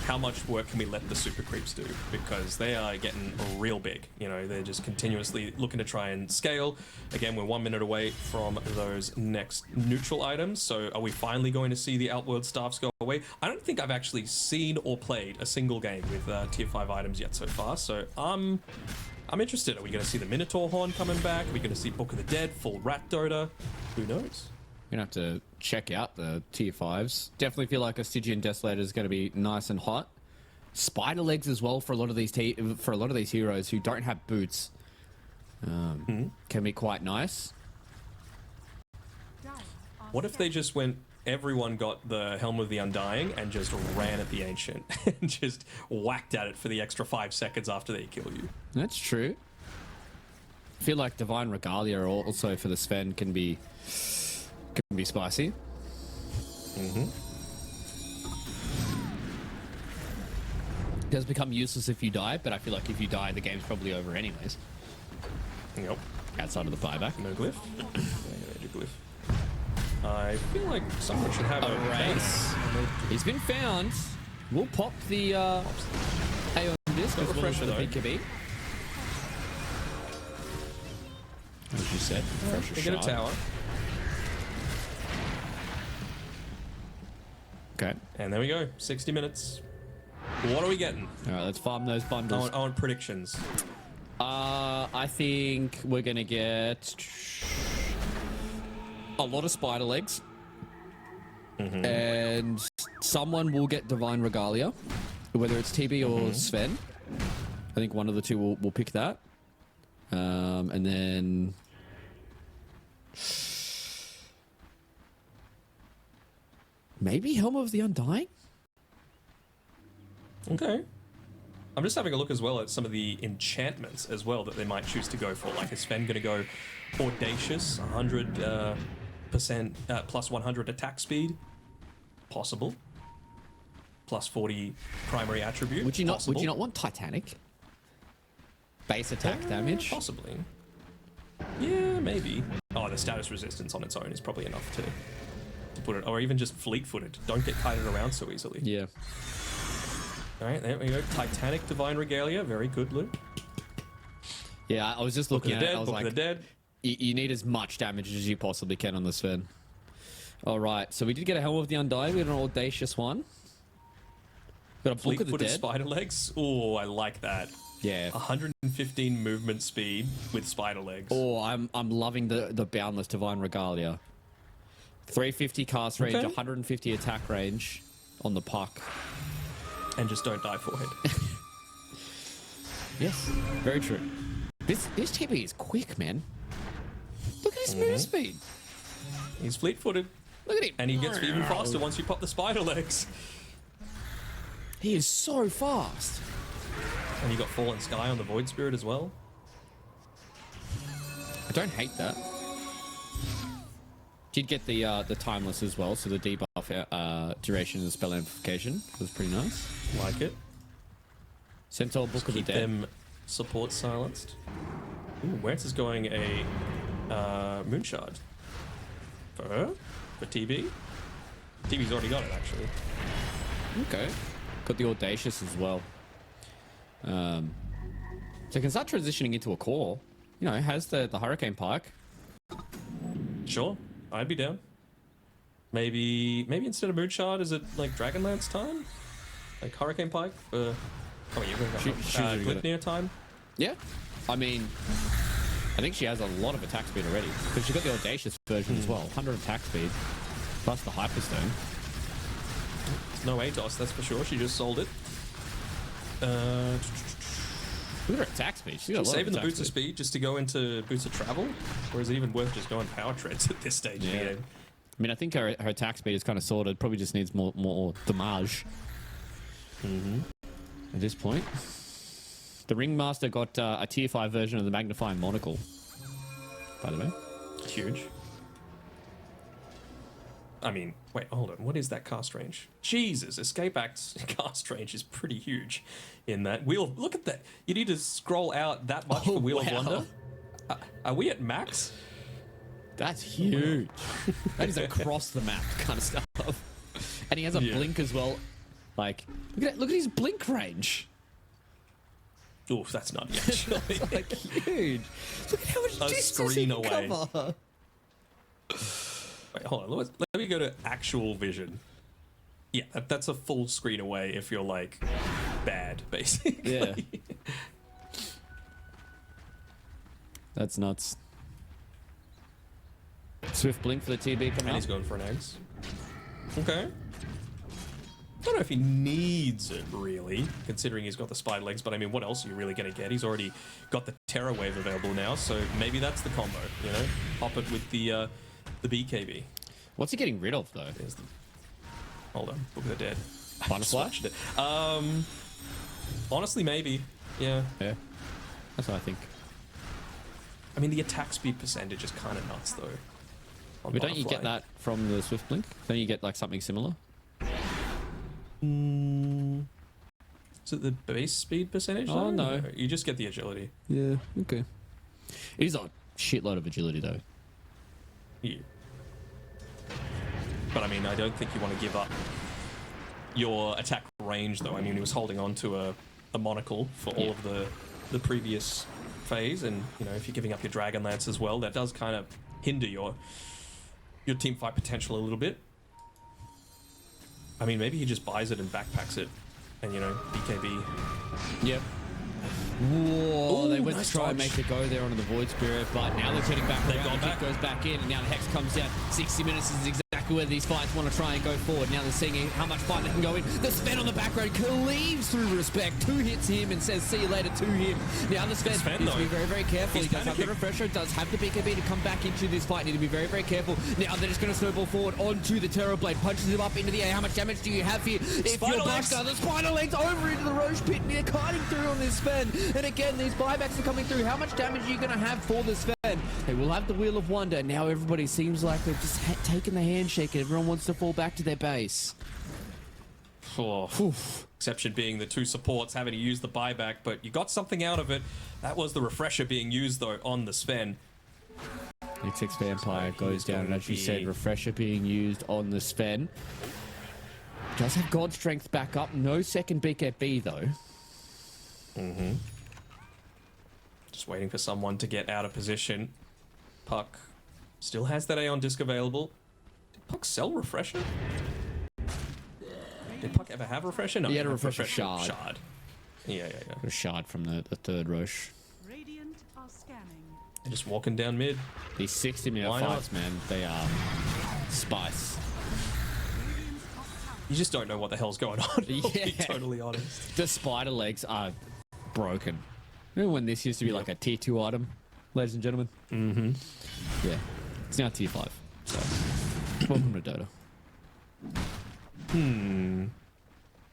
how much work can we let the super creeps do? Because they are getting real big. You know, they're just continuously looking to try and scale. Again, we're 1 minute away from those next neutral items. So are we finally going to see the Outworld staffs go away? I don't think I've actually seen or played a single game with tier 5 items yet so far. So I'm interested. Are we going to see the Minotaur Horn coming back? Are we going to see Book of the Dead, full Rat Dota? Who knows? You're gonna have to check out the tier 5s. Definitely feel like a Stygian Desolator is gonna be nice and hot. Spider legs as well for a lot of these heroes who don't have boots. Can be quite nice. What if they just went, everyone got the Helm of the Undying and just ran at the Ancient and just whacked at it for the extra 5 seconds after they kill you? That's true. I feel like Divine Regalia also for the Sven can be can be spicy. Mm-hmm. It does become useless if you die, but I feel like if you die, the game's probably over anyways. Yep. Outside of the buyback. No glyph. Major glyph. I feel like someone should have A race. He's been found. We'll pop the A on this Got as well as refresher for the though. PKB. As you said, refresher They get a shard. tower. Okay. And there we go. 60 minutes. What are we getting? All right, let's farm those I bundles. want predictions. I think we're gonna get a lot of spider legs, and someone will get divine regalia, whether it's TB or Sven. I think one of the two will pick that, and then maybe Helm of the Undying. Okay. I'm just having a look as well at some of the enchantments as well that they might choose to go for. Like, is Sven going to go audacious, 100% plus 100 attack speed? Possible. Plus 40 primary attribute? Would you not? Possible. Would you not want Titanic? Base attack damage. Possibly. Yeah, maybe. Oh, the status resistance on its own is probably enough to put it, or even just fleet-footed. Don't get kited around so easily. Yeah. All right, there we go. Titanic Divine Regalia. Very good, Luke. Yeah, I was just Book of looking the at it. Dead, I was Book like, of the Dead. you need as much damage as you possibly can on the Sven. All right, so we did get a Helm of the Undying. We got an audacious one. Got a Book of the Fleet-footed Dead. spider legs. Oh, I like that. Yeah. 115 movement speed with spider legs. Oh, I'm loving the boundless divine regalia. 350 cast range, Okay. 150 attack range on the puck. And just don't die for it. Yes, very true. This TB is quick, man. Look at his move speed. He's fleet-footed. Look at him. And he gets even faster once you pop the spider legs. He is so fast. And you got Fallen Sky on the Void Spirit as well. I don't hate that. Did get the timeless as well, so the debuff duration and spell amplification was pretty nice. Like it. Centaur Book of the Keep Dead. them support silenced. Ooh, Wentz is going a Moonshard. For TB? TB's already got it, actually. Okay. Got the audacious as well. So it can start transitioning into a core. You know, it has the Hurricane Pike. Sure, I'd be down. Maybe instead of Moonshard, is it like Dragonlance time? Like Hurricane Pike for... Oh, wait, you're going She's already got it. Glypnir time? Yeah. I mean, I think she has a lot of attack speed already. Because she got the audacious version as well. 100 attack speed. Plus the Hyperstone. No ATOS, that's for sure. She just sold it. Look at her attack speed. She's got a lot Saving of the attack boots of speed just to go into boots of travel? Or is it even worth just going power treads at this stage of the Yeah. game? I mean, I think her attack speed is kind of sorted. Probably just needs more damage. At this point. The Ringmaster got a tier 5 version of the Magnifying Monocle. By the way. Huge. I mean, wait, hold on. What is that cast range? Jesus, Escape Act's cast range is pretty huge in that. Look at that. You need to scroll out that much for Wheel of wow. Wonder. Are we at max? That's huge. That is across the map kind of stuff. And he has a Yeah. blink as well. Like, look at his blink range. Oof, that's nutty, actually. Like, huge. Look at how much A distance screen he can away. cover. Wait, hold on. Let me go to actual vision. Yeah, that's a full screen away if you're, like, bad, basically. Yeah. That's nuts. Swift blink for the TB coming And up. he's going for an eggs. Okay. I don't know if he needs it, really, considering he's got the spider legs, but I mean, what else are you really going to get? He's already got the Terror Wave available now, so maybe that's the combo, you know? Pop it with the BKB. What's he getting rid of, though? There's the... Hold on, Book of the Dead. Butterfly? Switched it. Honestly, maybe. Yeah. Yeah. That's what I think. I mean, the attack speed percentage is kind of nuts, though. on But don't you Butterfly. get that from the Swift Blink? Don't you get like something similar? Is it the base speed percentage? Oh, though? no. You just get the agility. Yeah, okay. It is a shitload of agility though. Yeah. But I mean, I don't think you want to give up your attack range, though. I mean, he was holding on to a monocle for all of the previous phase, and you know, if you're giving up your Dragon Lance as well, that does kind of hinder your team fight potential a little bit. I mean, maybe he just buys it and backpacks it, and you know, BKB. Yep. Whoa, Ooh, they went nice to try and dodge. make the go there onto the Void Spirit, but now they're turning back They've around. gone The kick back. goes back in, and now the Hex comes down. 60 minutes is exactly where these fights want to try and go forward. Now they're seeing how much fight they can go in. The Sven on the back road cleaves through Respect. 2 hits him and says, see you later to him. Now the Sven Sven, needs to be though. very, very careful. He's He does have the panicking. refresher, does have the BKB to come back into this fight. Need to be very, very careful. Now they're just going to snowball forward onto the Terrorblade. Punches him up into the air. How much damage do you have here? If Spider you're legs. Bushka, the Spider Legs over into the Roche Pit, and they're kiting through on this Sven. And again, these buybacks are coming through. How much damage are you going to have for the Sven? They will have the Wheel of Wonder. Now everybody seems like they've just taken the handshake and everyone wants to fall back to their base. Oh, exception being the 2 supports having to use the buyback, but you got something out of it. That was the refresher being used, though, on the Sven. XX Vampire So goes he's down, and going as you to said, be- refresher being used on the Sven. Does have God Strength back up. No second BKB though. Just waiting for someone to get out of position. Puck still has that Aeon disc available. Did Puck sell refresher? Did Puck ever have refresher? No, He had a had refresher shard. Yeah. A shard from the third Roche. Radiant are scanning. They're just walking down mid. These 60-minute Why not? fights, man, they are spice. You just don't know what the hell's going on. I'll Yeah. be totally honest. The Spider Legs are broken. Remember when this used to be like a tier 2 item, ladies and gentlemen? Mm-hmm. Yeah. It's now tier 5. So, welcome to Dota.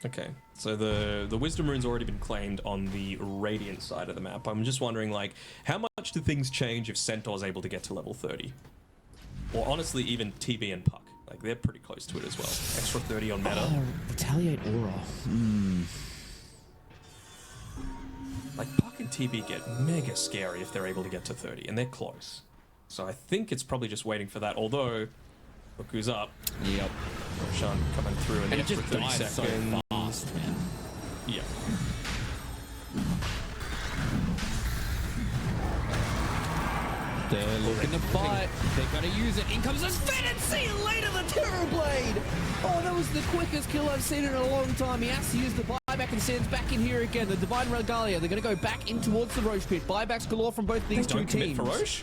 Okay, so the Wisdom Rune's already been claimed on the Radiant side of the map. I'm just wondering, like, how much do things change if Centaur's able to get to level 30? Or honestly, even TB and Puck. Like, they're pretty close to it as well. Extra 30 on meta. Oh, Retaliate Aura. Like, Puck and TB get mega scary if they're able to get to 30, and they're close. So I think it's probably just waiting for that, although Oku's up. Yep. Roshan coming through in And the it extra just 30 died so seconds. fast, man. Yeah. They're looking to fight. They're going to use it. In comes the Sven, and see you later, the Terrorblade. Oh, that was the quickest kill I've seen in a long time. He has to use the buyback and stands back in here again. The Divine Regalia, they're going to go back in towards the Roche Pit. Buybacks galore from both these They two don't commit teams. for Roche.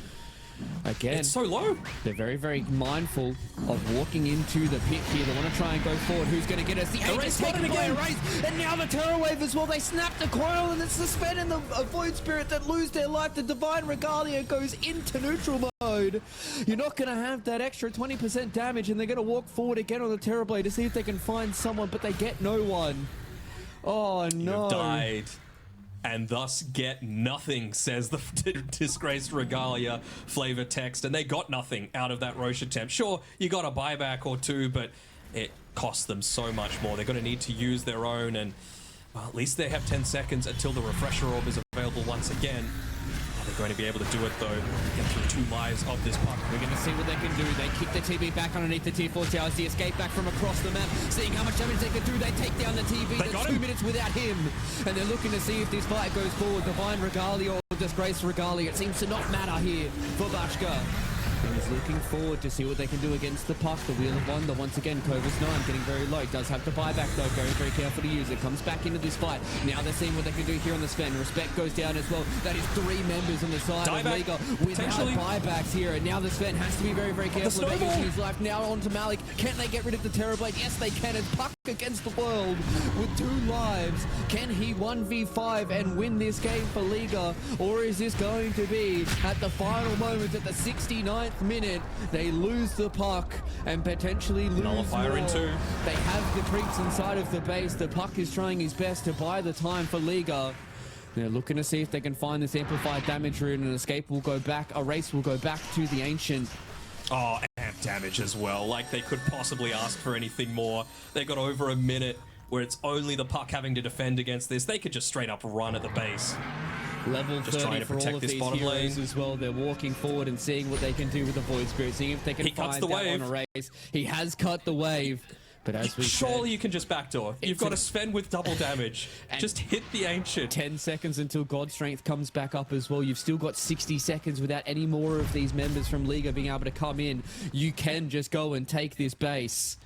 Again, It's so low. they're very, very mindful of walking into the pit here. They want to try and go forward. Who's going to get us? The Aegis Erase taken button by again. Erase. And now the Terror Wave as well. They snap the coil, and it's the Sven and the Void Spirit that lose their life. The Divine Regalia goes into neutral mode. You're not going to have that extra 20% damage, and they're going to walk forward again on the Terror Blade to see if they can find someone, but they get no one. Oh, no. You've died. And thus get nothing, says the disgraced Regalia flavor text. And they got nothing out of that Roche attempt. Sure, you got a buyback or 2, but it cost them so much more. They're going to need to use their own, and well, at least they have 10 seconds until the refresher orb is available once again. Are they going to be able to do it, though? Get through 2 lives of this Puck. We're going to see what they can do. They kick the TB back underneath the tier 4 towers. The escape back from across the map. Seeing how much damage they can do. They take down the TB. They got 2 him. minutes without him. And they're looking to see if this fight goes forward. Divine Regalia or Disgraced Regalia. It seems to not matter here for Bashka. And he's looking forward to see what they can do against the Puck. The Wheel of Wonder once again. Clovis 9 getting very low. Does have to buy back though. Very, very careful to use it. Comes back into this fight. Now they're seeing what they can do here on the Sven. Respect goes down as well. That is 3 members on the side of Dieback, Liga without potentially. buybacks here. And now the Sven has to be very, very careful about snowball. using his life. Now on to Malik. Can they get rid of the Terrorblade? Yes, they can. It's Puck against the world with 2 lives. Can he 1v5 and win this game for Liga? Or is this going to be at the final moment at the 69th minute? They lose the Puck and potentially lose Nullifier more. in 2. They have the creeps inside of the base. The Puck is trying his best to buy the time for Liga. They're looking to see if they can find this amplified damage rune, and escape will go back. A race will go back to the Ancient. Oh, Amp. damage as well. Like, they could possibly ask for anything more. They got over a minute where it's only the puck having to defend against this. They could just straight up run at the base. Level Just 30 trying to for all protect of this these bottom heroes lane. as well. They're walking forward and seeing what they can do with the Void Spirit, seeing if they can He cuts find the out wave. on a race. He has cut the wave. But as we Surely said, you can just backdoor. You've got a Sven with double damage. Just hit the Ancient. 10 seconds until God Strength comes back up as well. You've still got 60 seconds without any more of these members from Liga being able to come in. You can just go and take this base.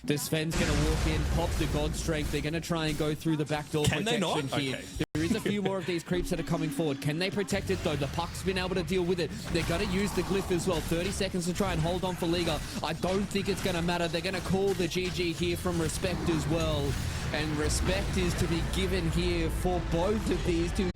The Sven's going to walk in, pop the God Strength. They're going to try and go through the backdoor Can they protection not? here. Okay. There is a few more of these creeps that are coming forward. Can they protect it though? The puck's been able to deal with it. They're going to use the glyph as well. 30 seconds to try and hold on for Liga. I don't think it's going to matter. They're going to call the GG here from respect as well. And respect is to be given here for both of these two.